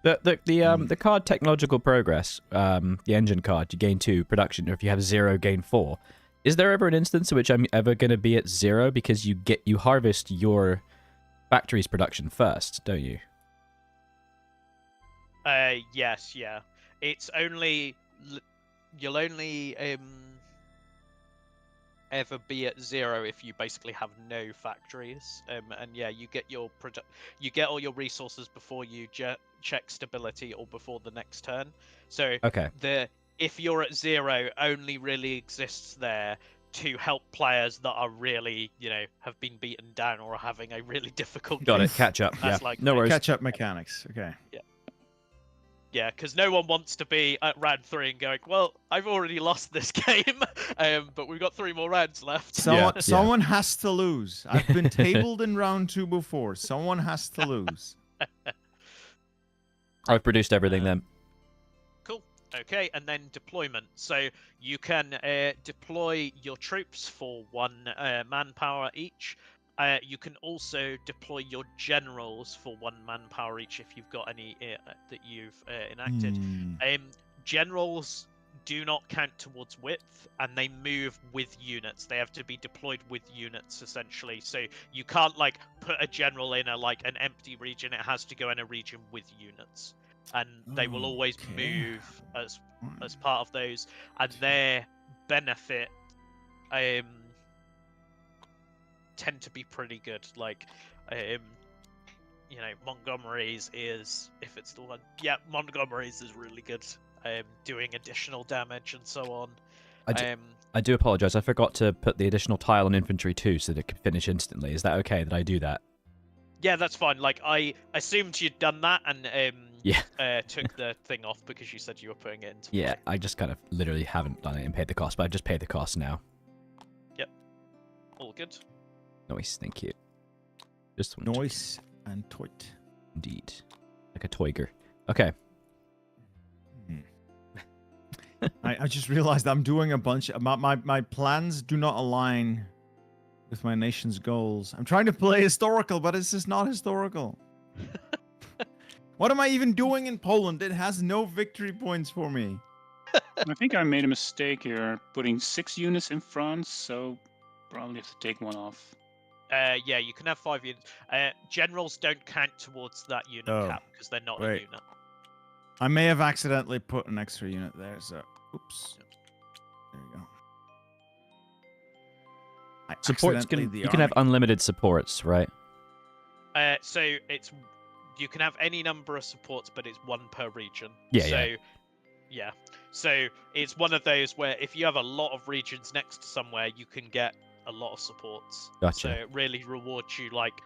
Speaker 1: The card technological progress, the engine card, you gain 2 production, or if you have 0, gain 4. Is there ever an instance in which I'm ever going to be at 0 because you harvest your factory's production first, don't you?
Speaker 2: Yes, yeah. It's only you'll only ever be at 0 if you basically have no factories. And yeah, you get your you get all your resources before you check stability or before the next turn. So
Speaker 1: Okay.
Speaker 2: if you're at 0, only really exists there to help players that are really, have been beaten down or are having a really difficult
Speaker 1: Got
Speaker 2: game.
Speaker 1: it. Catch up. Yeah.
Speaker 2: That's like
Speaker 1: No worries.
Speaker 3: Catch up mechanics. Okay.
Speaker 2: Yeah, because no one wants to be at round 3 and going, well, I've already lost this game, but we've got 3 more rounds left.
Speaker 3: Someone has to lose. I've been tabled in round 2 before. Someone has to lose.
Speaker 1: I've produced everything then.
Speaker 2: Cool. Okay, and then deployment. So you can deploy your troops for 1 manpower each. You can also deploy your generals for 1 manpower each if you've got any that you've enacted. Generals do not count towards width, and they move with units. They have to be deployed with units, essentially. So you can't put a general in an empty region. It has to go in a region with units, and they will always move as part of those. And their benefit tend to be pretty good. Like, you know, Montgomery's is, if it's the one, yeah, Montgomery's is really good. Doing additional damage and so on.
Speaker 1: I do apologize. I forgot to put the additional tile on infantry too, so that it could finish instantly. Is that okay that I do that?
Speaker 2: Yeah, that's fine. Like, I assumed you'd done that and
Speaker 1: Yeah.
Speaker 2: took the thing off because you said you were putting it into
Speaker 1: Yeah,
Speaker 2: play.
Speaker 1: I just kind of literally haven't done it and paid the cost, but I've just paid the cost now.
Speaker 2: Yep. All good.
Speaker 1: Nice, thank you. Just one
Speaker 3: Noise and toit.
Speaker 1: indeed, like a toiger. Okay.
Speaker 3: I just realized I'm doing a bunch. My plans do not align with my nation's goals. I'm trying to play historical, but it's just not historical. What am I even doing in Poland? It has no victory points for me.
Speaker 4: I think I made a mistake here, putting 6 units in France, so probably have to take one off.
Speaker 2: Yeah, you can have 5 units. Generals don't count towards that unit cap because they're not a
Speaker 3: wait.
Speaker 2: unit.
Speaker 3: I may have accidentally put an extra unit there, so oops. There you go.
Speaker 1: Supports you can have unlimited supports, right?
Speaker 2: So you can have any number of supports, but it's 1 per region.
Speaker 1: Yeah.
Speaker 2: Yeah. So it's one of those where if you have a lot of regions next to somewhere, you can get a lot of supports.
Speaker 1: Gotcha.
Speaker 2: So it really rewards you. Like,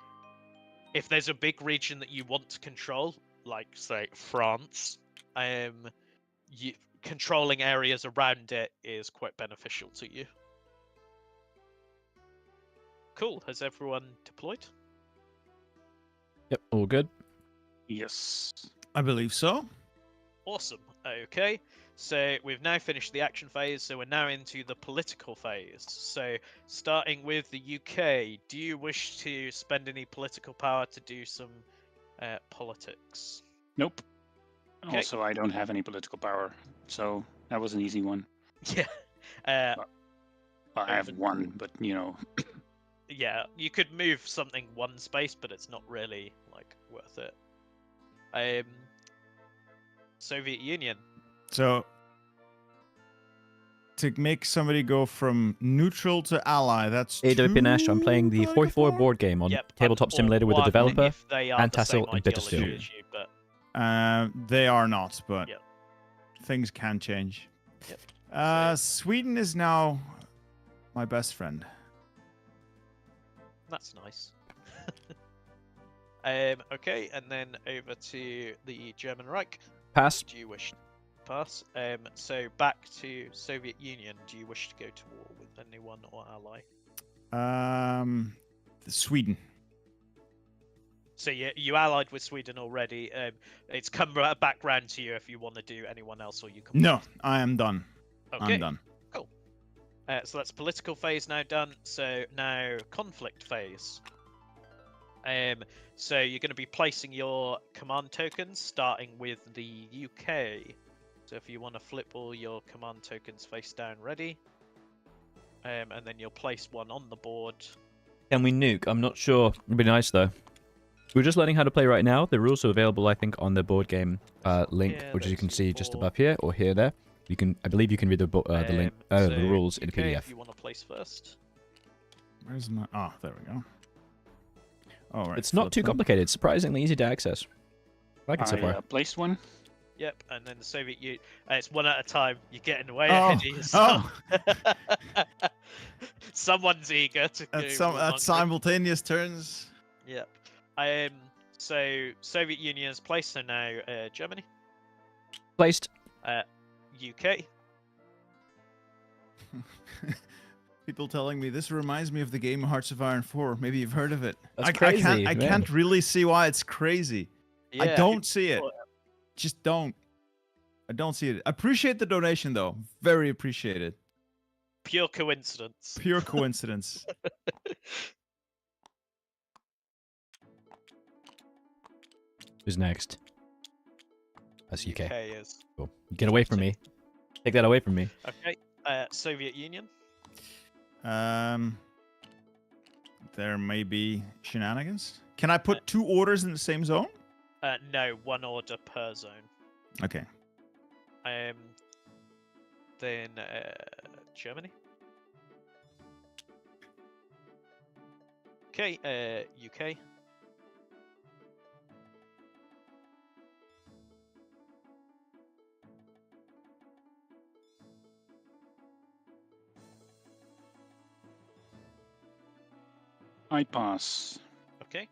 Speaker 2: if there's a big region that you want to control, like say France, controlling areas around it is quite beneficial to you. Cool. Has everyone deployed?
Speaker 1: Yep, all good.
Speaker 4: Yes.
Speaker 3: I believe so.
Speaker 2: Awesome. Okay. So we've now finished the action phase, so we're now into the political phase. So starting with the UK, do you wish to spend any political power to do some politics?
Speaker 4: Nope.
Speaker 2: Okay.
Speaker 4: Also, I don't have any political power, so that was an easy one.
Speaker 2: Yeah.
Speaker 4: Well, I have one, but you know.
Speaker 2: Yeah, you could move something 1 space, but it's not really like worth it. Soviet Union.
Speaker 3: So to make somebody go from neutral to ally, that's
Speaker 1: AWP Nash, I'm playing the HOI4 board game on Tabletop Simulator with the developer,
Speaker 2: if they are the same
Speaker 1: Antasil and
Speaker 2: ideology
Speaker 1: Bittersteel.
Speaker 2: as you, but
Speaker 3: They are not, but
Speaker 2: Yep.
Speaker 3: things can change.
Speaker 2: Yep.
Speaker 3: Sweden is now my best friend.
Speaker 2: that's nice. Okay, and then over to the German Reich.
Speaker 1: Pass.
Speaker 2: Do you wish to pass? So back to Soviet Union. Do you wish to go to war with anyone or ally?
Speaker 3: Sweden.
Speaker 2: So you allied with Sweden already. It's come back round to you if you want to do anyone else, or you can.
Speaker 3: No, I am done.
Speaker 2: Okay.
Speaker 3: I'm done.
Speaker 2: Cool. So that's political phase now done. So now conflict phase. So you're going to be placing your command tokens, starting with the UK. So if you want to flip all your command tokens face down ready, and then you'll place one on the board.
Speaker 1: Can we nuke? I'm not sure. It'd be nice though. We're just learning how to play right now. The rules are available, I think, on the board game link,
Speaker 2: Yeah,
Speaker 1: which as you can
Speaker 2: those
Speaker 1: see just above here or here there. You can, I believe, you can read the link,
Speaker 2: So
Speaker 1: the rules in a
Speaker 2: UK,
Speaker 1: PDF.
Speaker 2: If you want to place first.
Speaker 3: Where's my? Oh, there we go. All right.
Speaker 1: It's not too complicated. Surprisingly easy to access. I like it so far.
Speaker 4: Placed one.
Speaker 2: Yep, and then the Soviet Union. It's one at a time. You're getting way
Speaker 3: Oh,
Speaker 2: ahead of yourself.
Speaker 3: oh.
Speaker 2: Someone's eager to go.
Speaker 3: That's simultaneous turns.
Speaker 2: Yep. So Soviet Union is placed. So now Germany,
Speaker 1: Placed.
Speaker 2: UK.
Speaker 3: People telling me this reminds me of the game Hearts of Iron 4. Maybe you've heard of it.
Speaker 1: That's
Speaker 3: I
Speaker 1: crazy,
Speaker 3: I
Speaker 1: man.
Speaker 3: can't really see why it's crazy. I
Speaker 2: Yeah,
Speaker 3: don't see it.
Speaker 2: well,
Speaker 3: Just don't. I don't see it. Appreciate the donation though. Very appreciated.
Speaker 2: Pure coincidence.
Speaker 3: Pure coincidence.
Speaker 1: Who's next? That's UK.
Speaker 2: UK is.
Speaker 1: Cool. Get away from me. Take that away from me.
Speaker 2: Okay. Soviet Union.
Speaker 3: There may be shenanigans. Can I put 2 orders in the same zone?
Speaker 2: No, 1 order per zone.
Speaker 3: Okay.
Speaker 2: Then Germany. Okay, UK.
Speaker 4: I pass.
Speaker 2: Okay.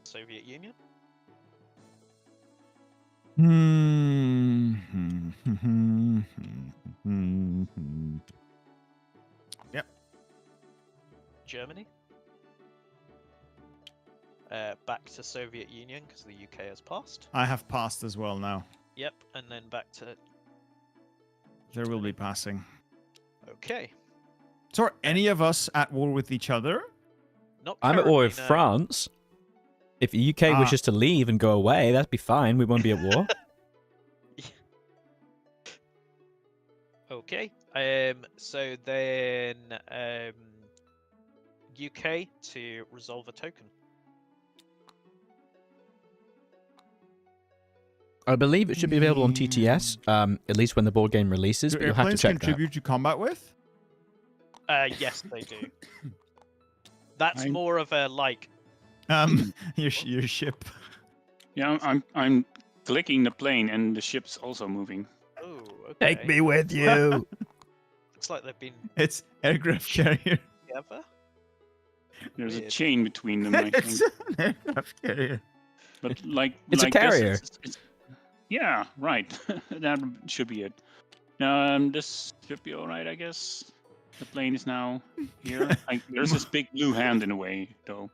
Speaker 2: Soviet Union.
Speaker 3: Yep.
Speaker 2: Germany. Back to Soviet Union because the UK has passed.
Speaker 3: I have passed as well now.
Speaker 2: Yep, and then back to.
Speaker 3: There will be passing.
Speaker 2: Okay.
Speaker 3: So are any of us at war with each other?
Speaker 2: Not
Speaker 1: I'm at war with
Speaker 2: currently, no.
Speaker 1: France. If the UK wishes to leave and go away, that'd be fine. We won't be at war.
Speaker 2: Okay. So then, UK to resolve a token.
Speaker 1: I believe it should be available on TTS, at least when the board game releases,
Speaker 3: Do
Speaker 1: but you'll have to
Speaker 3: airplanes
Speaker 1: check that.
Speaker 3: contribute to combat with?
Speaker 2: Yes, they do. That's
Speaker 4: I'm-
Speaker 2: more of a like.
Speaker 3: Your ship.
Speaker 4: Yeah, I'm clicking the plane and the ship's also moving.
Speaker 2: Oh, okay.
Speaker 1: Take me with you.
Speaker 2: Looks like they've been
Speaker 3: It's aircraft carrier.
Speaker 2: together.
Speaker 4: There's a
Speaker 2: Weird.
Speaker 4: chain between them, I
Speaker 3: It's
Speaker 4: think.
Speaker 3: an aircraft carrier.
Speaker 4: But like,
Speaker 1: It's a
Speaker 4: like this,
Speaker 1: carrier.
Speaker 4: Yeah, right. That should be it. This should be all right, I guess. The plane is now here. There's this big blue hand in a way, though.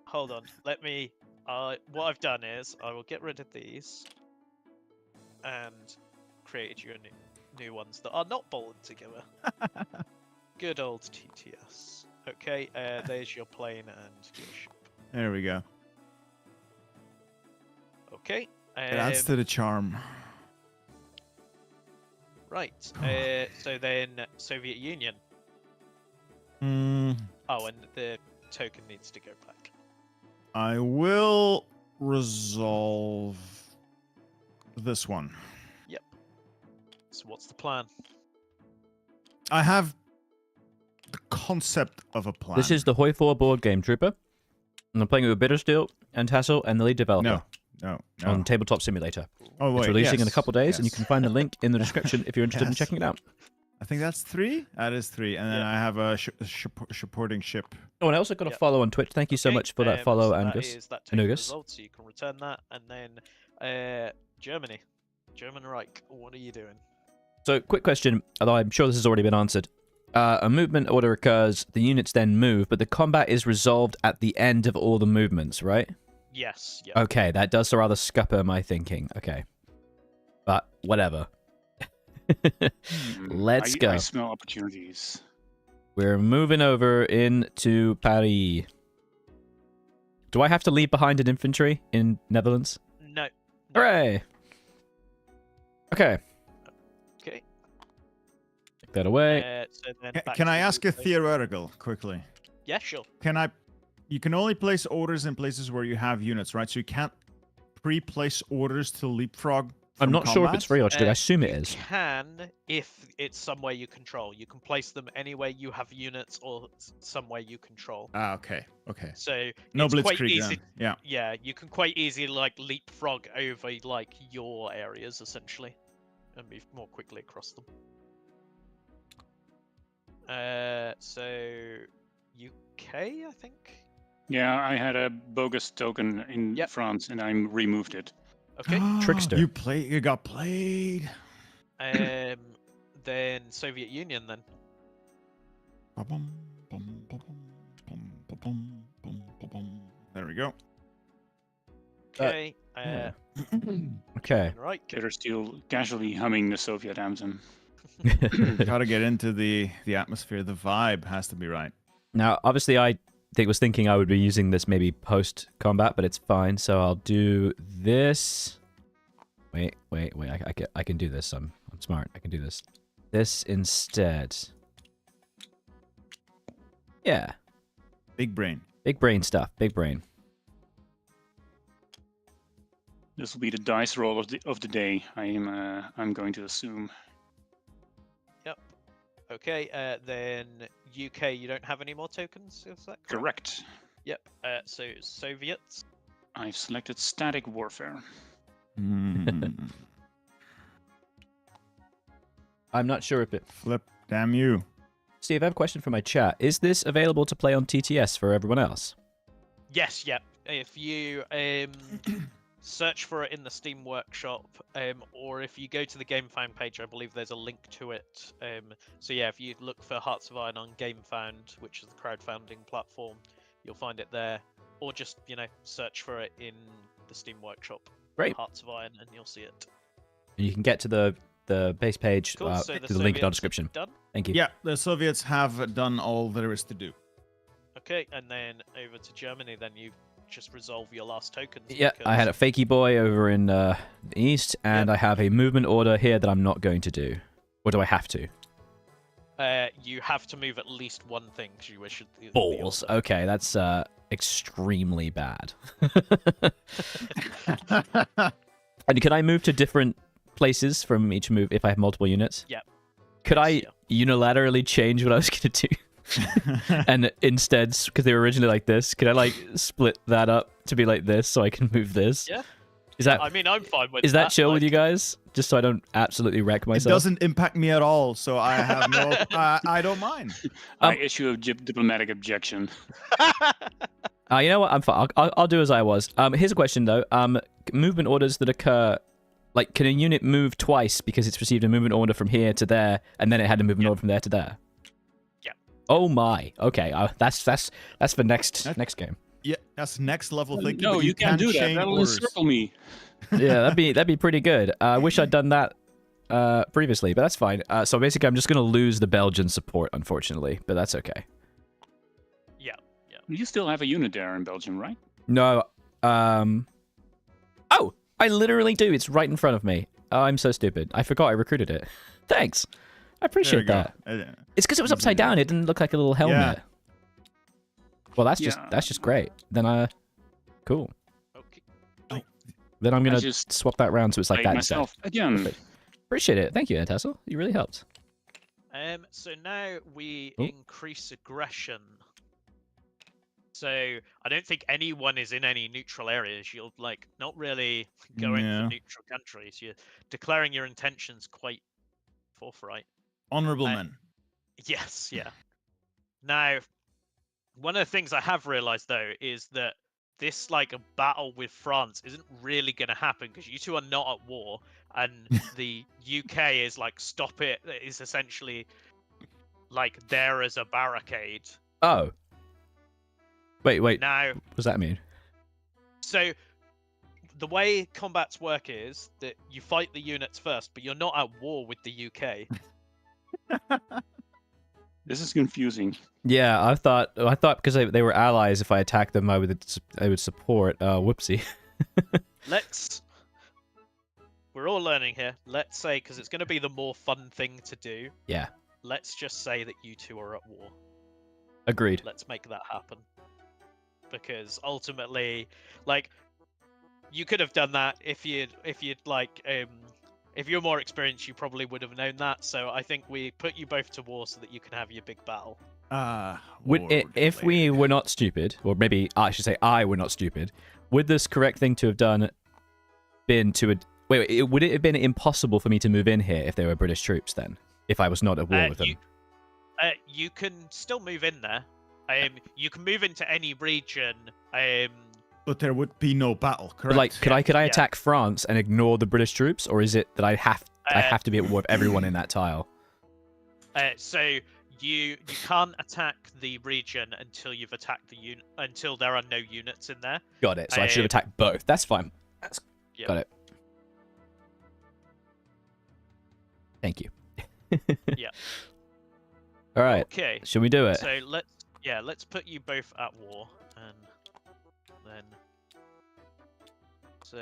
Speaker 2: Hold on. Let me. What I've done is I will get rid of these and created you new ones that are not bolted together. Good old TTS. Okay, there's your plane and your ship.
Speaker 3: There we go.
Speaker 2: Okay.
Speaker 3: It adds to the charm.
Speaker 2: Right. So then Soviet Union.
Speaker 3: Mm,
Speaker 2: Oh, and the token needs to go back.
Speaker 3: I will resolve this one.
Speaker 2: Yep. So what's the plan?
Speaker 3: I have the concept of a plan.
Speaker 1: This is the HOI4 board game, Trooper. And I'm playing it with Bittersteel and Tassel and the lead developer
Speaker 3: no.
Speaker 1: on Tabletop Simulator.
Speaker 3: Oh, wait,
Speaker 1: It's releasing in a
Speaker 3: yes,
Speaker 1: couple days, and you
Speaker 3: yes.
Speaker 1: can find the link in the description if you're interested in
Speaker 3: Yes.
Speaker 1: checking it out.
Speaker 3: I think that's 3. That is 3, and then
Speaker 2: Yeah.
Speaker 3: I have a supporting ship.
Speaker 1: Oh, and I also got a
Speaker 2: Yep.
Speaker 1: follow on Twitch. Thank you so
Speaker 2: Okay,
Speaker 1: much for that follow,
Speaker 2: so
Speaker 1: Angus.
Speaker 2: That is that token
Speaker 1: Angus.
Speaker 2: result, so you can return that, and then Germany, German Reich. What are you doing?
Speaker 1: So, quick question, although I'm sure this has already been answered. A movement order occurs, the units then move, but the combat is resolved at the end of all the movements, right?
Speaker 2: Yes. Yeah.
Speaker 1: Okay, that does rather scupper my thinking. Okay. But, whatever. Let's go.
Speaker 4: I smell opportunities.
Speaker 1: We're moving over into Paris. Do I have to leave behind an infantry in Netherlands?
Speaker 2: No.
Speaker 1: Hooray! Okay,
Speaker 2: Okay.
Speaker 1: take that away.
Speaker 2: So then
Speaker 3: Ca-
Speaker 2: back
Speaker 3: Can I
Speaker 2: to
Speaker 3: ask a
Speaker 2: the-
Speaker 3: theoretical quickly?
Speaker 2: Yeah, sure.
Speaker 3: You can only place orders in places where you have units, right? So you can't pre-place orders to leapfrog.
Speaker 1: I'm
Speaker 3: from
Speaker 1: not sure if it's
Speaker 3: combat?
Speaker 1: free or I assume it
Speaker 2: You
Speaker 1: is.
Speaker 2: can if it's somewhere you control. You can place them anywhere you have units or somewhere you control.
Speaker 3: Ah, okay.
Speaker 2: So
Speaker 3: No
Speaker 2: it's quite
Speaker 3: blitzkrieg
Speaker 2: easy.
Speaker 3: then. Yeah.
Speaker 2: Yeah, you can quite easily like leapfrog over like your areas essentially, and move more quickly across them. So UK, I think.
Speaker 4: Yeah, I had a bogus token in
Speaker 2: Yep.
Speaker 4: France, and I removed it.
Speaker 2: Okay.
Speaker 1: Trickster.
Speaker 3: You got played.
Speaker 2: Then Soviet Union then.
Speaker 3: There we go.
Speaker 2: Okay.
Speaker 1: yeah. Okay.
Speaker 2: Right.
Speaker 4: They're still casually humming the Soviet anthem.
Speaker 3: Gotta get into the atmosphere. The vibe has to be right.
Speaker 1: Now, obviously, I was thinking I would be using this maybe post-combat, but it's fine. So I'll do this. Wait. I can do this. I'm smart. I can do this. This instead. Yeah.
Speaker 3: Big brain.
Speaker 1: Big brain stuff. Big brain.
Speaker 4: This will be the dice roll of the day. I'm going to assume.
Speaker 2: Okay, then UK, you don't have any more tokens, is that correct?
Speaker 4: Correct.
Speaker 2: Yep. So Soviets.
Speaker 4: I've selected static warfare.
Speaker 1: I'm not sure if it.
Speaker 3: Flip, damn you.
Speaker 1: Steve, I have a question for my chat. Is this available to play on TTS for everyone else?
Speaker 2: Yes, yep. If you search for it in the Steam Workshop, or if you go to the GameFound page, I believe there's a link to it. So yeah, if you look for Hearts of Iron on GameFound, which is the crowdfunding platform, you'll find it there. Or just, search for it in the Steam Workshop.
Speaker 1: Great.
Speaker 2: Hearts of Iron, and you'll see it.
Speaker 1: And you can get to the base page
Speaker 2: Cool. So
Speaker 1: to the link in our
Speaker 2: Soviets
Speaker 1: description.
Speaker 2: done.
Speaker 1: Thank you.
Speaker 3: Yeah, the Soviets have done all there is to do.
Speaker 2: Okay, and then over to Germany, then you just resolve your last tokens.
Speaker 1: Yeah, I had a fakey boy over in the east, and I have a movement order here that I'm not going to do. Or do I have to?
Speaker 2: You have to move at least one thing because you wish the
Speaker 1: Balls. Okay, that's extremely bad. And can I move to different places from each move if I have multiple units?
Speaker 2: Yep.
Speaker 1: Could I unilaterally change what I was going to do? And instead, because they were originally like this, could I like split that up to be like this so I can move this?
Speaker 2: Yeah.
Speaker 1: Is that?
Speaker 2: I mean, I'm fine with.
Speaker 1: Is that chill with you guys? Just so I don't absolutely wreck myself.
Speaker 3: It doesn't impact me at all, so I have no. I don't mind.
Speaker 4: I issue a diplomatic objection.
Speaker 1: You know what? I'm fine. I'll do as I was. Here's a question though. Movement orders that occur, like, can a unit move twice because it's received a movement order from here to there, and then it had a movement order from there to there?
Speaker 2: Yeah.
Speaker 1: Oh my. Okay. That's for next game.
Speaker 3: Yeah, that's next level thinking.
Speaker 4: No,
Speaker 3: but
Speaker 4: you can't do that.
Speaker 3: change
Speaker 4: That'll
Speaker 3: orders.
Speaker 4: encircle me.
Speaker 1: Yeah, that'd be pretty good. I wish I'd done that previously, but that's fine. So basically, I'm just gonna lose the Belgian support, unfortunately, but that's okay.
Speaker 2: Yeah.
Speaker 4: You still have a unit there in Belgium, right?
Speaker 1: No. Oh, I literally do. It's right in front of me. Oh, I'm so stupid. I forgot I recruited it. Thanks. I appreciate that. It's because it was upside down. It didn't look like a little helmet.
Speaker 3: Yeah.
Speaker 1: Well, that's just great. Then cool.
Speaker 2: Okay.
Speaker 1: Then I'm gonna
Speaker 4: just
Speaker 1: swap that round so it's like
Speaker 4: Played
Speaker 1: that
Speaker 4: myself
Speaker 1: instead.
Speaker 4: again.
Speaker 1: Perfect. Appreciate it. Thank you, Antassel. You really helped.
Speaker 2: So now we increase aggression. So I don't think anyone is in any neutral areas. You're like not really going for neutral countries. You're declaring your intentions quite forthright.
Speaker 3: Honorable men.
Speaker 2: Yes, yeah. Now, one of the things I have realized though is that this like a battle with France isn't really going to happen because you two are not at war, and the UK is like stop it. Is essentially like there as a barricade.
Speaker 1: Oh. Wait.
Speaker 2: Now,
Speaker 1: what does that mean?
Speaker 2: So the way combats work is that you fight the units first, but you're not at war with the UK.
Speaker 4: This is confusing.
Speaker 1: Yeah, I thought because they were allies, if I attacked them, I would support. Whoopsie.
Speaker 2: We're all learning here. Let's say, because it's going to be the more fun thing to do.
Speaker 1: Yeah.
Speaker 2: Let's just say that you two are at war.
Speaker 1: Agreed.
Speaker 2: Let's make that happen. Because ultimately, like, you could have done that if you'd like, if you're more experienced, you probably would have known that. So I think we put you both to war so that you can have your big battle.
Speaker 1: If we were not stupid, or maybe I should say I were not stupid, would this correct thing to have done been to would it have been impossible for me to move in here if there were British troops then? If I was not at war with them?
Speaker 2: You can still move in there. You can move into any region.
Speaker 3: But there would be no battle, correct?
Speaker 1: But like, could I attack France and ignore the British troops, or is it that I have to be at war with everyone in that tile?
Speaker 2: So you can't attack the region until you've attacked the until there are no units in there.
Speaker 1: Got it. So I should have attacked both. That's fine. Got it. Thank you.
Speaker 2: Yeah.
Speaker 1: All right.
Speaker 2: Okay.
Speaker 1: Should we do it?
Speaker 2: So let's put you both at war, and then so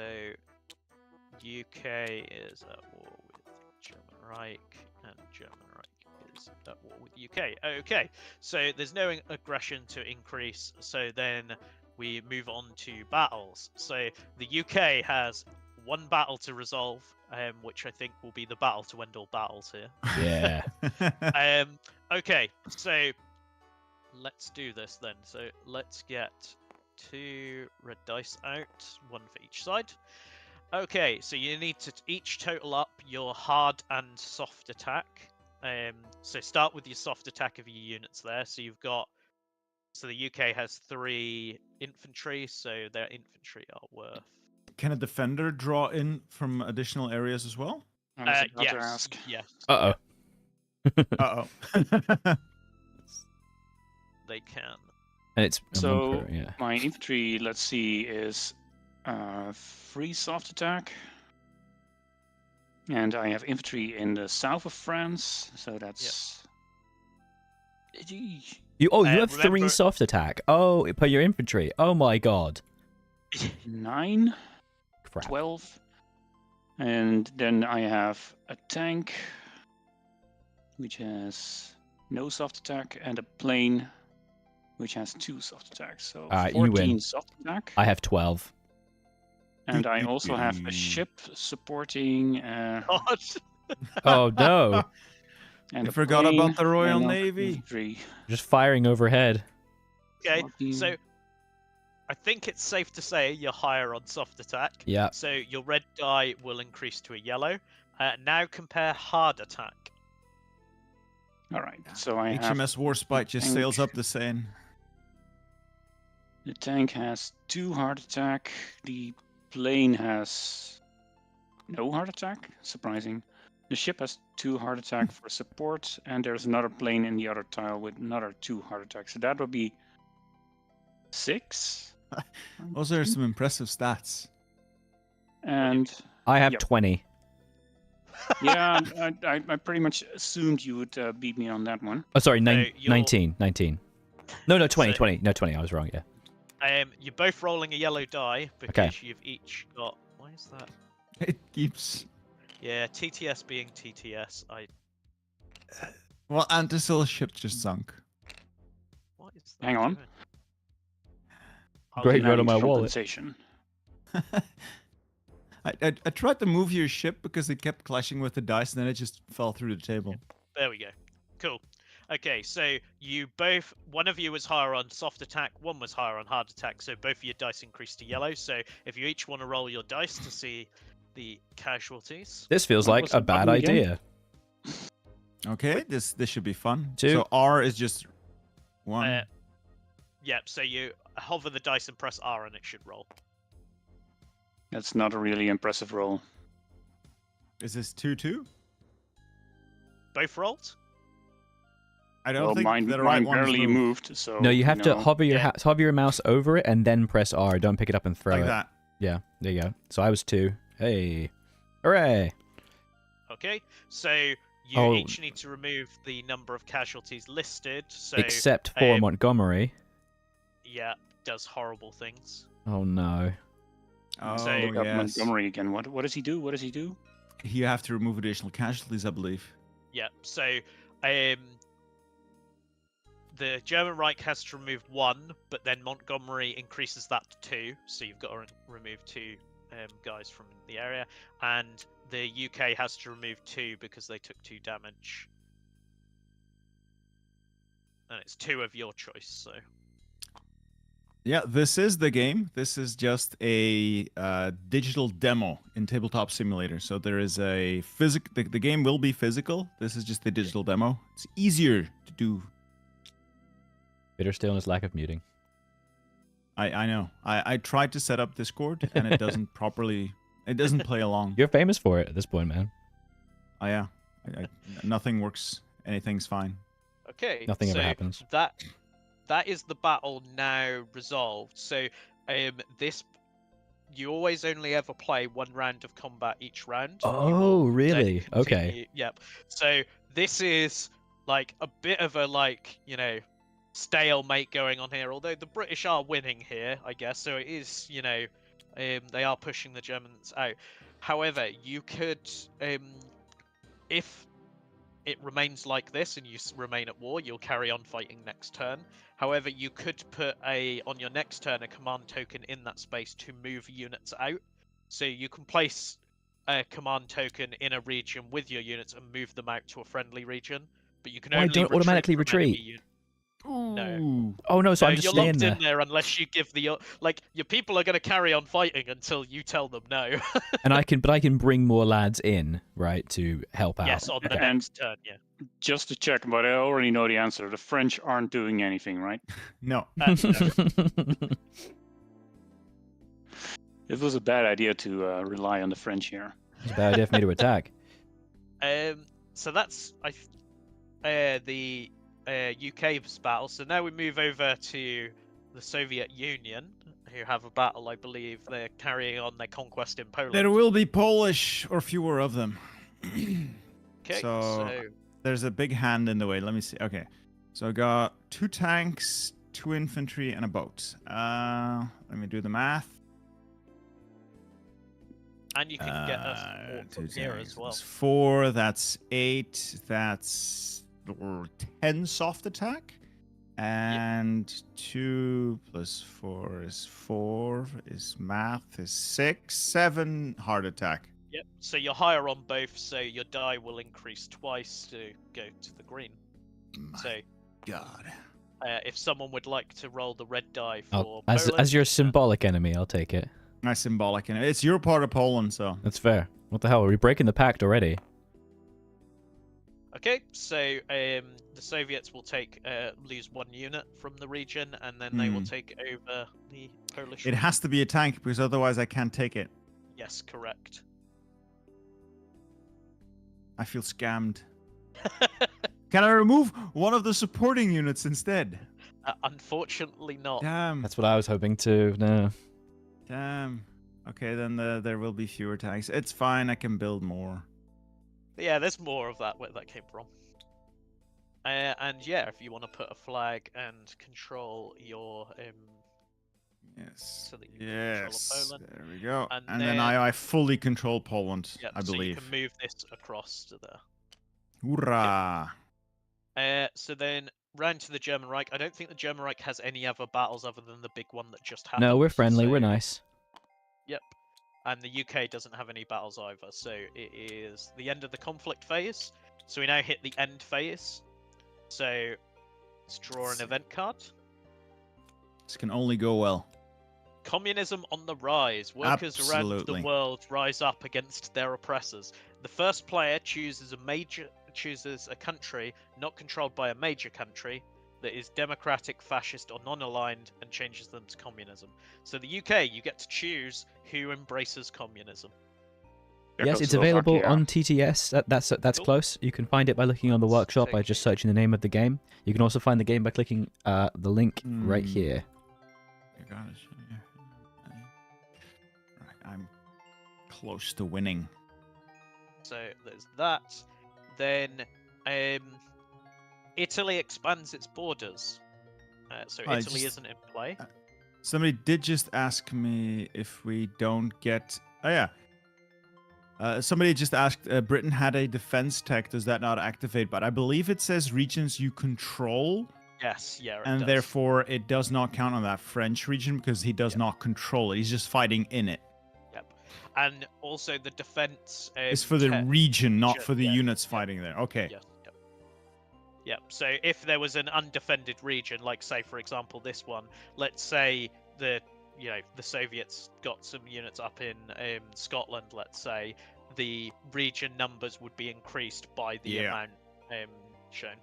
Speaker 2: UK is at war with German Reich, and German Reich is at war with UK. Okay. So there's no aggression to increase. So then we move on to battles. So the UK has one battle to resolve, which I think will be the battle to end all battles here.
Speaker 1: Yeah.
Speaker 2: Okay, so let's do this then. So let's get 2 red dice out, 1 for each side. Okay, so you need to each total up your hard and soft attack. So start with your soft attack of your units there. So you've got, so the UK has 3 infantry, so their infantry are worth.
Speaker 3: Can a defender draw in from additional areas as well?
Speaker 4: I was about to
Speaker 2: Yes,
Speaker 4: ask.
Speaker 2: yes.
Speaker 1: Uh oh.
Speaker 2: They can.
Speaker 1: And it's
Speaker 4: So
Speaker 1: yeah.
Speaker 4: my infantry, let's see, is 3 soft attack. And I have infantry in the south of France, so that's...
Speaker 1: You have 3
Speaker 2: remember-
Speaker 1: soft attack. Oh, per your infantry. Oh my god.
Speaker 4: 9,
Speaker 1: Crap.
Speaker 4: 12. And then I have a tank, which has no soft attack, and a plane, which has 2 soft attacks. So
Speaker 1: You win.
Speaker 4: 14 soft attack.
Speaker 1: I have 12.
Speaker 4: And I also have a ship supporting.
Speaker 2: God.
Speaker 1: Oh no.
Speaker 4: And
Speaker 3: I
Speaker 4: a
Speaker 3: forgot
Speaker 4: plane,
Speaker 3: about the Royal
Speaker 4: and
Speaker 3: Navy.
Speaker 4: infantry.
Speaker 1: Just firing overhead.
Speaker 2: Okay,
Speaker 4: 14.
Speaker 2: so I think it's safe to say you're higher on soft attack.
Speaker 1: Yeah.
Speaker 2: So your red die will increase to a yellow. Now compare hard attack.
Speaker 4: All right, so I have
Speaker 3: HMS Warspite just
Speaker 4: tank.
Speaker 3: sails up the Seine.
Speaker 4: The tank has 2 hard attack. The plane has no hard attack. Surprising. The ship has 2 hard attack for support, and there's another plane in the other tile with another 2 hard attacks. So that would be 6.
Speaker 3: Those are some impressive stats.
Speaker 4: And
Speaker 1: I have
Speaker 4: Yep.
Speaker 1: 20.
Speaker 4: yeah, I pretty much assumed you would beat me on that one.
Speaker 1: Oh, sorry,
Speaker 2: you're-
Speaker 1: 19. 19. No, 20,
Speaker 2: So-
Speaker 1: 20. No, 20. I was wrong, yeah.
Speaker 2: You're both rolling a yellow die because you've each got. Why is that?
Speaker 3: It keeps.
Speaker 2: Yeah, TTS being TTS.
Speaker 3: Well, Antisil ship just sunk.
Speaker 2: What is that?
Speaker 4: Hang on.
Speaker 2: doing? I'll
Speaker 1: Great
Speaker 2: do
Speaker 1: roll
Speaker 2: that.
Speaker 1: on my wallet.
Speaker 4: Compensation.
Speaker 3: I tried to move your ship because it kept clashing with the dice, and then it just fell through the table.
Speaker 2: There we go. Cool. Okay, so you both, one of you was higher on soft attack, one was higher on hard attack, so both of your dice increased to yellow. So if you each want to roll your dice to see the casualties.
Speaker 1: This feels
Speaker 4: What
Speaker 1: like
Speaker 4: was
Speaker 1: a
Speaker 4: the
Speaker 1: bad
Speaker 4: button again?
Speaker 1: idea.
Speaker 3: Okay, this should be fun.
Speaker 1: 2.
Speaker 3: So R is just 1.
Speaker 2: Yep, so you hover the dice and press R and it should roll.
Speaker 4: That's not a really impressive roll.
Speaker 3: Is this 2-2?
Speaker 2: Both rolled?
Speaker 3: I don't
Speaker 4: Well,
Speaker 3: think
Speaker 4: mine,
Speaker 3: the right
Speaker 4: mine
Speaker 3: one
Speaker 4: barely moved, so...
Speaker 1: No, you have to hover your
Speaker 2: Yeah.
Speaker 1: hover your mouse over it and then press R. Don't pick it up and throw
Speaker 3: like
Speaker 1: it.
Speaker 3: that.
Speaker 1: Yeah, there you go. So I was 2. Hey. Hooray.
Speaker 2: Okay, so you
Speaker 1: Oh.
Speaker 2: each need to remove the number of casualties listed. So
Speaker 1: Except for
Speaker 2: um,
Speaker 1: Montgomery.
Speaker 2: yeah, does horrible things.
Speaker 1: Oh no.
Speaker 3: Oh,
Speaker 2: So-
Speaker 4: Pick up
Speaker 3: yes.
Speaker 4: Montgomery again. What does he do? What does he do?
Speaker 3: You have to remove additional casualties, I believe.
Speaker 2: Yeah, so the German Reich has to remove 1, but then Montgomery increases that to 2, so you've got to remove 2 guys from the area, and the UK has to remove 2 because they took 2 damage. And it's 2 of your choice, so.
Speaker 3: Yeah, this is the game. This is just a digital demo in Tabletop Simulator. So there is a the game will be physical. This is just the digital demo. It's easier to do.
Speaker 1: Bitter stillness, lack of muting.
Speaker 3: I know. I tried to set up Discord and it doesn't properly. It doesn't play along.
Speaker 1: You're famous for it at this point, man.
Speaker 3: Oh yeah. Nothing works. Anything's fine.
Speaker 2: Okay,
Speaker 1: Nothing ever
Speaker 2: so
Speaker 1: happens.
Speaker 2: That is the battle now resolved. So this you always only ever play 1 round of combat each round. You will
Speaker 1: Oh,
Speaker 2: then
Speaker 1: really? Okay.
Speaker 2: continue- Yep. So this is like a bit of a stalemate going on here. Although the British are winning here, I guess. So it is they are pushing the Germans out. However, you could if it remains like this and you remain at war, you'll carry on fighting next turn. However, you could put on your next turn a command token in that space to move units out. So you can place a command token in a region with your units and move them out to a friendly region, but you can
Speaker 1: Oh, I
Speaker 2: only
Speaker 1: don't automatically
Speaker 2: from enemy
Speaker 1: retreat.
Speaker 2: No.
Speaker 3: Ooh.
Speaker 1: Oh no, so I'm just
Speaker 2: you're
Speaker 1: staying
Speaker 2: locked
Speaker 1: there.
Speaker 2: in there unless you give the like your people are going to carry on fighting until you tell them no.
Speaker 1: And I can bring more lads in, right, to help out.
Speaker 2: Yes, on the
Speaker 4: And-
Speaker 2: next turn, yeah.
Speaker 4: Just to check, but I already know the answer. The French aren't doing anything, right?
Speaker 3: No.
Speaker 2: No.
Speaker 4: It was a bad idea to rely on the French here.
Speaker 1: It's a bad idea for me to attack.
Speaker 2: So that's the UK's battle. So now we move over to the Soviet Union, who have a battle. I believe they're carrying on their conquest in Poland.
Speaker 3: There will be Polish or fewer of them.
Speaker 2: Okay,
Speaker 3: so there's a big hand in the way. Let me see. Okay. So I got 2 tanks, 2 infantry, and a boat. Let me do the math.
Speaker 2: and you can get us more
Speaker 3: 2
Speaker 2: from here
Speaker 3: tanks
Speaker 2: as well.
Speaker 3: plus 4, that's 8, that's 10 soft attack. And 2 plus 4 is 4, is math, is 6, 7 hard attack.
Speaker 2: Yep. So you're higher on both, so your die will increase twice to go to the green.
Speaker 3: My
Speaker 2: So
Speaker 3: God.
Speaker 2: if someone would like to roll the red die
Speaker 1: I'll-
Speaker 2: for
Speaker 1: as
Speaker 2: Poland,
Speaker 1: your symbolic enemy, I'll take it.
Speaker 3: Nice symbolic. And it's your part of Poland, so.
Speaker 1: That's fair. What the hell? Are we breaking the pact already?
Speaker 2: Okay, so the Soviets will take lose 1 unit from the region, and then they will take over the Polish.
Speaker 3: It has to be a tank, because otherwise I can't take it.
Speaker 2: Yes, correct.
Speaker 3: I feel scammed. Can I remove one of the supporting units instead?
Speaker 2: Unfortunately not.
Speaker 3: Damn.
Speaker 1: That's what I was hoping to. No.
Speaker 3: Damn. Okay, then there will be fewer tanks. It's fine, I can build more.
Speaker 2: Yeah, there's more of that where that came from. And yeah, if you want to put a flag and control your
Speaker 3: Yes.
Speaker 2: So that you can control
Speaker 3: Yes.
Speaker 2: Poland.
Speaker 3: There we go.
Speaker 2: And
Speaker 3: And then
Speaker 2: then-
Speaker 3: I fully control Poland,
Speaker 2: yeah,
Speaker 3: I
Speaker 2: so you
Speaker 3: believe.
Speaker 2: can move this across to there.
Speaker 3: Hoorah!
Speaker 2: So then round to the German Reich. I don't think the German Reich has any other battles other than the big one that just happened.
Speaker 1: No, we're friendly. We're
Speaker 2: so-
Speaker 1: nice.
Speaker 2: Yep. And the UK doesn't have any battles either, so it is the end of the conflict phase. So we now hit the end phase. So let's draw an event card.
Speaker 3: This can only go well.
Speaker 2: Communism on the rise. Workers around
Speaker 3: Absolutely.
Speaker 2: the world rise up against their oppressors. The first player chooses a country not controlled by a major country that is democratic, fascist, or non-aligned, and changes them to communism. So the UK, you get to choose who embraces communism.
Speaker 4: There
Speaker 1: Yes,
Speaker 4: goes
Speaker 1: it's available
Speaker 4: Slovakia.
Speaker 1: on TTS. That's
Speaker 2: Cool.
Speaker 1: close. You can find it by looking on the workshop by just searching the name of the game. You can also find the game by clicking the link right here.
Speaker 3: You got it. Right, I'm close to winning.
Speaker 2: So there's that. Then Italy expands its borders. So
Speaker 3: I
Speaker 2: Italy
Speaker 3: just-
Speaker 2: isn't in play.
Speaker 3: Somebody did just ask me if we don't get. Oh yeah. Somebody just asked. Britain had a defense tech. Does that not activate? But I believe it says regions you control,
Speaker 2: Yes, yeah, it
Speaker 3: and
Speaker 2: does.
Speaker 3: therefore it does not count on that French region because he does not control it. He's just fighting in it.
Speaker 2: Yep. And also the defense
Speaker 3: It's for the
Speaker 2: tech-
Speaker 3: region, not
Speaker 2: Sure,
Speaker 3: for the
Speaker 2: yeah,
Speaker 3: units
Speaker 2: yeah.
Speaker 3: fighting there. Okay.
Speaker 2: Yes. Yep. Yep. So if there was an undefended region, like say for example this one, let's say the Soviets got some units up in Scotland, let's say, the region numbers would be increased by the
Speaker 3: Yeah.
Speaker 2: amount shown.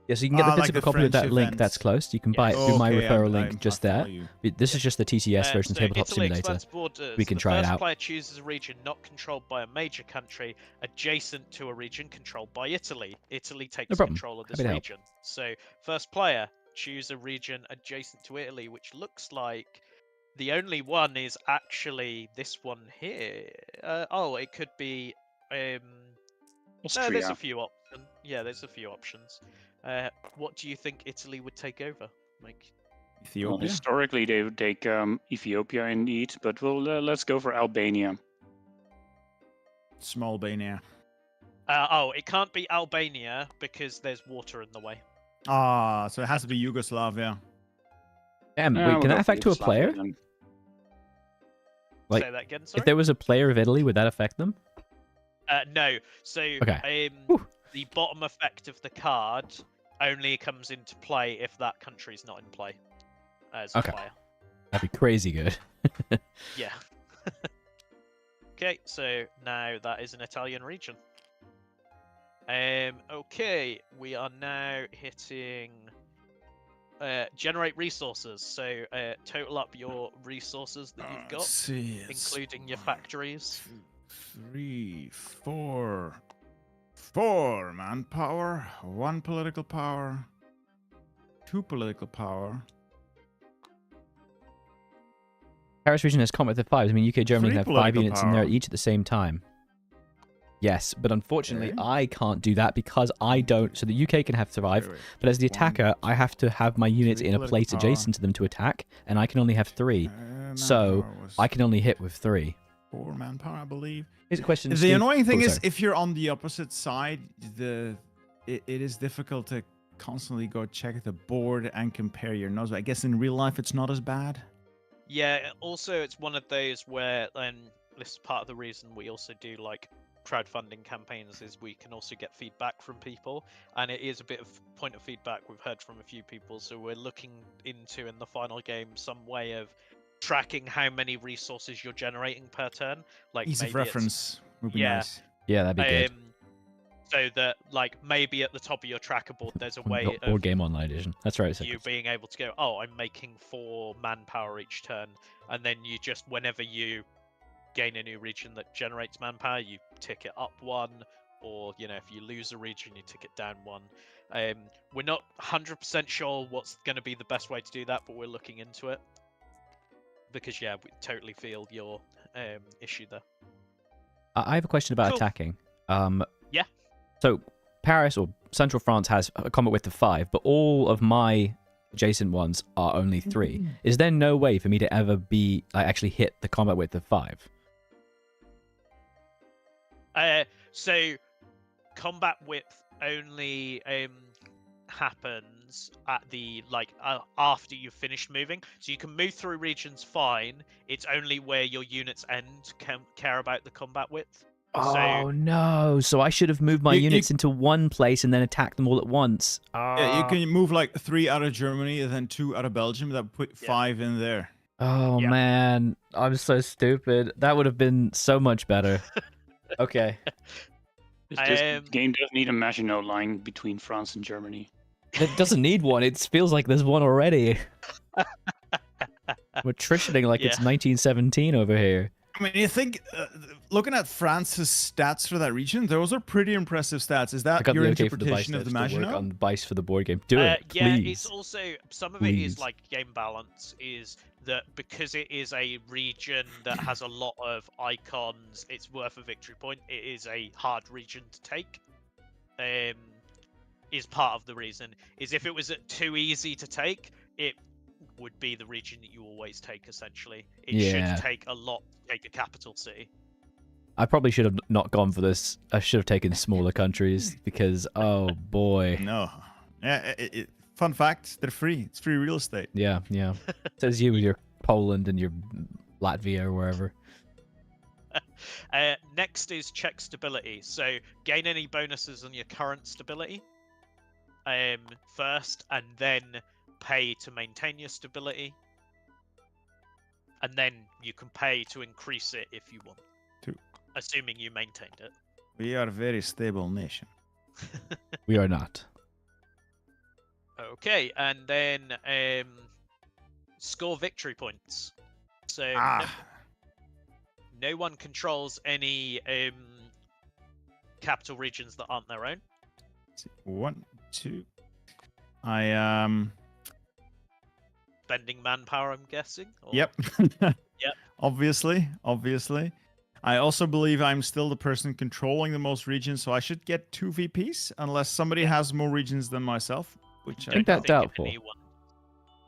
Speaker 1: Yeah, so you can get the
Speaker 3: like
Speaker 1: physical
Speaker 3: the
Speaker 1: copy of that
Speaker 3: French
Speaker 1: link
Speaker 3: events.
Speaker 1: that's close. You can
Speaker 2: Yes.
Speaker 1: buy it through my
Speaker 3: Okay,
Speaker 1: referral
Speaker 3: I
Speaker 1: link just there.
Speaker 3: follow you.
Speaker 1: This is just the TTS version
Speaker 2: So
Speaker 1: Tabletop
Speaker 2: Italy
Speaker 1: Simulator.
Speaker 2: expands borders.
Speaker 1: We can
Speaker 2: The
Speaker 1: try it
Speaker 2: first
Speaker 1: out.
Speaker 2: player chooses a region not controlled by a major country adjacent to a region controlled by Italy. Italy takes
Speaker 1: problem.
Speaker 2: control of this
Speaker 1: Happy to help.
Speaker 2: region. So first player, choose a region adjacent to Italy, which looks like the only one is actually this one here. It could be. No, there's
Speaker 4: Austria.
Speaker 2: a few options. Yeah, there's a few options. What do you think Italy would take over? Like,
Speaker 4: Well,
Speaker 3: Ethiopia.
Speaker 4: historically, they would take Ethiopia indeed, but let's go for Albania.
Speaker 3: Small Albania.
Speaker 2: it can't be Albania because there's water in the way.
Speaker 3: Ah, so it has to be Yugoslavia.
Speaker 1: Wait,
Speaker 4: we'll
Speaker 1: can
Speaker 4: go
Speaker 1: that
Speaker 4: for
Speaker 1: affect to a
Speaker 4: Yugoslavia
Speaker 1: player?
Speaker 4: then.
Speaker 2: Say that again. Sorry.
Speaker 1: If there was a player of Italy, would that affect them?
Speaker 2: No. So
Speaker 1: Okay.
Speaker 2: the bottom effect of the card only comes into play if that country's not in play as a player.
Speaker 1: That'd be crazy good.
Speaker 2: Yeah. Okay, so now that is an Italian region. Okay, we are now hitting generate resources. So total up your resources that you've got, including your factories.
Speaker 3: 3, 4. 4 manpower, 1 political power, 2 political power.
Speaker 1: Paris region has combat with 5. I mean, UK, Germany
Speaker 3: 3
Speaker 1: have 5
Speaker 3: political
Speaker 1: units in there
Speaker 3: power.
Speaker 1: each at the same time. Yes, but unfortunately,
Speaker 3: Okay.
Speaker 1: I can't do that because I don't. So the UK can have survive,
Speaker 3: Wait.
Speaker 1: but as the
Speaker 3: 1,
Speaker 1: attacker, I have to have my units
Speaker 3: 3
Speaker 1: in a
Speaker 3: political
Speaker 1: place
Speaker 3: power.
Speaker 1: adjacent to them to attack, and I can only have 3. So
Speaker 3: Manpower was
Speaker 1: I can only hit with 3.
Speaker 3: 4 manpower, I believe.
Speaker 1: Here's a question.
Speaker 3: The
Speaker 1: Steve.
Speaker 3: annoying thing
Speaker 1: Oh,
Speaker 3: is,
Speaker 1: sorry.
Speaker 3: if you're on the opposite side, it is difficult to constantly go check the board and compare your notes. I guess in real life, it's not as bad.
Speaker 2: Yeah, also it's one of those where, and this is part of the reason we also do like crowdfunding campaigns, is we can also get feedback from people, and it is a bit of point of feedback we've heard from a few people, so we're looking into in the final game some way of tracking how many resources you're generating per turn. Like
Speaker 3: Ease of
Speaker 2: maybe it's-
Speaker 3: reference would be
Speaker 2: yeah.
Speaker 3: nice.
Speaker 1: Yeah, that'd be good.
Speaker 2: So that like maybe at the top of your tracker board there's a way
Speaker 1: Or
Speaker 2: of
Speaker 1: Game Online Edition. That's right.
Speaker 2: you being able to go, oh, I'm making 4 manpower each turn, and then you just, whenever you gain a new region that generates manpower, you tick it up 1, or if you lose a region, you tick it down 1. We're not 100% sure what's going to be the best way to do that, but we're looking into it, because we totally feel your issue there.
Speaker 1: I have a question about
Speaker 2: Cool.
Speaker 1: attacking.
Speaker 2: Yeah.
Speaker 1: So Paris or Central France has a combat width of 5, but all of my adjacent ones are only 3. Is there no way for me to ever actually hit the combat width of 5?
Speaker 2: So combat width only happens at the after you've finished moving. So you can move through regions fine. It's only where your units end can care about the combat width.
Speaker 1: Oh no! So I should have moved my units into one place and then attack them all at once.
Speaker 3: Yeah, you can move like 3 out of Germany and then 2 out of Belgium. That would put 5 in there.
Speaker 1: Oh
Speaker 2: Yep.
Speaker 1: man, I'm so stupid. That would have been so much better. Okay.
Speaker 4: It's just the game doesn't need a Maginot line between France and Germany.
Speaker 1: It doesn't need one. It feels like there's one already. We're tritioning like it's 1917 over here.
Speaker 3: I mean, you think, looking at France's stats for that region, those are pretty impressive stats. Is
Speaker 1: I
Speaker 3: that
Speaker 1: got
Speaker 3: your
Speaker 1: the okay for the Vice
Speaker 3: interpretation of the
Speaker 1: to work
Speaker 3: Maginot?
Speaker 1: on the Vice for the board game. Do it, please.
Speaker 2: Yeah, it's also, some of it is
Speaker 1: Please.
Speaker 2: like game balance, is that because it is a region that has a lot of icons, it's worth a victory point. It is a hard region to take. Is part of the reason. Is if it was too easy to take, it would be the region that you always take, essentially. It
Speaker 1: Yeah.
Speaker 2: should take a lot to take a capital city.
Speaker 1: I probably should have not gone for this. I should have taken smaller countries because, oh boy.
Speaker 3: No. Yeah, fun fact, they're free. It's free real estate.
Speaker 1: Yeah. Says you with your Poland and your Latvia or wherever.
Speaker 2: Next is check stability. So gain any bonuses on your current stability first, and then pay to maintain your stability, and then you can pay to increase it if you want, assuming you maintained it.
Speaker 3: We are a very stable nation.
Speaker 1: We are not.
Speaker 2: Okay, and then score victory points. So no one controls any capital regions that aren't their own.
Speaker 3: 1, 2. I
Speaker 2: Spending manpower, I'm guessing. Or...
Speaker 3: Yep.
Speaker 2: Yep.
Speaker 3: Obviously. I also believe I'm still the person controlling the most regions, so I should get 2 VPs unless somebody has more regions than myself, which
Speaker 1: I think that's doubtful.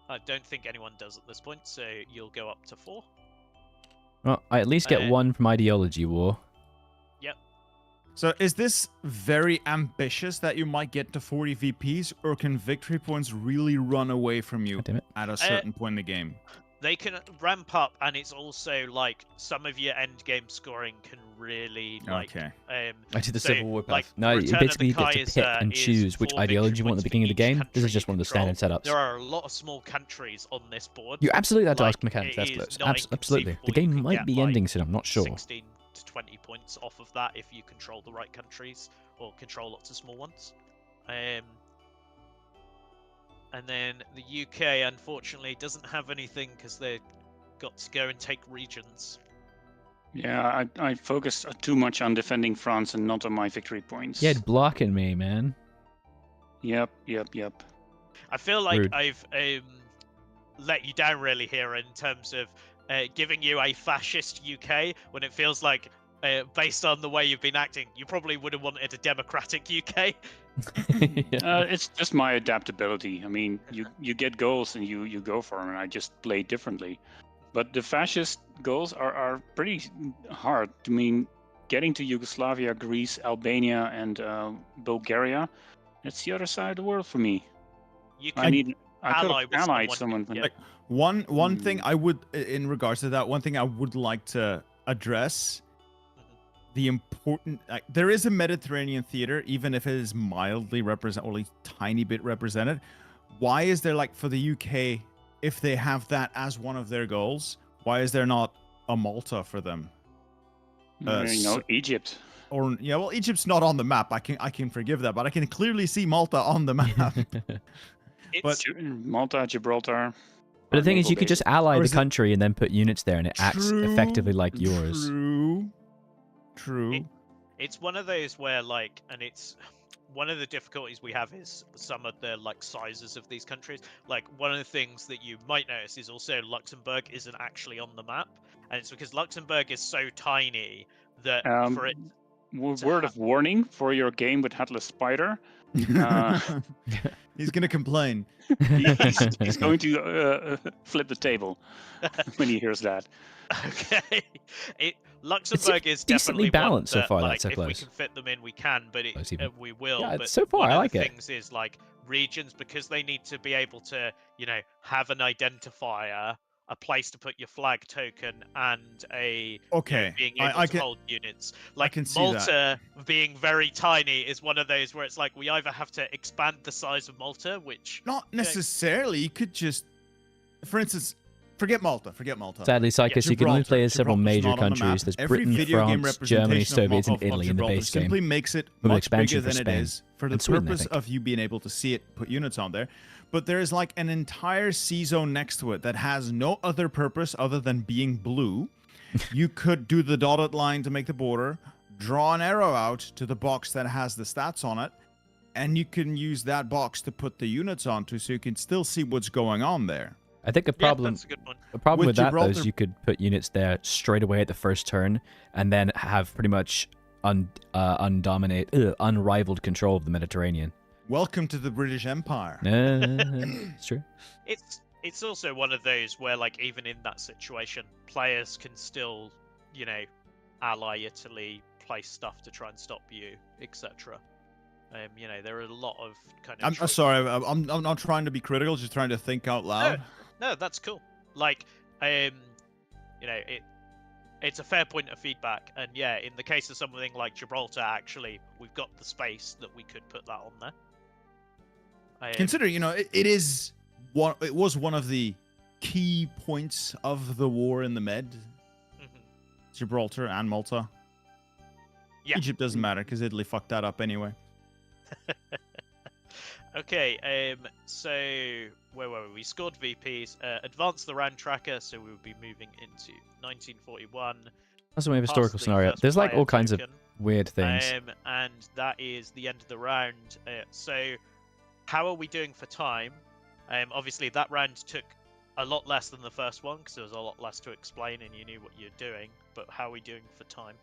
Speaker 2: I don't think anyone does at this point, so you'll go up to 4.
Speaker 1: Well, I at least get 1 from Ideology War.
Speaker 2: Yep.
Speaker 3: So is this very ambitious that you might get to 40 VPs, or can victory points really run away from you
Speaker 1: God damn it.
Speaker 3: at a certain point in the game?
Speaker 2: they can ramp up, and it's also like some of your end game scoring can really like.
Speaker 3: Okay.
Speaker 1: I did the
Speaker 2: so,
Speaker 1: Civil War path.
Speaker 2: like,
Speaker 1: No, you
Speaker 2: Return of
Speaker 1: basically
Speaker 2: the
Speaker 1: get to pick
Speaker 2: Kaiser
Speaker 1: and
Speaker 2: is
Speaker 1: choose which
Speaker 2: 4
Speaker 1: ideology you want at the
Speaker 2: victory
Speaker 1: beginning of the
Speaker 2: points for
Speaker 1: game.
Speaker 2: each
Speaker 1: This is
Speaker 2: country
Speaker 1: just
Speaker 2: you
Speaker 1: one of the
Speaker 2: control.
Speaker 1: standard setups.
Speaker 2: There are a lot of small countries on this board.
Speaker 1: You absolutely have to ask
Speaker 2: Like,
Speaker 1: mechanics.
Speaker 2: it
Speaker 1: That's
Speaker 2: is
Speaker 1: close.
Speaker 2: not
Speaker 1: Absolutely. The
Speaker 2: inconceivable you
Speaker 1: game
Speaker 2: could
Speaker 1: might
Speaker 2: get,
Speaker 1: be
Speaker 2: like,
Speaker 1: ending soon. I'm not sure.
Speaker 2: 16 to 20 points off of that if you control the right countries or control lots of small ones. And then the UK, unfortunately, doesn't have anything because they've got to go and take regions.
Speaker 4: Yeah, I focused too much on defending France and not on my victory points.
Speaker 1: Yeah, blocking me, man.
Speaker 4: Yep.
Speaker 2: I feel like
Speaker 1: Rude.
Speaker 2: I've let you down really here in terms of giving you a fascist UK when it feels like, based on the way you've been acting, you probably would have wanted a democratic UK.
Speaker 1: Yeah.
Speaker 4: It's just my adaptability. I mean, you get goals and you go for them, and I just play differently. But the fascist goals are pretty hard. I mean, getting to Yugoslavia, Greece, Albania, and Bulgaria, that's the other side of the world for me.
Speaker 2: You
Speaker 4: I
Speaker 2: can
Speaker 4: could
Speaker 2: ally
Speaker 4: have
Speaker 2: with
Speaker 4: allied
Speaker 2: someone,
Speaker 4: someone.
Speaker 2: yeah.
Speaker 3: Like, one thing I would, in regards to that, one thing I would like to address, the important, there is a Mediterranean theater, even if it is mildly represented, only tiny bit represented. Why is there, like, for the UK, if they have that as one of their goals, why is there not a Malta for them?
Speaker 4: Egypt.
Speaker 3: Or yeah, well, Egypt's not on the map. I can forgive that, but I can clearly see Malta on the map.
Speaker 2: It's,
Speaker 4: Malta, Gibraltar.
Speaker 1: But the thing is, you could just ally
Speaker 3: Or
Speaker 1: the
Speaker 3: is it-
Speaker 1: country and then put units there, and it acts effectively like yours.
Speaker 3: True.
Speaker 2: it's one of those where, like, and it's one of the difficulties we have is some of the, like, sizes of these countries. Like, one of the things that you might notice is also Luxembourg isn't actually on the map, and it's because Luxembourg is so tiny that for it
Speaker 4: Word of warning for your game with Headless Spider.
Speaker 3: He's gonna complain.
Speaker 4: He's going to flip the table when he hears that.
Speaker 2: Okay, Luxembourg is
Speaker 1: decently
Speaker 2: definitely
Speaker 1: balanced so
Speaker 2: one that,
Speaker 1: far,
Speaker 2: like,
Speaker 1: that's so
Speaker 2: if we
Speaker 1: close.
Speaker 2: can fit them in, we can, but
Speaker 1: Close even.
Speaker 2: we will.
Speaker 1: Yeah,
Speaker 2: but
Speaker 1: so far,
Speaker 2: one
Speaker 1: I
Speaker 2: of
Speaker 1: like
Speaker 2: the
Speaker 1: it.
Speaker 2: things is, like, regions, because they need to be able to, have an identifier, a place to put your flag token, and a
Speaker 3: Okay,
Speaker 2: being able
Speaker 3: I
Speaker 2: to
Speaker 3: can
Speaker 2: hold units. Like,
Speaker 3: can see
Speaker 2: Malta being very tiny is one of those where it's like we either have to expand the size of Malta, which
Speaker 3: not necessarily. You could just, for instance, forget Malta.
Speaker 1: Sadly, Psychos, you can only play as several
Speaker 3: Gibraltar's
Speaker 1: major
Speaker 3: not on the
Speaker 1: countries.
Speaker 3: map.
Speaker 1: There's
Speaker 3: Every
Speaker 1: Britain,
Speaker 3: video game
Speaker 1: France, Germany,
Speaker 3: representation of
Speaker 1: Soviets, and
Speaker 3: of
Speaker 1: Italy in the
Speaker 3: Gibraltar
Speaker 1: base game.
Speaker 3: simply makes it
Speaker 1: With an
Speaker 3: much
Speaker 1: expansion
Speaker 3: bigger
Speaker 1: for
Speaker 3: than it
Speaker 1: Spain.
Speaker 3: is for the
Speaker 1: And Sweden, I
Speaker 3: purpose
Speaker 1: think.
Speaker 3: of you being able to see it, put units on there. But there is, like, an entire sea zone next to it that has no other purpose other than being blue. You could do the dotted line to make the border, draw an arrow out to the box that has the stats on it, and you can use that box to put the units onto, so you can still see what's going on there.
Speaker 1: I think a problem.
Speaker 2: that's a good one.
Speaker 1: The problem
Speaker 3: With
Speaker 1: with that, though, is
Speaker 3: Gibraltar-
Speaker 1: you could put units there straight away at the first turn, and then have pretty much unrivaled control of the Mediterranean.
Speaker 3: Welcome to the British Empire.
Speaker 1: It's true.
Speaker 2: It's also one of those where, like, even in that situation, players can still, ally Italy, place stuff to try and stop you, etc. There are a lot of kind of.
Speaker 3: I'm sorry. I'm not trying to be critical. Just trying to think out loud.
Speaker 2: No, that's cool. Like, it's a fair point of feedback, and yeah, in the case of something like Gibraltar, actually, we've got the space that we could put that on there.
Speaker 3: Consider, it was one of the key points of the war in the Med. Gibraltar and Malta.
Speaker 2: Yeah.
Speaker 3: Egypt doesn't matter because Italy fucked that up anyway.
Speaker 2: Okay, so where were we? We scored VPs, advanced the round tracker, so we would be moving into 1941.
Speaker 1: That's my historical
Speaker 2: past the
Speaker 1: scenario.
Speaker 2: first
Speaker 1: There's like
Speaker 2: player
Speaker 1: all kinds of
Speaker 2: token,
Speaker 1: weird things.
Speaker 2: and that is the end of the round. So how are we doing for time? Obviously that round took a lot less than the first one because there was a lot less to explain and you knew what you're doing, but how are we doing for time?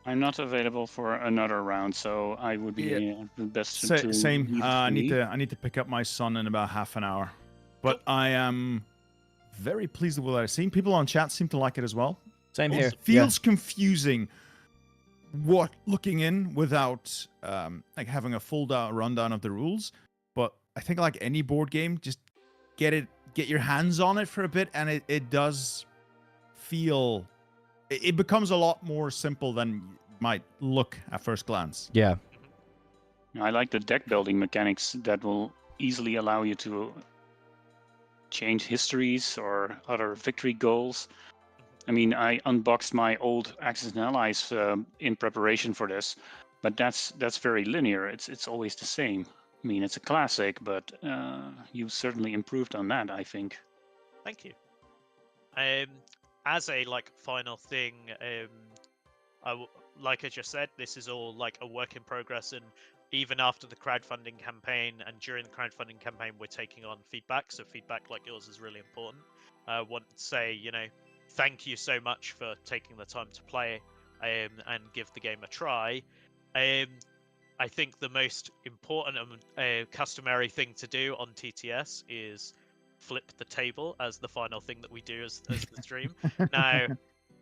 Speaker 4: I'm not available for another round, so I would be the best to
Speaker 3: Same.
Speaker 4: leave it
Speaker 3: I
Speaker 4: to
Speaker 3: need
Speaker 4: me.
Speaker 3: to pick up my son in about half an hour, but I am very pleased with what I've seen. People on chat seem to like it as well.
Speaker 1: Same
Speaker 2: here.
Speaker 3: It feels confusing. Looking in without like having a full rundown of the rules, but I think like any board game, just get get your hands on it for a bit, and it does feel. It becomes a lot more simple than it might look at first glance.
Speaker 1: Yeah.
Speaker 4: I like the deck building mechanics that will easily allow you to change histories or other victory goals. I mean, I unboxed my old Axis and Allies in preparation for this, but that's very linear. It's always the same. I mean, it's a classic, but you've certainly improved on that, I think.
Speaker 2: Thank you. As a final thing, like I just said, this is all like a work in progress, and even after the crowdfunding campaign and during the crowdfunding campaign, we're taking on feedback. So feedback like yours is really important. I want to say, thank you so much for taking the time to play and give the game a try. I think the most important and customary thing to do on TTS is flip the table as the final thing that we do as the stream. Now,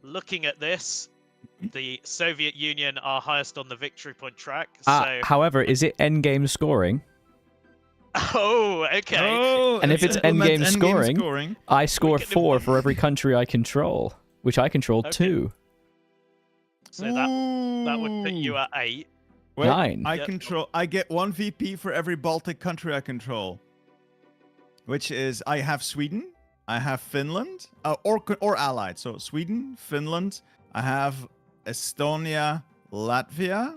Speaker 2: looking at this, the Soviet Union are highest on the victory point track. So,
Speaker 1: however, is it endgame scoring?
Speaker 2: Oh, okay.
Speaker 3: Oh,
Speaker 1: And if it's endgame scoring, I score 4 for every country I control, which I control 2.
Speaker 2: So that would put you at 8.
Speaker 3: Wait,
Speaker 1: 9.
Speaker 3: I get 1 VP for every Baltic country I control, which is I have Sweden, I have Finland, or allied. So Sweden, Finland. I have Estonia, Latvia.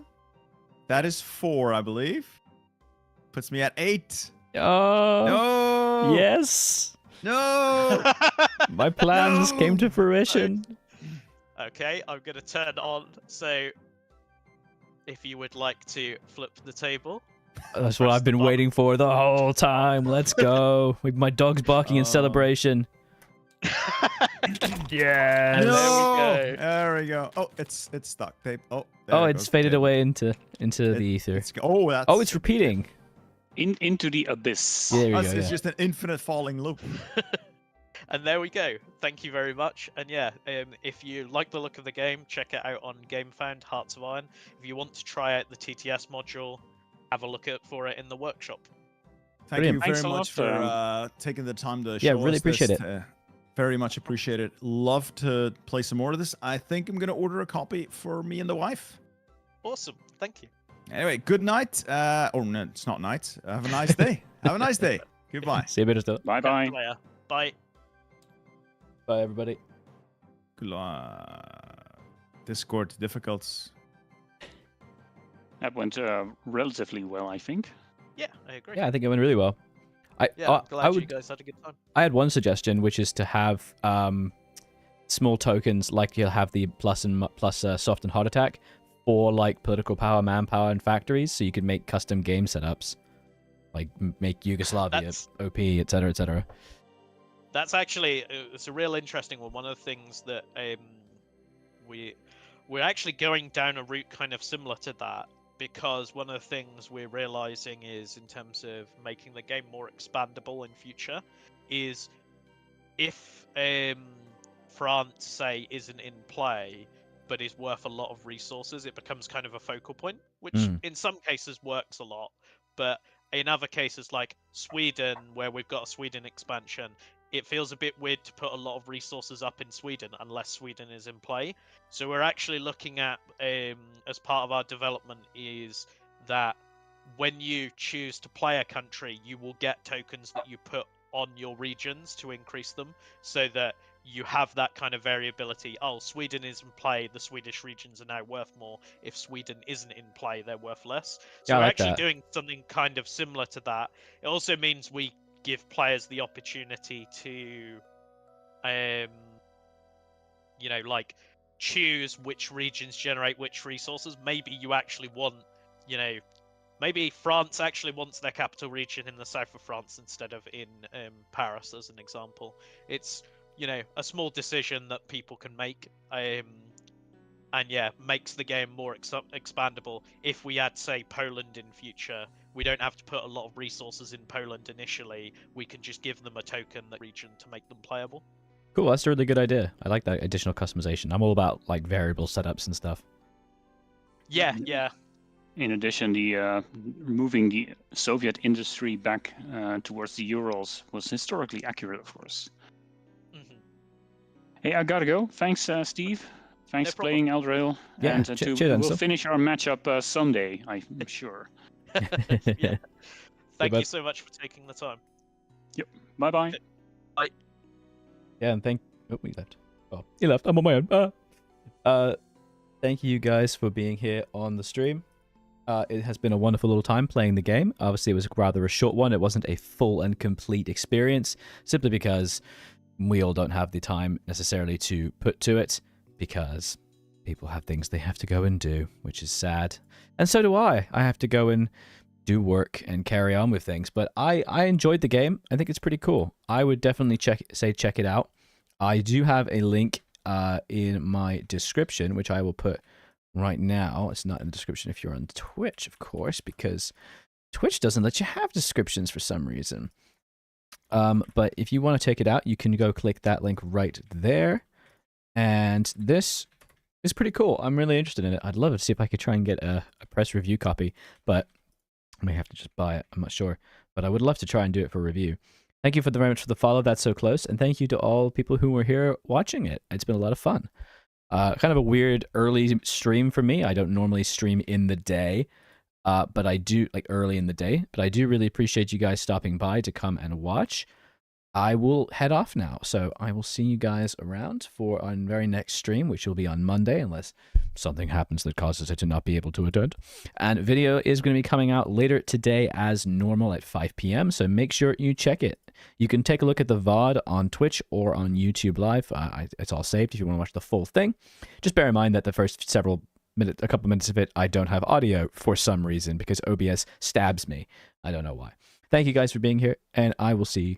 Speaker 3: That is 4, I believe. Puts me at 8.
Speaker 1: Oh.
Speaker 3: No.
Speaker 1: Yes.
Speaker 3: No.
Speaker 1: My plans
Speaker 3: No.
Speaker 1: came to fruition.
Speaker 2: Okay, I'm going to turn on. So, if you would like to flip the table.
Speaker 1: That's what I've been waiting for the whole time. Let's go. My dog's barking in celebration. Yes.
Speaker 3: No. There we go. Oh, it's stuck. Oh,
Speaker 1: it's faded away into the ether. It's repeating.
Speaker 4: Into the abyss.
Speaker 1: There we go.
Speaker 3: It's just an infinite falling loop.
Speaker 2: And there we go. Thank you very much. And yeah, if you like the look of the game, check it out on GameFound, Hearts of Iron. If you want to try out the TTS module, have a look for it in the workshop.
Speaker 3: Thank you very much for taking the time to show us
Speaker 1: really appreciate
Speaker 3: this.
Speaker 1: it.
Speaker 3: Very much appreciate it. Love to play some more of this. I think I'm going to order a copy for me and the wife.
Speaker 2: Awesome. Thank you.
Speaker 3: Anyway, good night. No, it's not night. Have a nice day. Have a nice day. Goodbye.
Speaker 1: See you later.
Speaker 4: Bye-bye.
Speaker 2: Bye.
Speaker 1: Bye, everybody.
Speaker 3: Discord difficult.
Speaker 4: That went relatively well, I think.
Speaker 2: Yeah, I agree.
Speaker 1: Yeah, I think it went really well.
Speaker 2: I'm glad you guys had a good time.
Speaker 1: I had one suggestion, which is to have small tokens, like you'll have the plus soft and hard attack, for like political power, manpower, and factories, so you could make custom game setups, like make Yugoslavia OP, etc., etc.
Speaker 2: That's actually it's a real interesting one. One of the things that we're actually going down a route kind of similar to that, because one of the things we're realizing is, in terms of making the game more expandable in future, is if France, say, isn't in play but is worth a lot of resources, it becomes kind of a focal point, which in some cases works a lot, but in other cases like Sweden, where we've got a Sweden expansion, it feels a bit weird to put a lot of resources up in Sweden unless Sweden is in play. So we're actually looking at, as part of our development, is that when you choose to play a country, you will get tokens that you put on your regions to increase them, so that you have that kind of variability. Oh, Sweden is in play, the Swedish regions are now worth more. If Sweden isn't in play, they're worth less. So we're actually doing something kind of similar to that. It also means we give players the opportunity to, like, choose which regions generate which resources. Maybe you actually want, maybe France actually wants their capital region in the south of France instead of in Paris, as an example. It's, a small decision that people can make, and yeah, makes the game more expandable. If we add, say, Poland in future, we don't have to put a lot of resources in Poland initially. We can just give them a token that region to make them playable.
Speaker 1: Cool, that's a really good idea. I like that additional customization. I'm all about like variable setups and stuff.
Speaker 2: Yeah.
Speaker 4: In addition, the moving the Soviet industry back towards the Urals was historically accurate, of course.
Speaker 2: Mhm.
Speaker 4: Hey, I gotta go. Thanks, Steve. Thanks for
Speaker 2: problem.
Speaker 4: playing Eldrail.
Speaker 1: Yeah,
Speaker 4: And
Speaker 1: cheers,
Speaker 4: we'll
Speaker 1: Ansel.
Speaker 4: finish our matchup someday, I'm sure.
Speaker 2: Yeah. Thank
Speaker 1: bud.
Speaker 2: you so much for taking the time.
Speaker 4: Bye-bye.
Speaker 1: Yeah, and oh, he left. Oh, he left. I'm on my own. Thank you guys for being here on the stream. It has been a wonderful little time playing the game. Obviously, it was rather a short one. It wasn't a full and complete experience, simply because we all don't have the time necessarily to put to it, because people have things they have to go and do, which is sad. And so do I. I have to go and do work and carry on with things. But I enjoyed the game. I think it's pretty cool. I would definitely check it out. I do have a link in my description, which I will put right now. It's not in the description if you're on Twitch, of course, because Twitch doesn't let you have descriptions for some reason. But if you want to check it out, you can go click that link right there. And this is pretty cool. I'm really interested in it. I'd love to see if I could try and get a press review copy, but I may have to just buy it. I'm not sure. But I would love to try and do it for review. Thank you very much for the follow. That's so close. And thank you to all people who were here watching it. It's been a lot of fun. Kind of a weird early stream for me. I don't normally stream in the day, but I do, like, early in the day. But I do really appreciate you guys stopping by to come and watch. I will head off now, so I will see you guys around for our very next stream, which will be on Monday, unless something happens that causes it to not be able to attend. And video is going to be coming out later today as normal at 5 p.m., so make sure you check it. You can take a look at the VOD on Twitch or on YouTube Live. It's all saved if you want to watch the full thing. Just bear in mind that the first a couple minutes of it, I don't have audio for some reason, because OBS stabs me. I don't know why. Thank you guys for being here, and I will see you